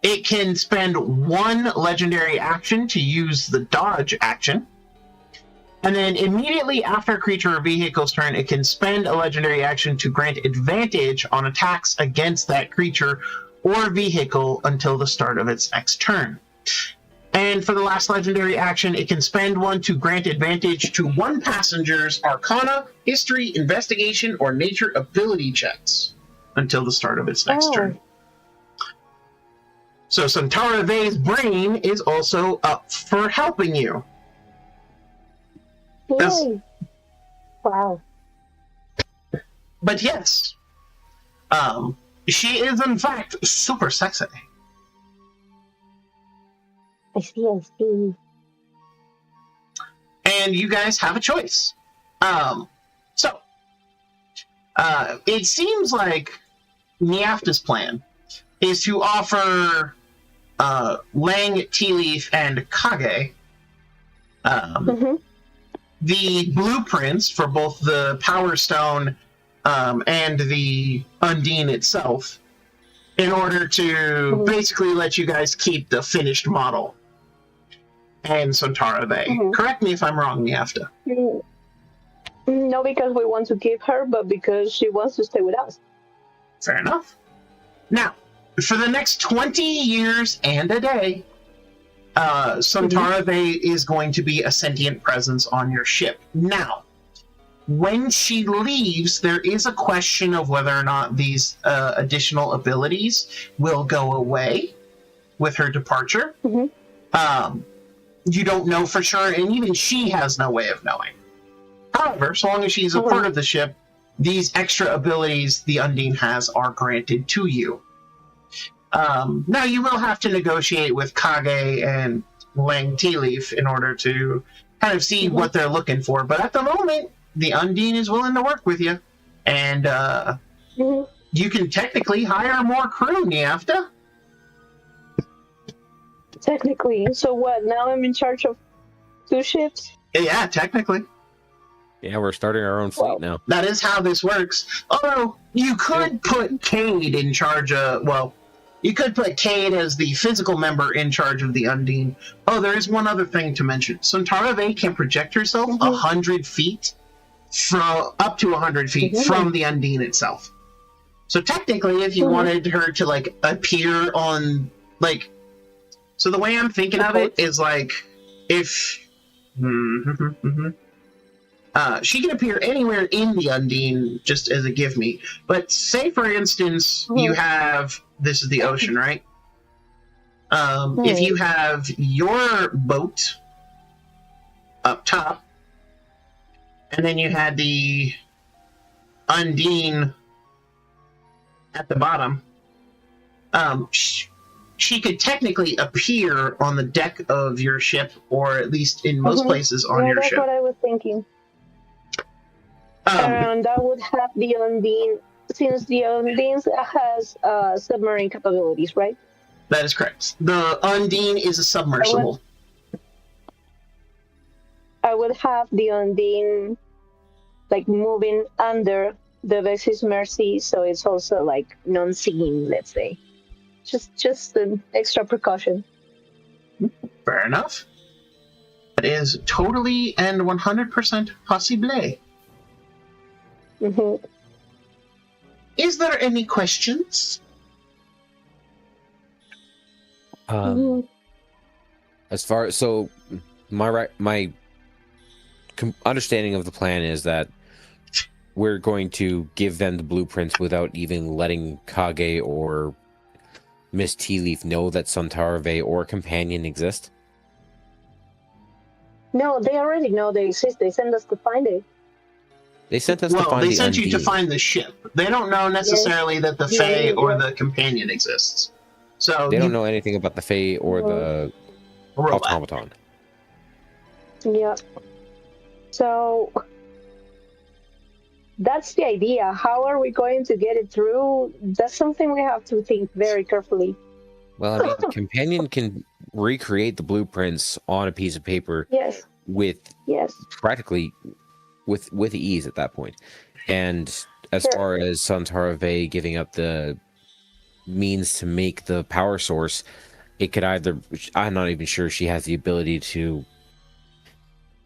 Speaker 2: It can spend 1 legendary action to use the dodge action. And then immediately after a creature or vehicle's turn, it can spend a legendary action to grant advantage on attacks against that creature or vehicle until the start of its next turn. And for the last legendary action, it can spend 1 to grant advantage to 1 passenger's Arcana, History, Investigation, or Nature ability checks until the start of its next turn. So Centaura Vey's brain is also up for helping you.
Speaker 5: Yay. Wow.
Speaker 2: But yes, She is, in fact, super sexy.
Speaker 5: I see.
Speaker 2: And you guys have a choice. It seems like Niafta's plan is to offer Lang, Tea Leaf, and Kage the blueprints for both the Power Stone and the Undine itself in order to basically let you guys keep the finished model. And Sontara Bay. Correct me if I'm wrong, Niafta.
Speaker 5: No, because we want to keep her, but because she wants to stay with us.
Speaker 2: Fair enough. Now, for the next 20 years and a day, Sontara Bay is going to be a sentient presence on your ship. Now, when she leaves, there is a question of whether or not these additional abilities will go away with her departure. You don't know for sure, and even she has no way of knowing. However, so long as she's a part of the ship, these extra abilities the Undine has are granted to you. Now, you will have to negotiate with Kage and Lang Tea Leaf in order to kind of see what they're looking for, but at the moment, the Undine is willing to work with you, and you can technically hire more crew, Niafta.
Speaker 5: Technically. So what, now I'm in charge of 2 ships?
Speaker 2: Yeah, technically.
Speaker 4: Yeah, we're starting our own fleet now.
Speaker 2: That is how this works. Although, you could put Cade in charge of, you could put Cade as the physical member in charge of the Undine. Oh, there is one other thing to mention. Sontara Bay can project herself 100 feet, up to 100 feet from the Undine itself. So technically, if you wanted her to, appear on, so the way I'm thinking of it is, if... she can appear anywhere in the Undine, just as a give me. But say, for instance, you have... This is the ocean, right? If you have your boat up top, and then you had the Undine at the bottom, she could technically appear on the deck of your ship, or at least in most places on your ship.
Speaker 5: That's what I was thinking. And I would have the Undine, since the Undine has submarine capabilities, right?
Speaker 2: That is correct. The Undine is a submersible.
Speaker 5: I would have the Undine, moving under the Vex's Mercy, so it's also, non-seen, let's say. Just an extra precaution.
Speaker 2: Fair enough. That is totally and 100% possible. Is there any questions?
Speaker 4: As far so my understanding of the plan is that we're going to give them the blueprints without even letting Kage or Miss Tea Leaf know that Sontara Bay or Companion exist.
Speaker 5: No, they already know they exist. They sent us to find it.
Speaker 4: They sent us to find
Speaker 2: they
Speaker 4: the
Speaker 2: sent
Speaker 4: Undine.
Speaker 2: you to find the ship. They don't know necessarily that the Fae or the Companion exists. So
Speaker 4: they don't know anything about the Fae or the automaton.
Speaker 5: Yeah. So that's the idea. How are we going to get it through? That's something we have to think very carefully.
Speaker 4: Well, I mean, the Companion can recreate the blueprints on a piece of paper with practically with ease at that point. And as far as Sontara Bay giving up the means to make the power source, it could either, I'm not even sure she has the ability to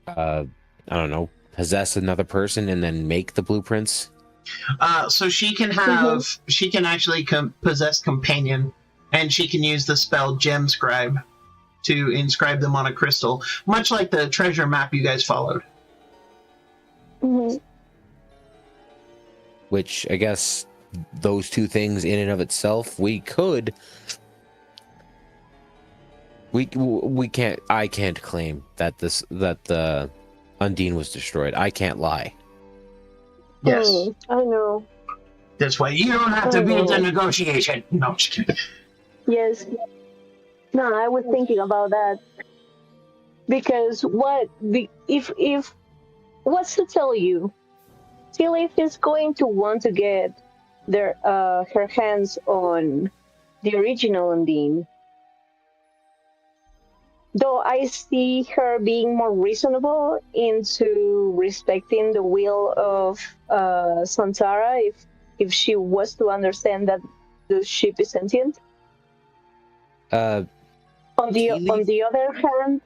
Speaker 4: I don't know, possess another person and then make the blueprints.
Speaker 2: So she can have she can actually possess Companion, and she can use the spell Gem Scribe to inscribe them on a crystal, much like the treasure map you guys followed.
Speaker 4: Which I guess those two things in and of itself, we can't, I can't claim that the Undine was destroyed. I can't lie.
Speaker 2: Yes.
Speaker 5: I know.
Speaker 2: This way, you don't have to be at the negotiation. No, just kidding.
Speaker 5: Yes. No, I was thinking about that because if what's to tell you, Tilly is going to want to get her hands on the original Undine. Though I see her being more reasonable into respecting the will of Santara if she was to understand that the ship is sentient. On the other hand,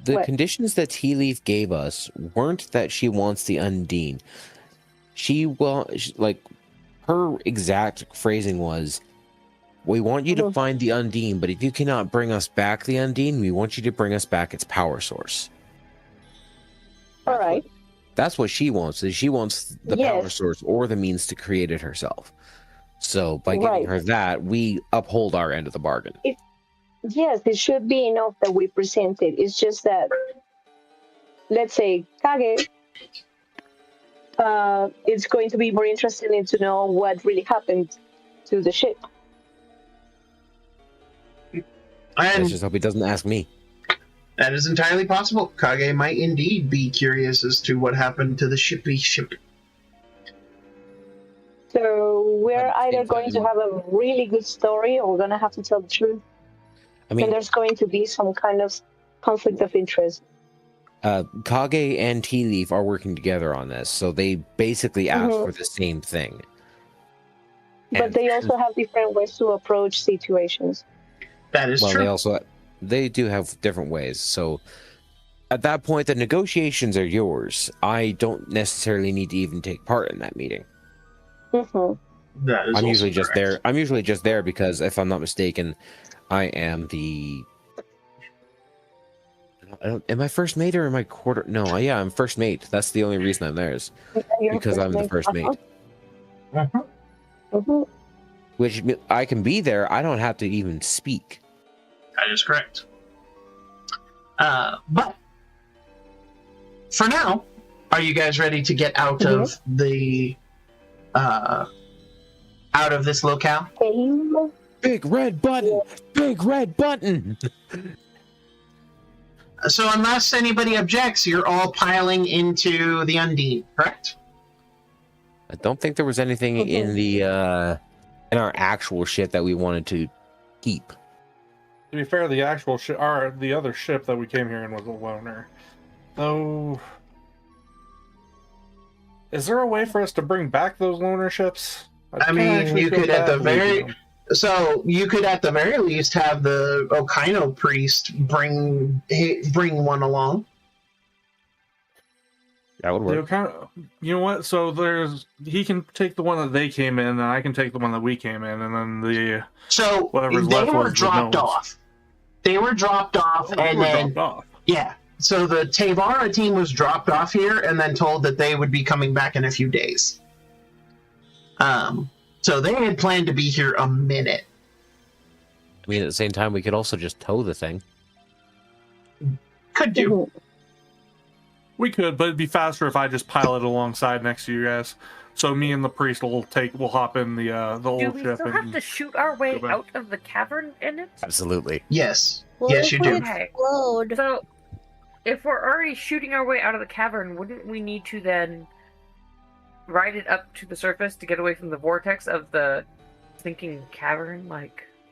Speaker 4: the conditions that Tea Leaf gave us weren't that she wants the Undine. Her exact phrasing was, we want you to find the Undine, but if you cannot bring us back the Undine, we want you to bring us back its power source.
Speaker 5: All right.
Speaker 4: That's what she wants. She wants the power source or the means to create it herself. So by giving her that, we uphold our end of the bargain.
Speaker 5: Yes, it should be enough that we present it. It's just that, let's say, Kage, it's going to be more interesting to know what really happened to the ship.
Speaker 4: I just hope he doesn't ask me.
Speaker 2: That is entirely possible. Kage might indeed be curious as to what happened to the ship.
Speaker 5: So we're either going to have a really good story or we're going to have to tell the truth. I mean, and there's going to be some kind of conflict of interest.
Speaker 4: Kage and Tea Leaf are working together on this, so they basically ask for the same thing.
Speaker 5: But they also have different ways to approach situations.
Speaker 2: That is true.
Speaker 4: They do have different ways. So at that point, the negotiations are yours. I don't necessarily need to even take part in that meeting.
Speaker 2: That is
Speaker 4: I'm usually just there. I'm usually just there because, if I'm not mistaken, I am the. Am I first mate or am I quarter? No, yeah, I'm first mate. That's the only reason I'm there, is because I'm the first mate. Which I can be there. I don't have to even speak.
Speaker 2: That is correct. But for now, are you guys ready to get out of the out of this locale?
Speaker 4: Big red button. Big red button.
Speaker 2: So unless anybody objects, you're all piling into the Undine, correct?
Speaker 4: I don't think there was anything in the in our actual ship that we wanted to keep.
Speaker 3: To be fair, the actual ship, the other ship that we came here in was a loner. So, is there a way for us to bring back those loner ships?
Speaker 2: I mean, you could at the very least have the Okaino priest bring one along.
Speaker 4: That would work.
Speaker 3: You know what? So he can take the one that they came in, and I can take the one that we came in, and then they were
Speaker 2: dropped off. They were dropped off, yeah. So the Tevara team was dropped off here, and then told that they would be coming back in a few days. So they had planned to be here a minute.
Speaker 4: I mean, at the same time, we could also just tow the thing.
Speaker 2: Could do.
Speaker 3: We could, but it'd be faster if I just pilot alongside next to you guys. So me and the priest will hop in the old ship.
Speaker 6: Do we still have to shoot our way out of the cavern in it?
Speaker 4: Absolutely.
Speaker 2: Yes. Yes, you do.
Speaker 6: Okay. So, if we're already shooting our way out of the cavern, wouldn't we need to then ride it up to the surface to get away from the vortex of the sinking cavern,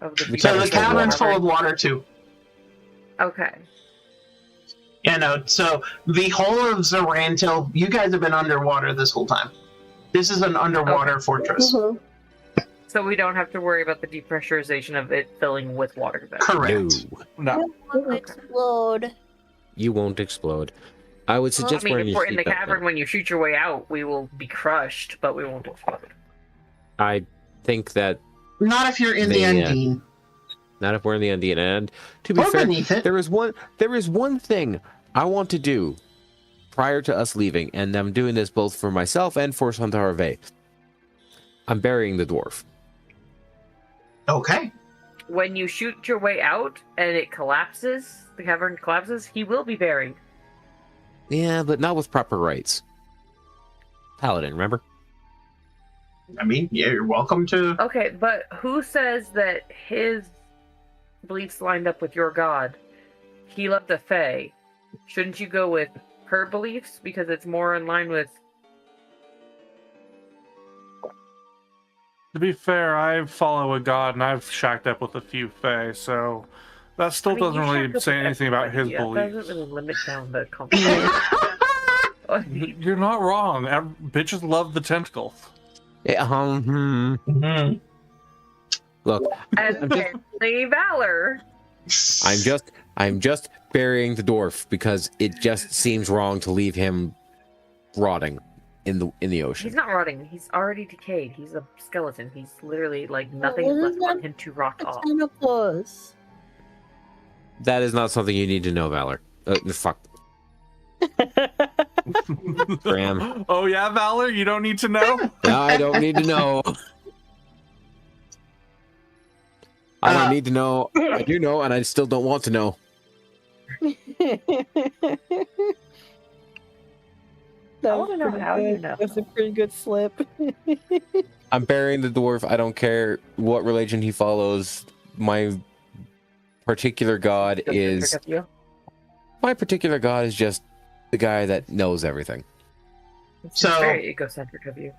Speaker 2: So the cavern's full of water too.
Speaker 6: Okay.
Speaker 2: Yeah, no. So the whole of Zarantil, you guys have been underwater this whole time. This is an underwater fortress.
Speaker 6: So we don't have to worry about the depressurization of it filling with water then.
Speaker 2: Correct.
Speaker 3: No.
Speaker 8: Explode.
Speaker 4: You won't explode. I would suggest
Speaker 6: if we're in the cavern, when you shoot your way out, we will be crushed, but we won't explode.
Speaker 4: I think that...
Speaker 2: Not if you're in the Undine.
Speaker 4: Not if we're in the Undine. And to be fair, there is one thing I want to do prior to us leaving, and I'm doing this both for myself and for Santarve. I'm burying the dwarf.
Speaker 2: Okay.
Speaker 6: When you shoot your way out and it collapses, the cavern collapses, he will be buried.
Speaker 4: Yeah, but not with proper rites. Paladin, remember?
Speaker 2: I mean, yeah, you're welcome to.
Speaker 6: Okay, but who says that his beliefs lined up with your god? He loved the Fae. Shouldn't you go with her beliefs because it's more in line with?
Speaker 3: To be fair, I follow a god and I've shacked up with a few Fae, so that still doesn't
Speaker 6: you
Speaker 3: really
Speaker 6: shacked up
Speaker 3: say
Speaker 6: with
Speaker 3: anything about his
Speaker 6: everybody. That
Speaker 3: beliefs.
Speaker 6: doesn't really limit down the conversation.
Speaker 3: You're not wrong. Bitches love the tentacles.
Speaker 4: Yeah,
Speaker 2: Mhm.
Speaker 4: Look,
Speaker 6: And apparently Valor.
Speaker 4: I'm just burying the dwarf because it just seems wrong to leave him rotting in the ocean.
Speaker 6: He's not rotting. He's already decayed. He's a skeleton. He's literally like nothing is
Speaker 8: what
Speaker 6: left
Speaker 8: is
Speaker 6: on
Speaker 8: that?
Speaker 6: him to rot off.
Speaker 8: Tentacles.
Speaker 4: That is not something you need to know, Valor. Fuck. Graham.
Speaker 3: Oh yeah, Valor, you don't need to know.
Speaker 4: No, I don't need to know. I don't need to know. I do know, and I still don't want to know.
Speaker 6: I want to know how you know.
Speaker 1: That's a pretty good slip.
Speaker 4: I'm burying the dwarf. I don't care what religion he follows. My particular god is just the guy that knows everything.
Speaker 6: It's
Speaker 2: So-
Speaker 6: very egocentric of you.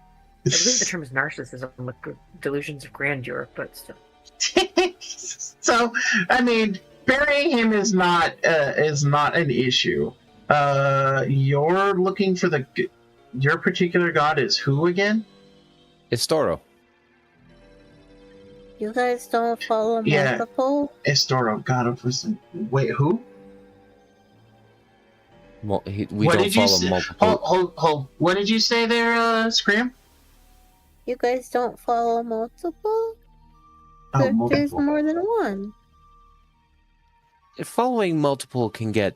Speaker 6: I believe the term is narcissism with delusions of grandeur, but still.
Speaker 2: So, I mean, burying him is not an issue. You're looking for your particular god is who again?
Speaker 4: It's Toro.
Speaker 8: You guys don't follow
Speaker 2: Yeah.
Speaker 8: multiple?
Speaker 2: Estoro, god of wisdom. Wait, who?
Speaker 4: We
Speaker 2: What
Speaker 4: don't
Speaker 2: did you
Speaker 4: follow
Speaker 2: say?
Speaker 4: multiple.
Speaker 2: Hold. What did you say there, Scram?
Speaker 8: You guys don't follow multiple?
Speaker 2: Oh,
Speaker 8: There's
Speaker 2: multiple.
Speaker 8: more than one.
Speaker 4: Following multiple can get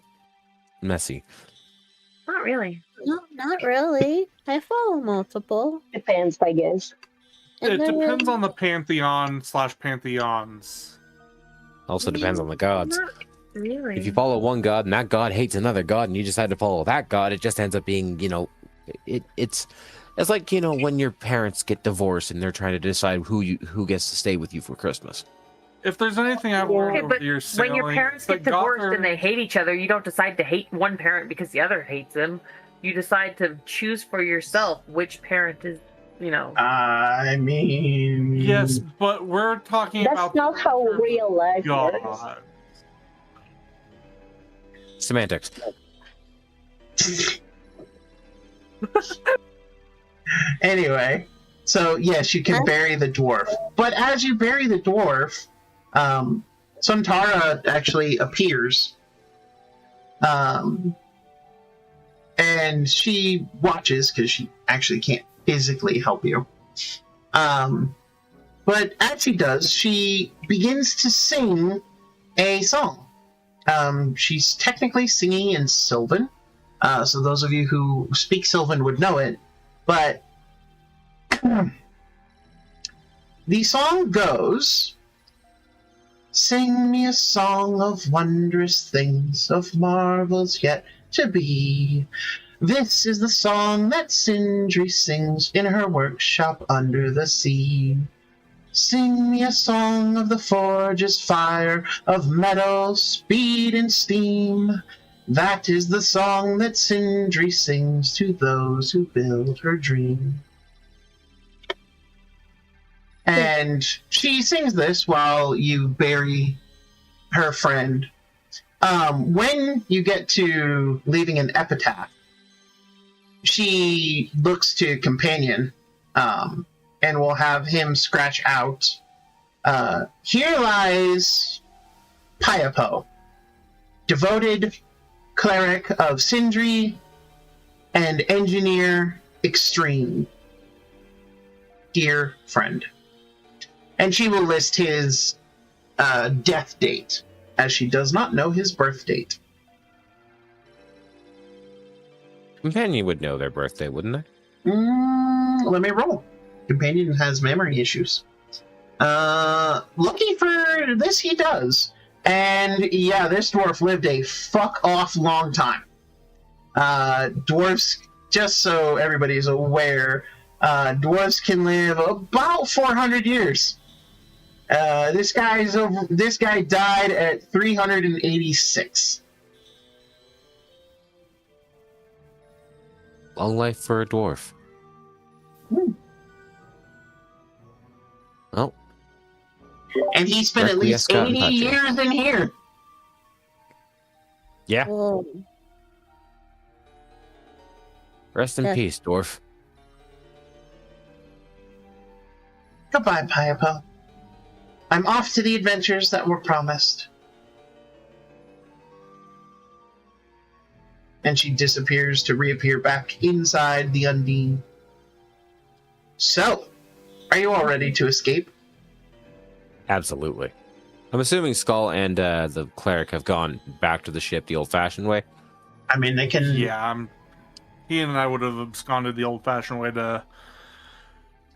Speaker 4: messy.
Speaker 6: Not really.
Speaker 8: No, not really. I follow multiple.
Speaker 5: Depends, I guess.
Speaker 8: And
Speaker 3: It
Speaker 8: then
Speaker 3: depends on the pantheon/pantheons.
Speaker 4: Also depends on the gods.
Speaker 6: Not really.
Speaker 4: If you follow one god and that god hates another god and you decide to follow that god, it just ends up being, it's like, when your parents get divorced and they're trying to decide who gets to stay with you for Christmas.
Speaker 3: If there's anything I've learned
Speaker 6: Okay,
Speaker 3: over
Speaker 6: but
Speaker 3: the years,
Speaker 6: when your parents get divorced and
Speaker 3: they
Speaker 6: they hate each other, you don't decide to hate one parent because the other hates them. You decide to choose for yourself which parent is,
Speaker 2: I mean,
Speaker 3: Yes, but we're talking
Speaker 5: That's
Speaker 3: about
Speaker 5: not how real life works.
Speaker 3: God.
Speaker 4: Semantics.
Speaker 2: Anyway, so yes, you can bury the dwarf. But as you bury the dwarf, Suntara actually appears. And she watches because she actually can't physically help you. But as she does, she begins to sing a song. She's technically singing in Sylvan. So those of you who speak Sylvan would know it. But the song goes, "Sing me a song of wondrous things, of marvels yet to be. This is the song that Sindri sings in her workshop under the sea. Sing me a song of the forge's fire, of metal, speed, and steam. That is the song that Sindri sings to those who build her dream." And she sings this while you bury her friend. When you get to leaving an epitaph, she looks to Companion and will have him scratch out, "Here lies Piapo, devoted cleric of Sindri and engineer extreme, dear friend." And she will list his death date, as she does not know his birth date.
Speaker 4: Companion would know their birthday, wouldn't they?
Speaker 2: Let me roll. Companion has memory issues. Lucky for this, he does. And yeah, this dwarf lived a fuck off long time. Dwarves, just so everybody's aware, Dwarves can live about 400 years. This guy died at 386.
Speaker 4: Long life for a dwarf. Oh.
Speaker 2: And he spent at least 80 years in here.
Speaker 4: Yeah.
Speaker 8: Oh,
Speaker 4: Rest in peace, dwarf.
Speaker 2: Goodbye, Piapo. I'm off to the adventures that were promised. And she disappears to reappear back inside the Undine. So, are you all ready to escape?
Speaker 4: Absolutely. I'm assuming Skull and the cleric have gone back to the ship the old-fashioned way.
Speaker 2: I mean, they can...
Speaker 3: Yeah, he and I would have absconded the old-fashioned way to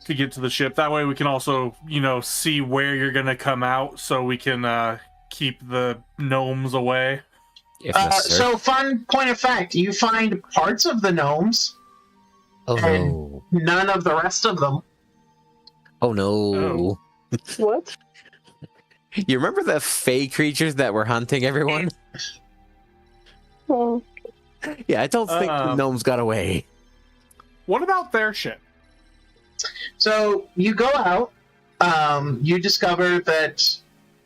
Speaker 3: get to the ship. That way we can also, see where you're going to come out so we can keep the gnomes away.
Speaker 4: If necessary.
Speaker 2: So, fun point of fact, you find parts of the gnomes.
Speaker 4: Oh, no.
Speaker 2: None of the rest of them.
Speaker 4: Oh, no.
Speaker 3: Oh.
Speaker 5: What?
Speaker 4: You remember the fey creatures that were hunting everyone?
Speaker 5: Oh.
Speaker 4: Yeah, I don't think the gnomes got away.
Speaker 3: What about their ship?
Speaker 2: So you go out, you discover that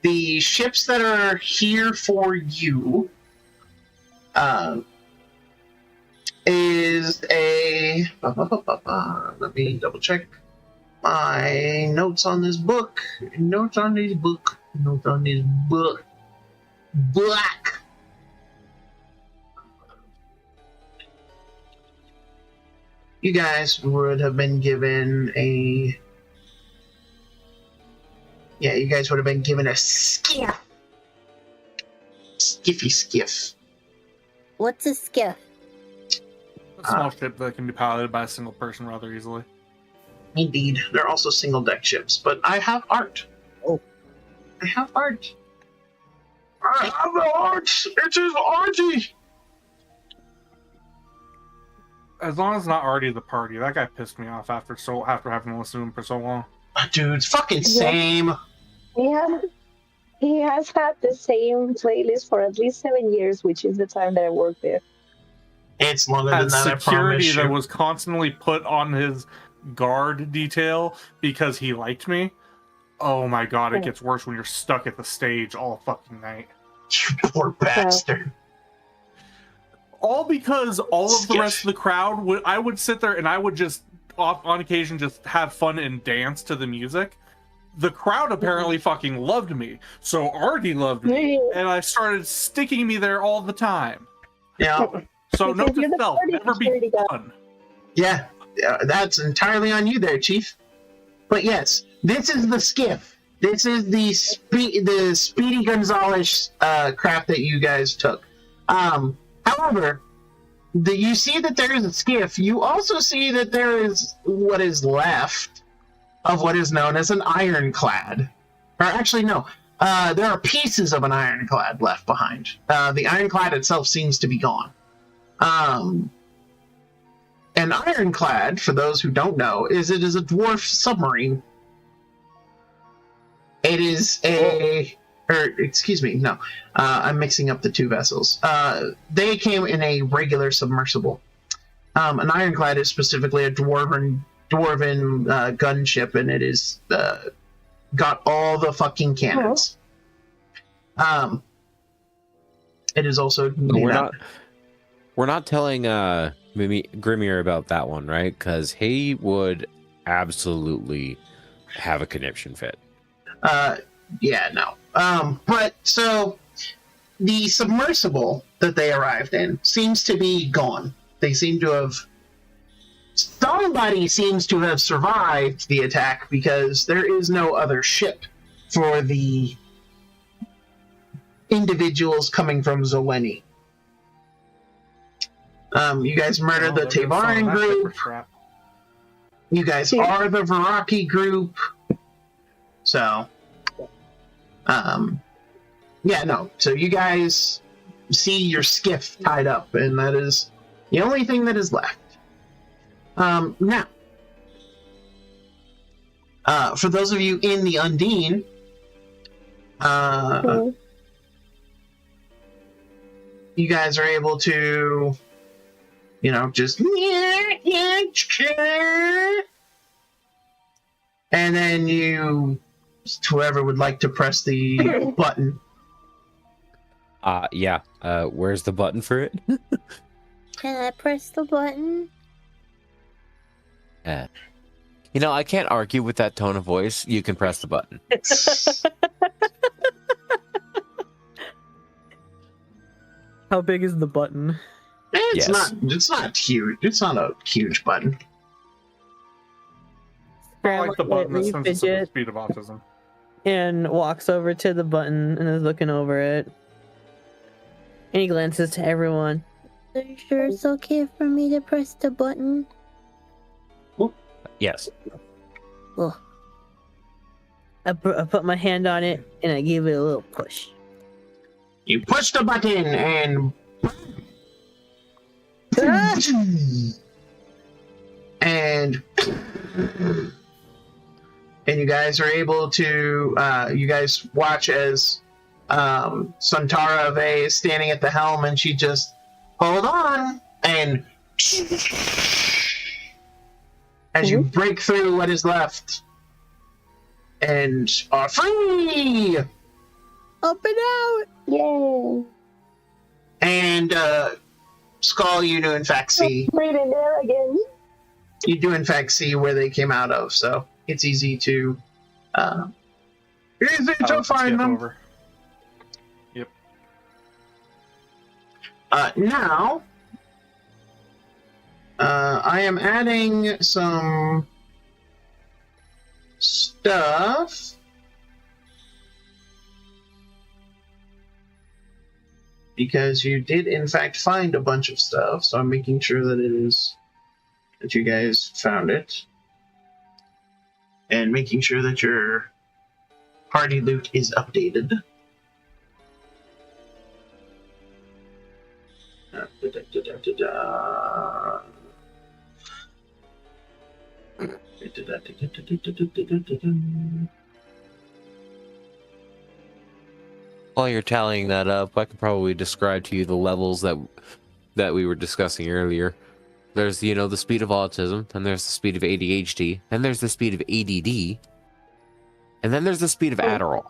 Speaker 2: the ships that are here for you is a... Let me double check my notes on this book. Black. You guys would have been given a... Yeah, you guys would have been given a skiff. Skiff.
Speaker 8: what's a skiff?
Speaker 3: A small ship that can be piloted by a single person rather easily.
Speaker 2: Indeed. They're also single deck ships, but I have art.
Speaker 8: Oh.
Speaker 2: I have art. I have the art! It is arty!
Speaker 3: As long as it's not already the party. That guy pissed me off after having listened to him for so long.
Speaker 2: Dude, it's fucking same.
Speaker 5: Yeah. He has had the same playlist for at least 7 years, which is the time that I worked there.
Speaker 2: It's longer than
Speaker 3: Had
Speaker 2: that, I promise
Speaker 3: security
Speaker 2: you.
Speaker 3: that was constantly put on his guard detail because he liked me. Oh my god, it gets worse when you're stuck at the stage all fucking night.
Speaker 2: You poor bastard.
Speaker 3: All because all of the rest of the crowd I would sit there and I would just on occasion just have fun and dance to the music. The crowd apparently fucking loved me, so Artie loved me, and I started sticking me there all the time.
Speaker 2: Yeah.
Speaker 3: So
Speaker 5: Because
Speaker 3: note
Speaker 5: you're
Speaker 3: to
Speaker 5: the
Speaker 3: self,
Speaker 5: party
Speaker 3: never be
Speaker 5: security guy.
Speaker 3: fun.
Speaker 2: Yeah, that's entirely on you there, Chief. But yes, this is the skiff. This is the Speedy Gonzalez craft that you guys took. However, you see that there is a skiff. You also see that there is what is left of what is known as an ironclad. Or actually, no. There are pieces of an ironclad left behind. The ironclad itself seems to be gone. An ironclad, for those who don't know, it is a dwarf submarine. It is I'm mixing up the two vessels. They came in a regular submersible. An ironclad is specifically a dwarven gunship, and it is got all the fucking cannons. It is also
Speaker 4: We're not telling Grimmier about that one, right? Because he would absolutely have a conniption fit.
Speaker 2: Yeah, no. But so the submersible that they arrived in seems to be gone. They seem to have... Somebody seems to have survived the attack because there is no other ship for the individuals coming from Zoweni. You guys murdered the Tavaran group. You guys are the Viraki group. So, yeah, no. So you guys see your skiff tied up, and that is the only thing that is left. Now, For those of you in the Undine, you guys are able to, just and then whoever would like to press the button.
Speaker 4: Yeah. Where's the button for it?
Speaker 8: Can I press the button?
Speaker 4: I can't argue with that tone of voice. You can press the button.
Speaker 1: How big is the button?
Speaker 2: It's
Speaker 4: Yes.
Speaker 2: not huge. It's not a huge button.
Speaker 3: I like the button that
Speaker 1: Grandma
Speaker 3: senses the
Speaker 1: fidget
Speaker 3: speed of autism.
Speaker 1: and walks over to the button and is looking over it. And he glances to everyone.
Speaker 8: Are you sure it's okay for me to press the button?
Speaker 4: Yes.
Speaker 8: Oh,
Speaker 1: I put my hand on it and I give it a little push.
Speaker 2: You push the button and and you guys are able to you guys watch as Santara Ve is standing at the helm, and she just hold on, and as you break through what is left and are free.
Speaker 8: up and out!
Speaker 5: Yay!
Speaker 2: And Skull, you do in fact see
Speaker 5: Breathing there again.
Speaker 2: you do in fact see where they came out of, so it's easy to
Speaker 3: I'll
Speaker 2: find
Speaker 3: skip
Speaker 2: them.
Speaker 3: over. Yep.
Speaker 2: Now I am adding some stuff because you did in fact find a bunch of stuff, so I'm making sure that you guys found it, and making sure that your party loot is updated.
Speaker 4: While you're tallying that up, I could probably describe to you the levels that we were discussing earlier. There's, the speed of autism, and there's the speed of ADHD, and there's the speed of ADD, and then there's the speed of Adderall.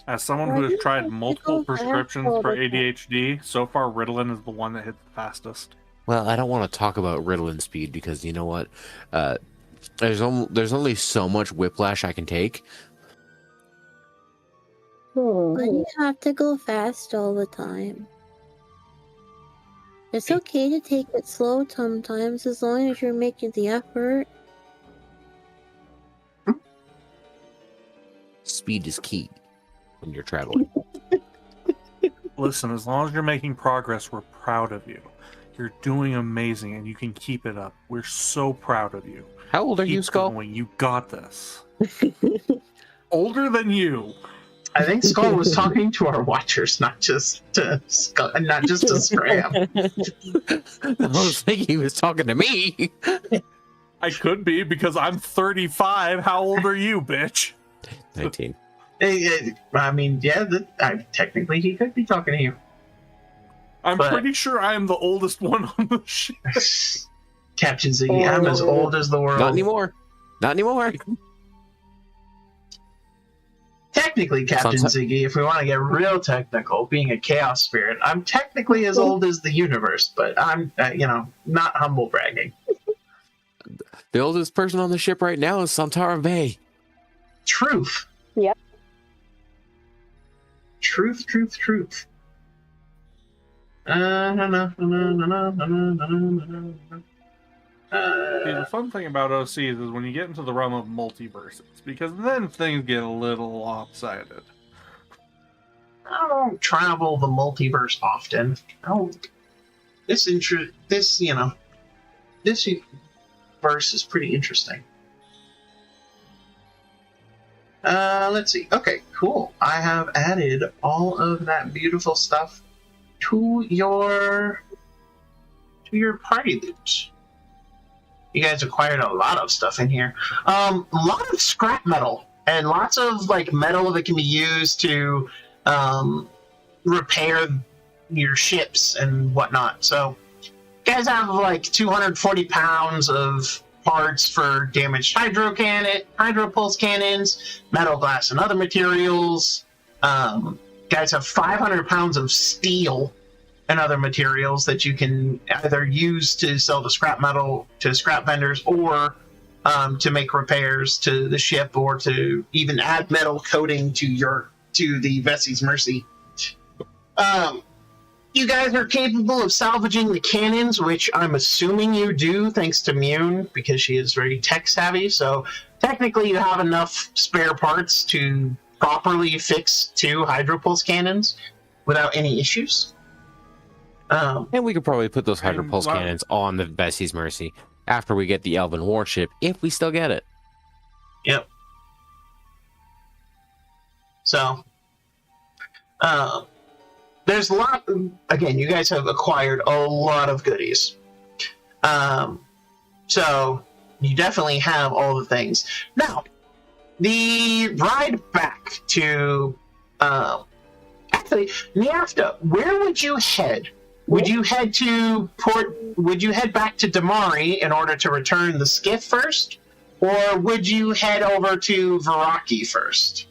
Speaker 3: As someone who has tried multiple prescriptions for ADHD, so far Ritalin is the one that hits the fastest.
Speaker 4: Well, I don't want to talk about Ritalin speed because you know what? There's only so much whiplash I can take.
Speaker 8: Why do you have to go fast all the time? It's okay to take it slow sometimes as long as you're making the effort.
Speaker 4: Speed is key when you're traveling.
Speaker 3: Listen, as long as you're making progress, we're proud of you. You're doing amazing, and you can keep it up. We're so proud of you.
Speaker 4: How old are
Speaker 3: Keep
Speaker 4: you, Skull?
Speaker 3: going. You got this. Older than you.
Speaker 2: I think Skull was talking to our watchers, not just to Scram.
Speaker 4: I was thinking he was talking to me.
Speaker 3: I could be, because I'm 35. How old are you, bitch?
Speaker 4: 19.
Speaker 2: I mean, yeah, technically he could be talking to you.
Speaker 3: I'm
Speaker 2: But-
Speaker 3: pretty sure I am the oldest one on the ship.
Speaker 2: Captain Ziggy, I'm as old as the world.
Speaker 4: Not anymore. Not anymore.
Speaker 2: Technically, Captain Ziggy, if we want to get real technical, being a chaos spirit, I'm technically as old as the universe, but I'm, not humble bragging.
Speaker 4: The oldest person on the ship right now is Santara Bay.
Speaker 2: Truth.
Speaker 5: Yep.
Speaker 2: Truth.
Speaker 3: See, the fun thing about OCs is when you get into the realm of multiverses, because then things get a little lopsided.
Speaker 2: I don't travel the multiverse often. This verse is pretty interesting. Let's see. Okay, cool. I have added all of that beautiful stuff to your to your party loot. You guys acquired a lot of stuff in here. A lot of scrap metal and lots of like metal that can be used to repair your ships and whatnot. So, you guys have like 240 pounds of parts for damaged hydro pulse cannons, metal, glass, and other materials. Guys have 500 pounds of steel and other materials that you can either use to sell to scrap metal to scrap vendors, or to make repairs to the ship, or to even add metal coating to the Vessie's Mercy. You guys are capable of salvaging the cannons, which I'm assuming you do, thanks to Mune, because she is very tech savvy. So technically, you have enough spare parts to properly fix 2 hydropulse cannons without any issues.
Speaker 4: And we could probably put those hydropulse cannons on the Vessie's Mercy after we get the Elven warship, if we still get it.
Speaker 2: Yep. So, there's a lot. Again, you guys have acquired a lot of goodies. So you definitely have all the things. Now, the ride back to actually, Niafta, where would you head? Would you head to Would you head back to Damari in order to return the skiff first, or would you head over to Viraki first?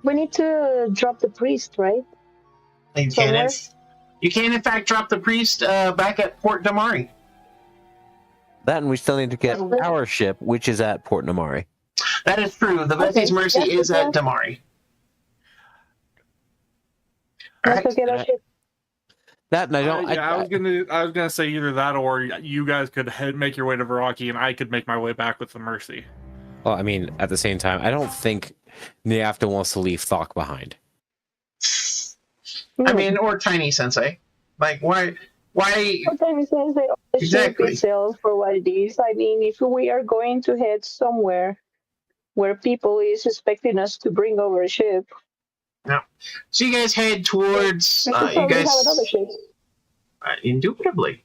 Speaker 5: We need to drop the priest, right?
Speaker 2: You can, in fact, drop the priest back at Port Damari.
Speaker 4: That, and we still need to get our ship, which is at Port Damari.
Speaker 2: That is true. The Vessie's Mercy is at Damari.
Speaker 5: Let's go get our ship.
Speaker 4: That, and I don't.
Speaker 3: I was gonna say either that, or you guys could make your way to Viraki, and I could make my way back with the Mercy.
Speaker 4: Well, I mean, at the same time, I don't think Niafta wants to leave Thok behind.
Speaker 2: I mean, or Tiny Sensei. Like, why?
Speaker 5: Or Tiny Sensei, the ship itself for what it is. I mean, if we are going to head somewhere where people is expecting us to bring over a ship.
Speaker 2: Yeah. So you guys head towards. You guys have another ship. Indubitably.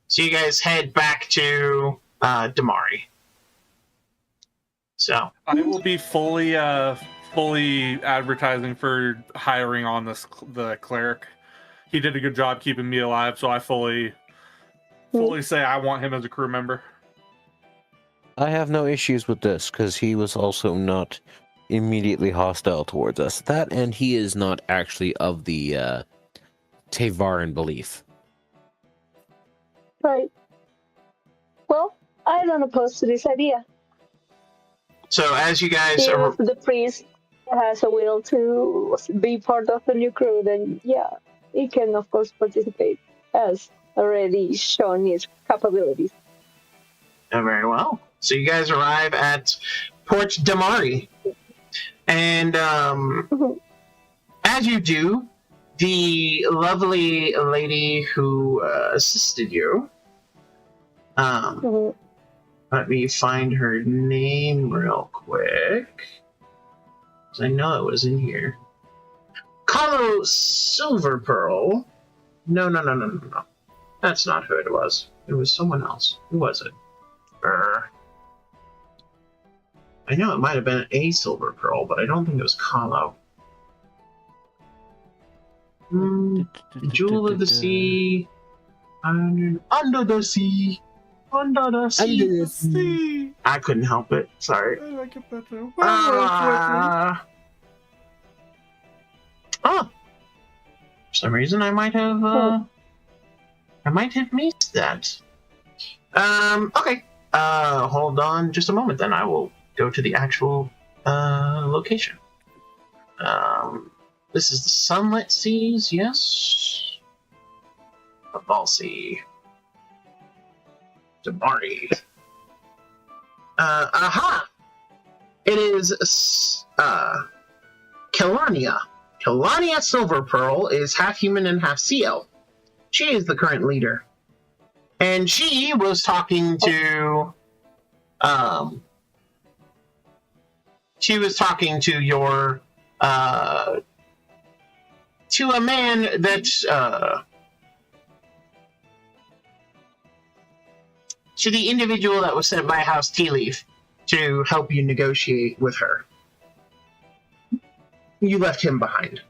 Speaker 2: So you guys head back to Damari. So
Speaker 3: I will be fully advertising for hiring on the cleric. He did a good job keeping me alive, so I fully say I want him as a crew member.
Speaker 4: I have no issues with this, because he was also not immediately hostile towards us. That, and he is not actually of the Tevarin belief.
Speaker 5: Right. Well, I don't oppose to this idea.
Speaker 2: So as you guys
Speaker 5: if the priest has a will to be part of the new crew, then yeah, he can of course participate, as already shown his capabilities.
Speaker 2: Very well. So you guys arrive at Port Damari, and as you do, the lovely lady who assisted you. Let me find her name real quick, because I know it was in here. Carlo Silver Pearl. No. That's not who it was. It was someone else. Who was it? I know it might have been a Silver Pearl, but I don't think it was Carlo. Jewel of the Sea. Under the Sea. Under the sea. I couldn't help it. Sorry.
Speaker 3: I like it better.
Speaker 2: For some reason I might have missed that. Okay. Hold on just a moment, then I will go to the actual location. This is the Sunlit Seas, yes. The Balsy. Damari. Aha! It is Kelania. Kelania Silver Pearl is half human and half sea elf. She is the current leader. And she was talking to your to a man that to the individual that was sent by House Tea Leaf to help you negotiate with her. You left him behind.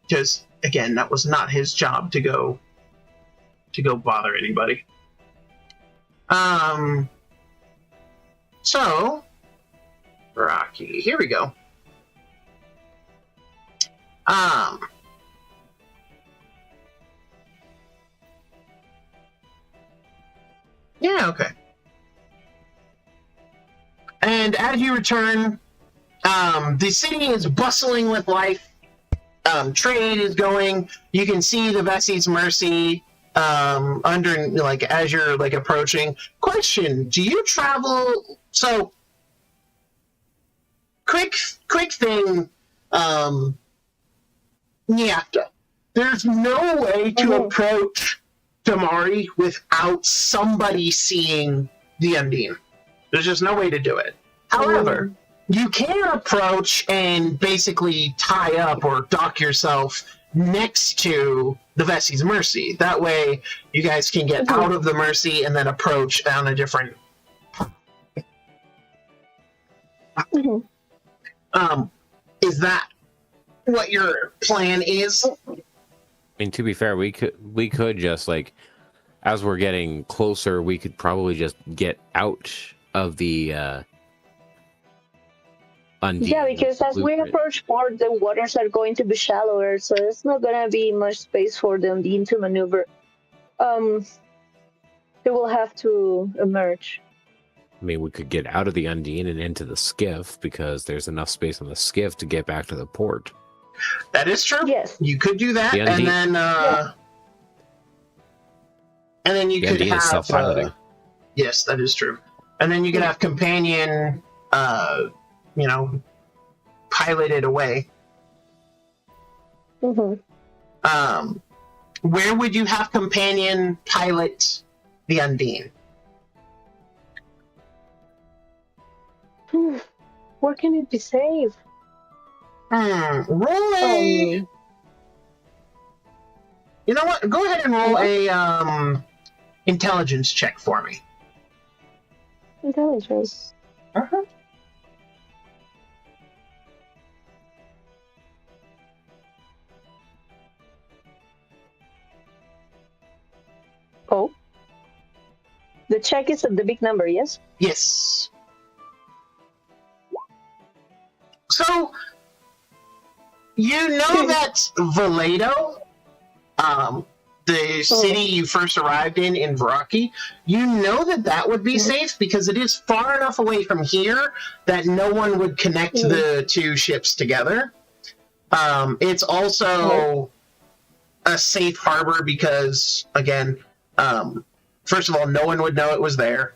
Speaker 2: Because, again, that was not his job to go bother anybody. So, Rocky, here we go. Yeah, okay. And as you return, the city is bustling with life. Trade is going. You can see the Vessie's Mercy under, like, as you're, like, approaching. Question, do you travel... So, quick thing, Nyapta. There's no way to approach Damari without somebody seeing the Undine. There's just no way to do it. However, you can approach and basically tie up or dock yourself next to the Vessie's Mercy. That way, you guys can get out of the Mercy and then approach on a different... Is that what your plan is?
Speaker 4: I mean, to be fair, we could just, like, as we're getting closer, we could probably just get out of the Undine.
Speaker 5: Yeah, because as we approach port, the waters are going to be shallower, so there's not gonna be much space for the Undine to maneuver. They will have to emerge.
Speaker 4: I mean, we could get out of the Undine and into the skiff because there's enough space on the skiff to get back to the port.
Speaker 2: That is true.
Speaker 5: Yes.
Speaker 2: You could do that, and then you could have
Speaker 4: self-piloting.
Speaker 2: Yes, that is true. And then you could have companion, piloted away. Where would you have companion pilot the Undine?
Speaker 5: Where can it be safe?
Speaker 2: Roll a... You know what? Go ahead and roll a intelligence check for me.
Speaker 5: Intelligence. Oh. The check is at the big number, yes?
Speaker 2: Yes. So, you know that Valledo, the city you first arrived in Vraki, you know that would be safe because it is far enough away from here that no one would connect the two ships together. It's also a safe harbor because, again, first of all, no one would know it was there,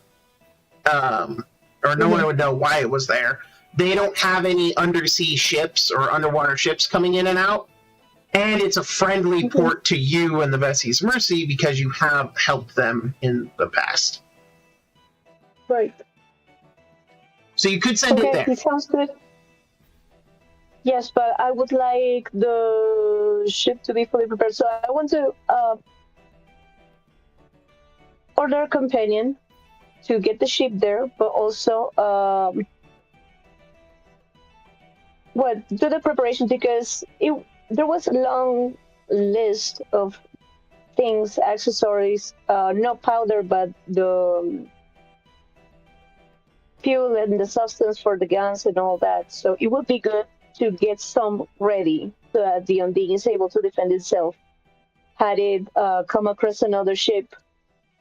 Speaker 2: or no one would know why it was there. They don't have any undersea ships or underwater ships coming in and out. And it's a friendly port to you and the Vessie's Mercy because you have helped them in the past.
Speaker 5: Right.
Speaker 2: So you could send it there.
Speaker 5: Okay, it sounds good. Yes, but I would like the ship to be fully prepared. So I want to order a companion to get the ship there, but also do the preparation because there was a long list of things, accessories, not powder, but the fuel and the substance for the guns and all that. So it would be good to get some ready so that the Undine is able to defend itself had it come across another ship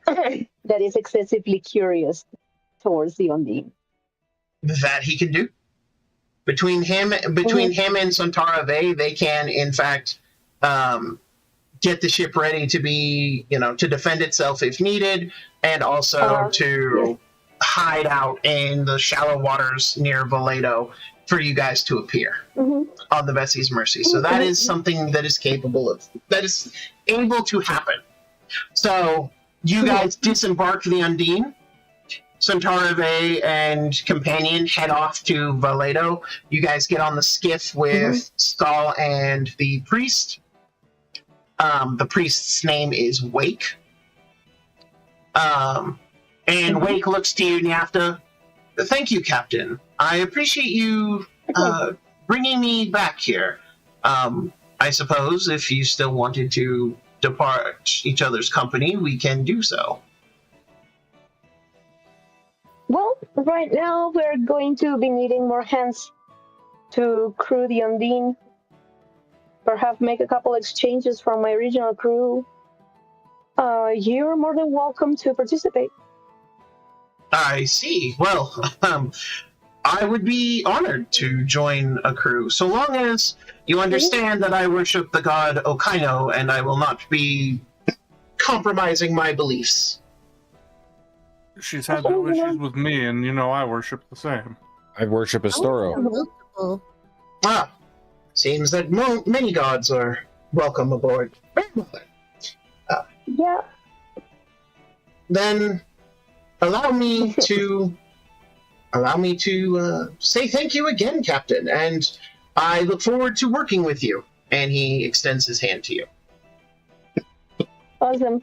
Speaker 5: that is excessively curious towards the Undine.
Speaker 2: That he can do. Between him and Santara they can, in fact, get the ship ready to be, to defend itself if needed, and also to hide out in the shallow waters near Valledo for you guys to appear on the Vessie's Mercy. So that is something that is that is able to happen. So you guys disembark the Undine. Santara and companion head off to Valledo. You guys get on the skiff with Stahl and the priest. The priest's name is Wake. And Wake looks to you, and you have to. Thank you, Captain. I appreciate you bringing me back here. I suppose if you still wanted to depart each other's company, we can do so.
Speaker 5: Well, right now we're going to be needing more hands to crew the Undine. Perhaps make a couple exchanges from my original crew. You're more than welcome to participate.
Speaker 2: I see. Well, I would be honored to join a crew, so long as you understand that I worship the god Okaino, and I will not be compromising my beliefs.
Speaker 3: She's had no issues with me, and I worship the same.
Speaker 4: I worship Astoro.
Speaker 8: Multiple.
Speaker 2: Ah, seems that many gods are welcome aboard.
Speaker 5: Yeah.
Speaker 2: Then allow me to say thank you again, Captain, and I look forward to working with you. And he extends his hand to you.
Speaker 5: Awesome.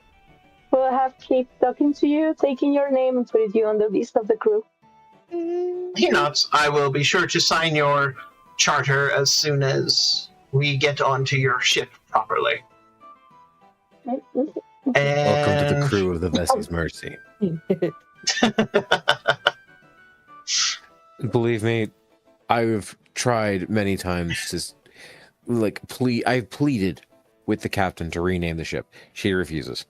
Speaker 5: We'll have to keep talking to you, taking your name, and putting you on the list of the crew.
Speaker 2: He nods. I will be sure to sign your charter as soon as we get onto your ship properly.
Speaker 4: Welcome to the crew of the Vessie's Mercy. Believe me, I've tried many times to I've pleaded with the captain to rename the ship. She refuses.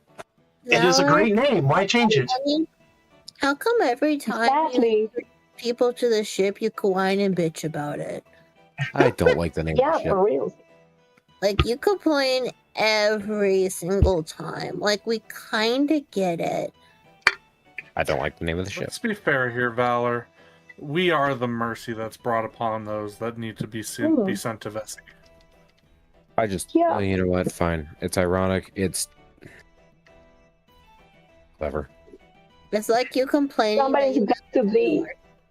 Speaker 2: It is a great name. Why change it?
Speaker 8: I mean, how come every time
Speaker 5: Exactly.
Speaker 8: you people to the ship, you whine and bitch about it?
Speaker 4: I don't like the name of
Speaker 5: Yeah,
Speaker 4: the ship.
Speaker 5: for real.
Speaker 8: Like, you complain every single time. Like, we kind of get it.
Speaker 4: I don't like the name of the ship.
Speaker 3: Let's be fair here, Valor. We are the mercy that's brought upon those that need to be sent to Vessi.
Speaker 4: I just,
Speaker 5: Yeah.
Speaker 4: well, you know what? Fine. It's ironic. It's clever.
Speaker 8: It's like you complaining.
Speaker 5: Somebody's got to be.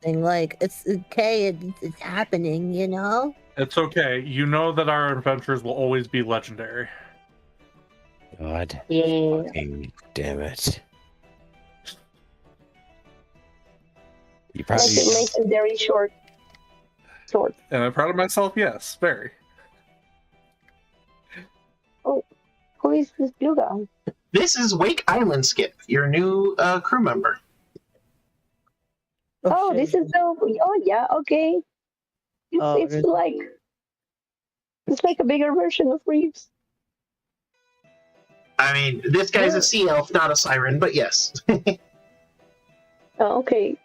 Speaker 8: Like, it's okay, it's happening, you know?
Speaker 3: It's okay. You know that our adventures will always be legendary.
Speaker 4: God.
Speaker 5: Yeah.
Speaker 4: Fucking damn it. You
Speaker 5: Like
Speaker 4: probably
Speaker 5: it makes it very short.
Speaker 3: And I'm proud of myself, yes, very.
Speaker 5: Who is this blue guy?
Speaker 2: This is Wake Island Skip, your new crew member.
Speaker 5: Oh,
Speaker 1: shit.
Speaker 5: this is the. Oh, yeah. Okay. It's
Speaker 1: really?
Speaker 5: it's like a bigger version of Reeves.
Speaker 2: I mean, this guy's a sea elf, not a siren, but yes.
Speaker 5: Oh, okay.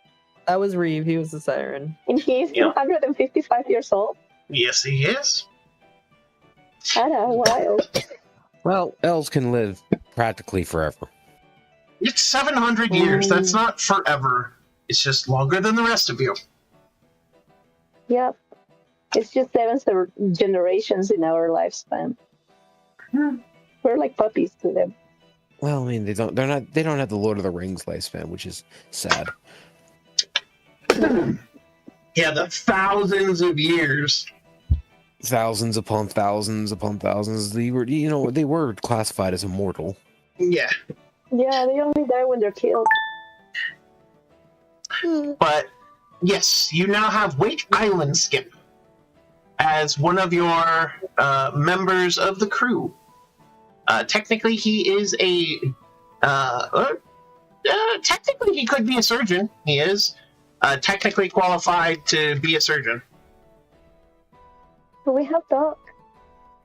Speaker 1: That was Reeve. He was the siren.
Speaker 5: And he's
Speaker 2: Yeah.
Speaker 5: 255 years old.
Speaker 2: Yes, he is.
Speaker 5: That's wild.
Speaker 4: Well, elves can live practically forever.
Speaker 2: It's 700 years. That's not forever. It's just longer than the rest of you.
Speaker 5: Yep. It's just 7 generations in our lifespan. We're like puppies to them.
Speaker 4: Well, I mean, they don't have the Lord of the Rings lifespan, which is sad.
Speaker 2: Yeah, the thousands of years.
Speaker 4: Thousands upon thousands upon thousands. They were classified as immortal.
Speaker 2: Yeah,
Speaker 5: Yeah, they only die when they're killed.
Speaker 2: but yes, you now have Wake Island Skip as one of your members of the crew. Technically, he is technically he could be a surgeon. He is technically qualified to be a surgeon.
Speaker 5: But we have dog.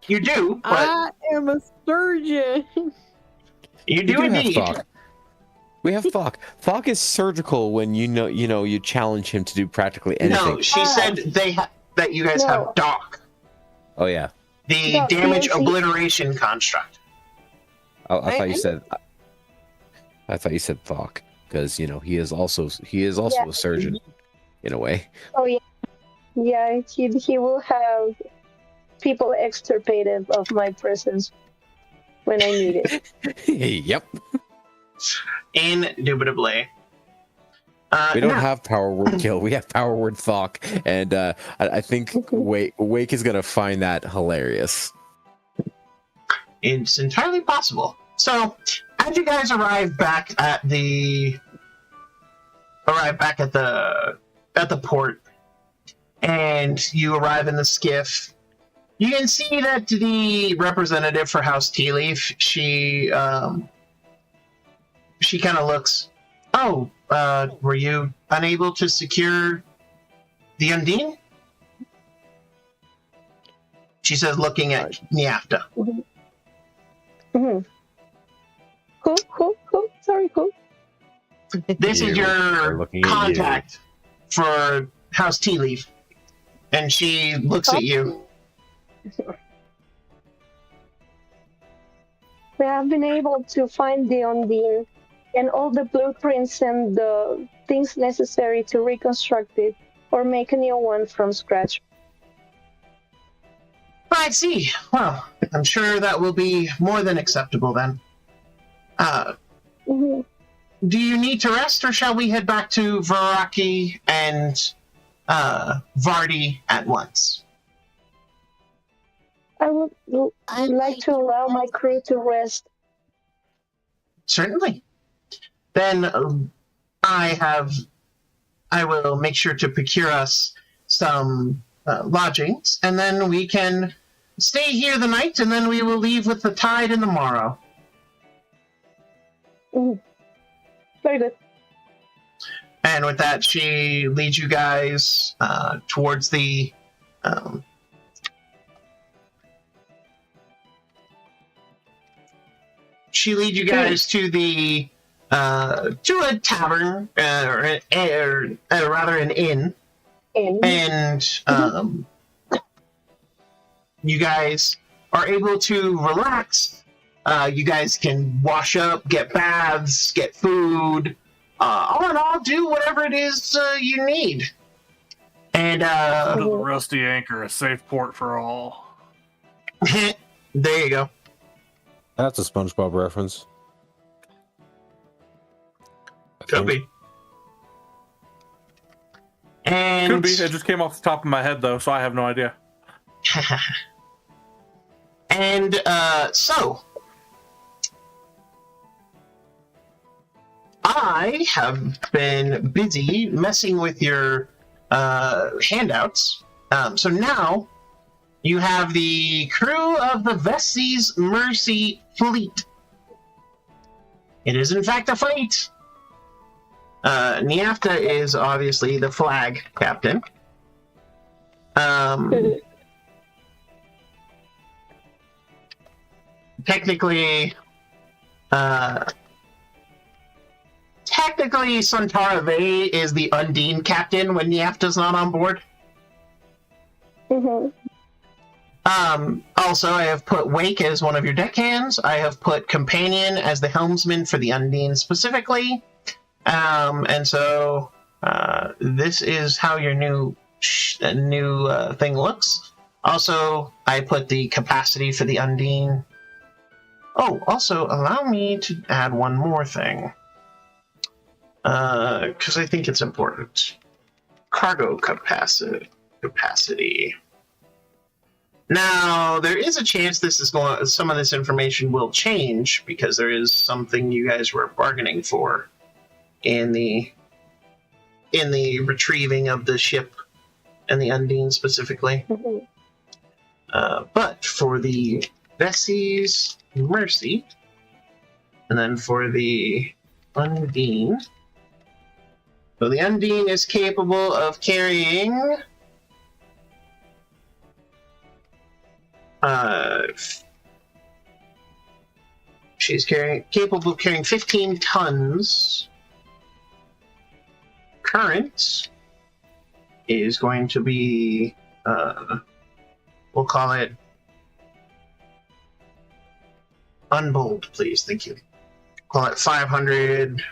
Speaker 2: You do, but
Speaker 1: I am a surgeon.
Speaker 2: you do
Speaker 4: have
Speaker 2: indeed.
Speaker 4: Thok. We have Thok. Thok is surgical when you challenge him to do practically anything.
Speaker 2: No, she said that you guys have Doc,
Speaker 4: Oh yeah.
Speaker 2: the
Speaker 5: Doc,
Speaker 2: damage
Speaker 5: DMC.
Speaker 2: obliteration construct.
Speaker 4: I thought you said. I thought you said Thok because he is also
Speaker 5: Yeah.
Speaker 4: a surgeon in a way.
Speaker 5: Oh, yeah. Yeah, he will have people extirpated of my presence when I need it.
Speaker 4: Yep.
Speaker 2: Indubitably.
Speaker 4: We don't
Speaker 2: now-
Speaker 4: have power word kill. We have power word Thok, and I think Wake is gonna find that hilarious.
Speaker 2: It's entirely possible. So, as you guys arrive back at the port, and you arrive in the skiff, you can see that the representative for House Tea Leaf, she kind of looks, oh, were you unable to secure the Undine? She says, looking at Niafta.
Speaker 5: Mm-hmm. Cool. Sorry, cool.
Speaker 2: This is your
Speaker 4: looking at
Speaker 2: contact for House Tea Leaf. And she looks at you.
Speaker 5: We have been able to find the Undine and all the blueprints and the things necessary to reconstruct it or make a new one from scratch.
Speaker 2: I see. Well, I'm sure that will be more than acceptable then.
Speaker 5: Mm-hmm.
Speaker 2: Do you need to rest, or shall we head back to Varaki and Vardy at once?
Speaker 5: I would like to allow my crew to rest.
Speaker 2: Certainly. Then I will make sure to procure us some lodgings, and then we can stay here the night, and then we will leave with the tide in the morrow.
Speaker 5: Mm. Very good.
Speaker 2: And with that, she leads you guys towards the she leads you guys to the to a tavern, or rather an inn. And you guys are able to relax. You guys can wash up, get baths, get food. All in all, do whatever it is you need. And
Speaker 3: The rusty anchor, a safe port for all.
Speaker 2: there you go.
Speaker 10: That's a SpongeBob reference.
Speaker 2: Could be. And
Speaker 3: Could be. It just came off the top of my head, though, so I have no idea.
Speaker 2: And so I have been busy messing with your handouts. So now you have the crew of the Vessi's Mercy Fleet. It is, in fact, a fleet. Niafta is obviously the flag captain. Technically, Santara Vey is the Undine captain when Niafta's not on board.
Speaker 5: Mm-hmm.
Speaker 2: Also, I have put Wake as one of your deckhands. I have put Companion as the helmsman for the Undine specifically. And so this is how your new thing looks. Also, I put the capacity for the Undine. Oh, also, allow me to add one more thing. Because I think it's important. Cargo capacity. Now, there is a chance some of this information will change, because there is something you guys were bargaining for in the retrieving of the ship and the Undine specifically.
Speaker 5: Mm-hmm.
Speaker 2: But for the Vessi's Mercy, and then for the Undine, so the Undine is capable of carrying she's capable of carrying 15 tons. Current is going to be we'll call it unbold, please. Thank you. Call it 500.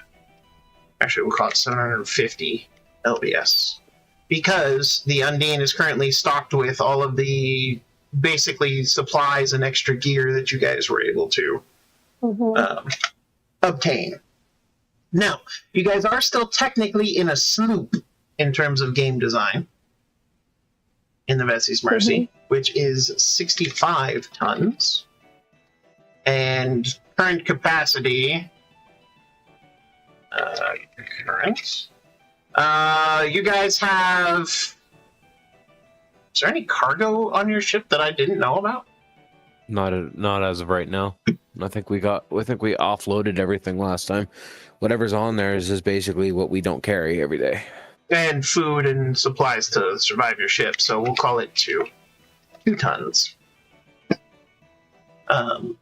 Speaker 2: Actually, we'll call it 750 LBS, because the Undine is currently stocked with all of the basically supplies and extra gear that you guys were able to obtain. Now, you guys are still technically in a sloop in terms of game design in the Vessi's Mercy, which is 65 tons. And current capacity. Current. You guys have. Is there any cargo on your ship that I didn't know about?
Speaker 4: Not as of right now. I think we offloaded everything last time. Whatever's on there is just basically what we don't carry every day.
Speaker 2: And food and supplies to survive your ship, so we'll call it 2 tons.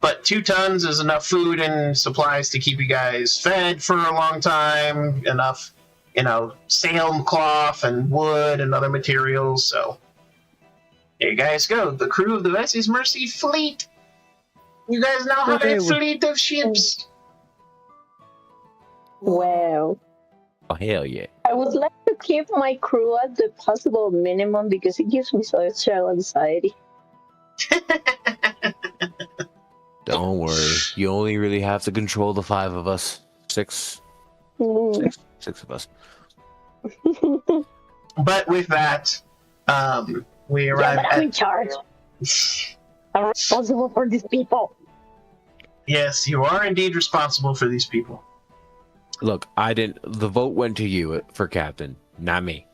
Speaker 2: But 2 tons is enough food and supplies to keep you guys fed for a long time. Enough, sailcloth and wood and other materials. So here you guys go. The crew of the Vessie's Mercy fleet. You guys now have a fleet of ships.
Speaker 5: Wow.
Speaker 4: Oh, hell yeah.
Speaker 5: I would like to keep my crew at the possible minimum because it gives me such anxiety.
Speaker 4: Don't worry. You only really have to control the 5 of us. 6 of us.
Speaker 2: But with that, we arrive
Speaker 5: but I'm in charge. I'm responsible for these people.
Speaker 2: Yes, you are indeed responsible for these people.
Speaker 4: Look, the vote went to you for captain, not me.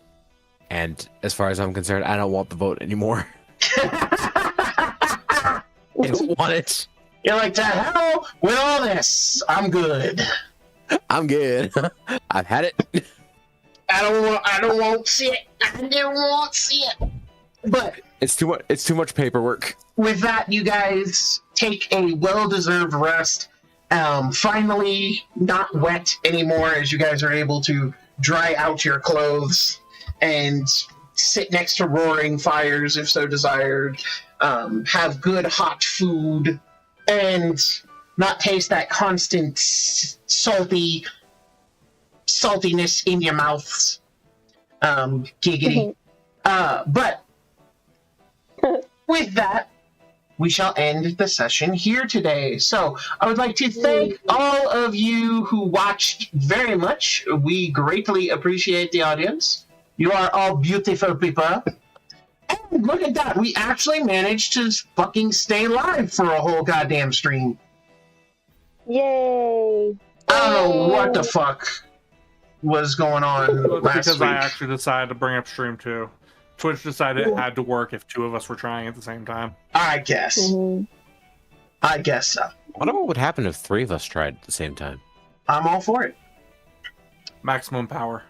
Speaker 4: And as far as I'm concerned, I don't want the vote anymore. I don't want it.
Speaker 2: You're like, to hell with all this. I'm good.
Speaker 4: I'm good. I've had it.
Speaker 2: I don't want to see it. I don't want to see it. But
Speaker 4: it's too much paperwork.
Speaker 2: With that, you guys take a well-deserved rest. Finally, not wet anymore, as you guys are able to dry out your clothes and sit next to roaring fires, if so desired. Have good hot food and not taste that constant saltiness in your mouths. Giggity. But with that, we shall end the session here today. So I would like to thank all of you who watched very much. We greatly appreciate the audience. You are all beautiful people. And look at that. We actually managed to fucking stay live for a whole goddamn stream.
Speaker 5: Yay.
Speaker 2: I don't know what the fuck was going on last
Speaker 3: because
Speaker 2: week.
Speaker 3: I actually decided to bring up stream 2. Twitch decided it had to work if 2 of us were trying at the same time.
Speaker 2: I guess. I guess so.
Speaker 4: What would happen if 3 of us tried at the same time?
Speaker 2: I'm all for it.
Speaker 3: Maximum power.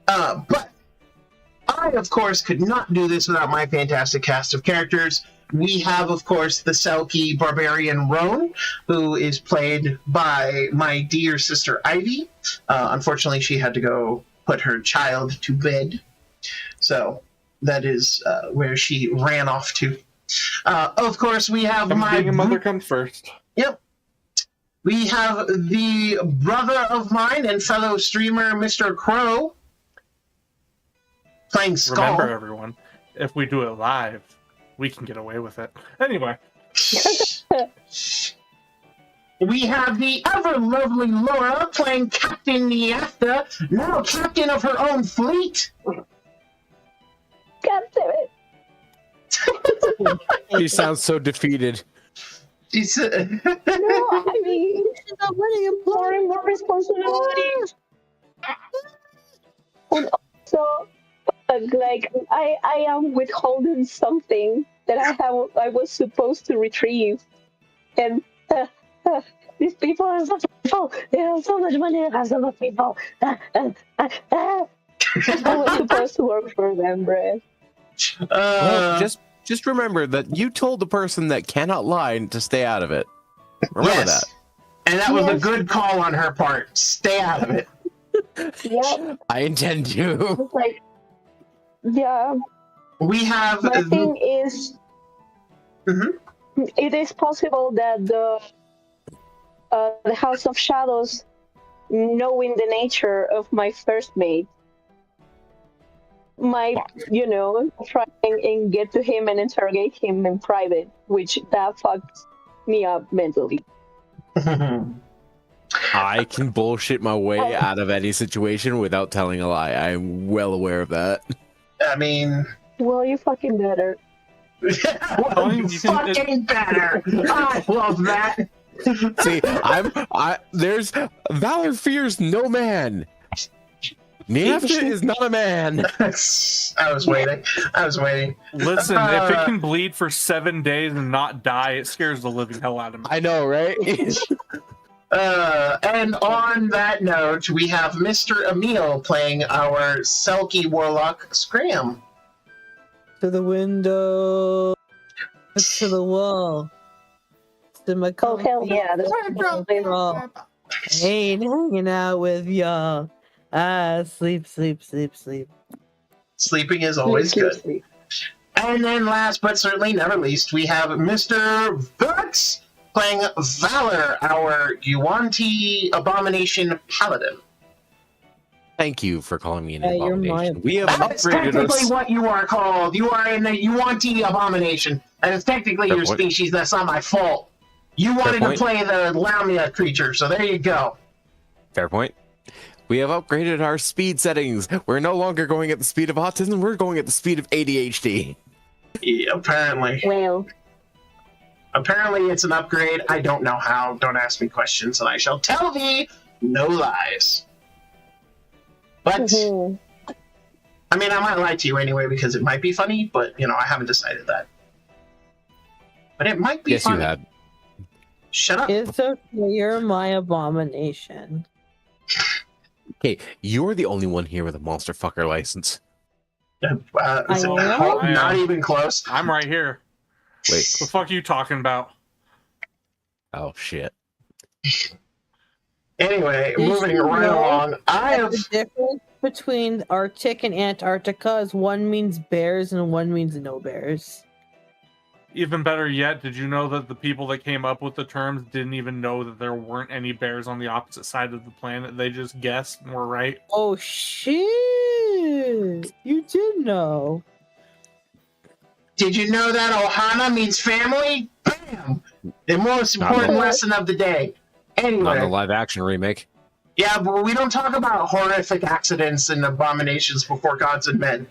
Speaker 2: But I, of course, could not do this without my fantastic cast of characters. We have, of course, the Selkie Barbarian Roan, who is played by my dear sister Ivy. Unfortunately, she had to go put her child to bed. So that is where she ran off to. Of course, we have
Speaker 3: Being a mother comes first.
Speaker 2: Yep. We have the brother of mine and fellow streamer, Mr. Crow, playing Skull.
Speaker 3: Remember, everyone, if we do it live, we can get away with it. Anyway.
Speaker 2: We have the ever lovely Laura playing Captain Niasta, now captain of her own fleet.
Speaker 5: God damn it.
Speaker 4: She sounds so defeated.
Speaker 2: She's
Speaker 5: No, I mean, more and more responsibilities. And also, like, I am withholding something that I was supposed to retrieve. And these people are such people. They have so much money and have so much people. I was supposed to work for them, Brad.
Speaker 4: Well, just remember that you told the person that cannot lie to stay out of it. Remember that.
Speaker 2: And that was a good call on her part. Stay out of it.
Speaker 5: Yeah.
Speaker 4: I intend to.
Speaker 5: It's like, yeah.
Speaker 2: We have...
Speaker 5: My thing is... It is possible that the House of Shadows, knowing the nature of my first mate, might, try and get to him and interrogate him in private, which that fucked me up mentally.
Speaker 4: I can bullshit my way out of any situation without telling a lie. I'm well aware of that.
Speaker 2: I mean...
Speaker 5: Well, you fucking better.
Speaker 2: Fucking better! I love that!
Speaker 4: See, there's valor fears no man. Niafta is not a man.
Speaker 2: I was waiting.
Speaker 3: Listen, if it can bleed for 7 days and not die, it scares the living hell out of me.
Speaker 4: I know, right?
Speaker 2: And on that note, we have Mr. Emil playing our Selkie Warlock Scram.
Speaker 1: To the window. To the wall. To my
Speaker 5: Oh, hell yeah. This
Speaker 1: I ain't hanging out with y'all. Sleep.
Speaker 2: Sleeping is always good. And then last but certainly never least, we have Mr. Vux playing Valor, our Yuan-Ti Abomination Paladin.
Speaker 4: Thank you for calling me an
Speaker 1: you're
Speaker 4: abomination. We have
Speaker 2: That's
Speaker 4: upgraded
Speaker 2: technically
Speaker 4: us.
Speaker 2: what you are called. You are in the Yuan-Ti Abomination. And it's technically
Speaker 4: Fair
Speaker 2: your
Speaker 4: point.
Speaker 2: species. That's not my fault. You wanted to
Speaker 4: point.
Speaker 2: play the Lamia creature, so there you go.
Speaker 4: Fair point. We have upgraded our speed settings. We're no longer going at the speed of autism. We're going at the speed of ADHD.
Speaker 2: Yeah, apparently.
Speaker 5: Well,
Speaker 2: Apparently it's an upgrade. I don't know how. Don't ask me questions, and I shall tell thee no lies. But,
Speaker 5: mhm.
Speaker 2: I mean, I might lie to you anyway because it might be funny, but, I haven't decided that. But it might be
Speaker 4: Yes,
Speaker 2: funny.
Speaker 4: you had.
Speaker 2: Shut up.
Speaker 1: It's okay, you're my abomination.
Speaker 4: Okay, you're the only one here with a monster fucker license.
Speaker 2: Is it
Speaker 1: know.
Speaker 2: not even close?
Speaker 3: I'm right here.
Speaker 4: Wait.
Speaker 3: The fuck are you talking about?
Speaker 4: Oh, shit.
Speaker 2: Anyway,
Speaker 1: Did
Speaker 2: moving
Speaker 1: you
Speaker 2: right
Speaker 1: know
Speaker 2: along. I have...
Speaker 1: The difference between Arctic and Antarctica is one means bears and one means no bears.
Speaker 3: Even better yet, did you know that the people that came up with the terms didn't even know that there weren't any bears on the opposite side of the planet? They just guessed and were right.
Speaker 1: Oh shit! You did know.
Speaker 2: Did you know that Ohana means family? Bam! The most
Speaker 4: Not
Speaker 2: important
Speaker 4: the-
Speaker 2: lesson of the day.
Speaker 4: Not in the
Speaker 2: Anyway,
Speaker 4: live action remake.
Speaker 2: yeah, but we don't talk about horrific accidents and abominations before gods and men.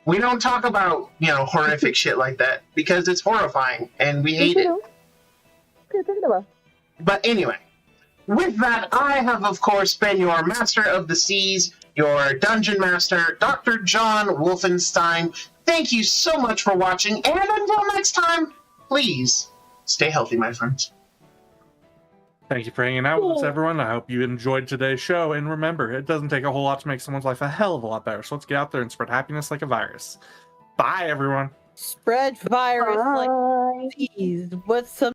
Speaker 2: We don't talk about, horrific shit like that because it's horrifying and we hate it. But anyway, with that, I have, of course, been your Master of the Seas, your Dungeon Master, Dr. John Wolfenstein. Thank you so much for watching, and until next time, please stay healthy, my friends.
Speaker 3: Thank you for hanging out with us, everyone. I hope you enjoyed today's show. And remember, it doesn't take a whole lot to make someone's life a hell of a lot better. So let's get out there and spread happiness like a virus. Bye, everyone.
Speaker 1: Spread virus
Speaker 5: Bye.
Speaker 1: like disease. What's some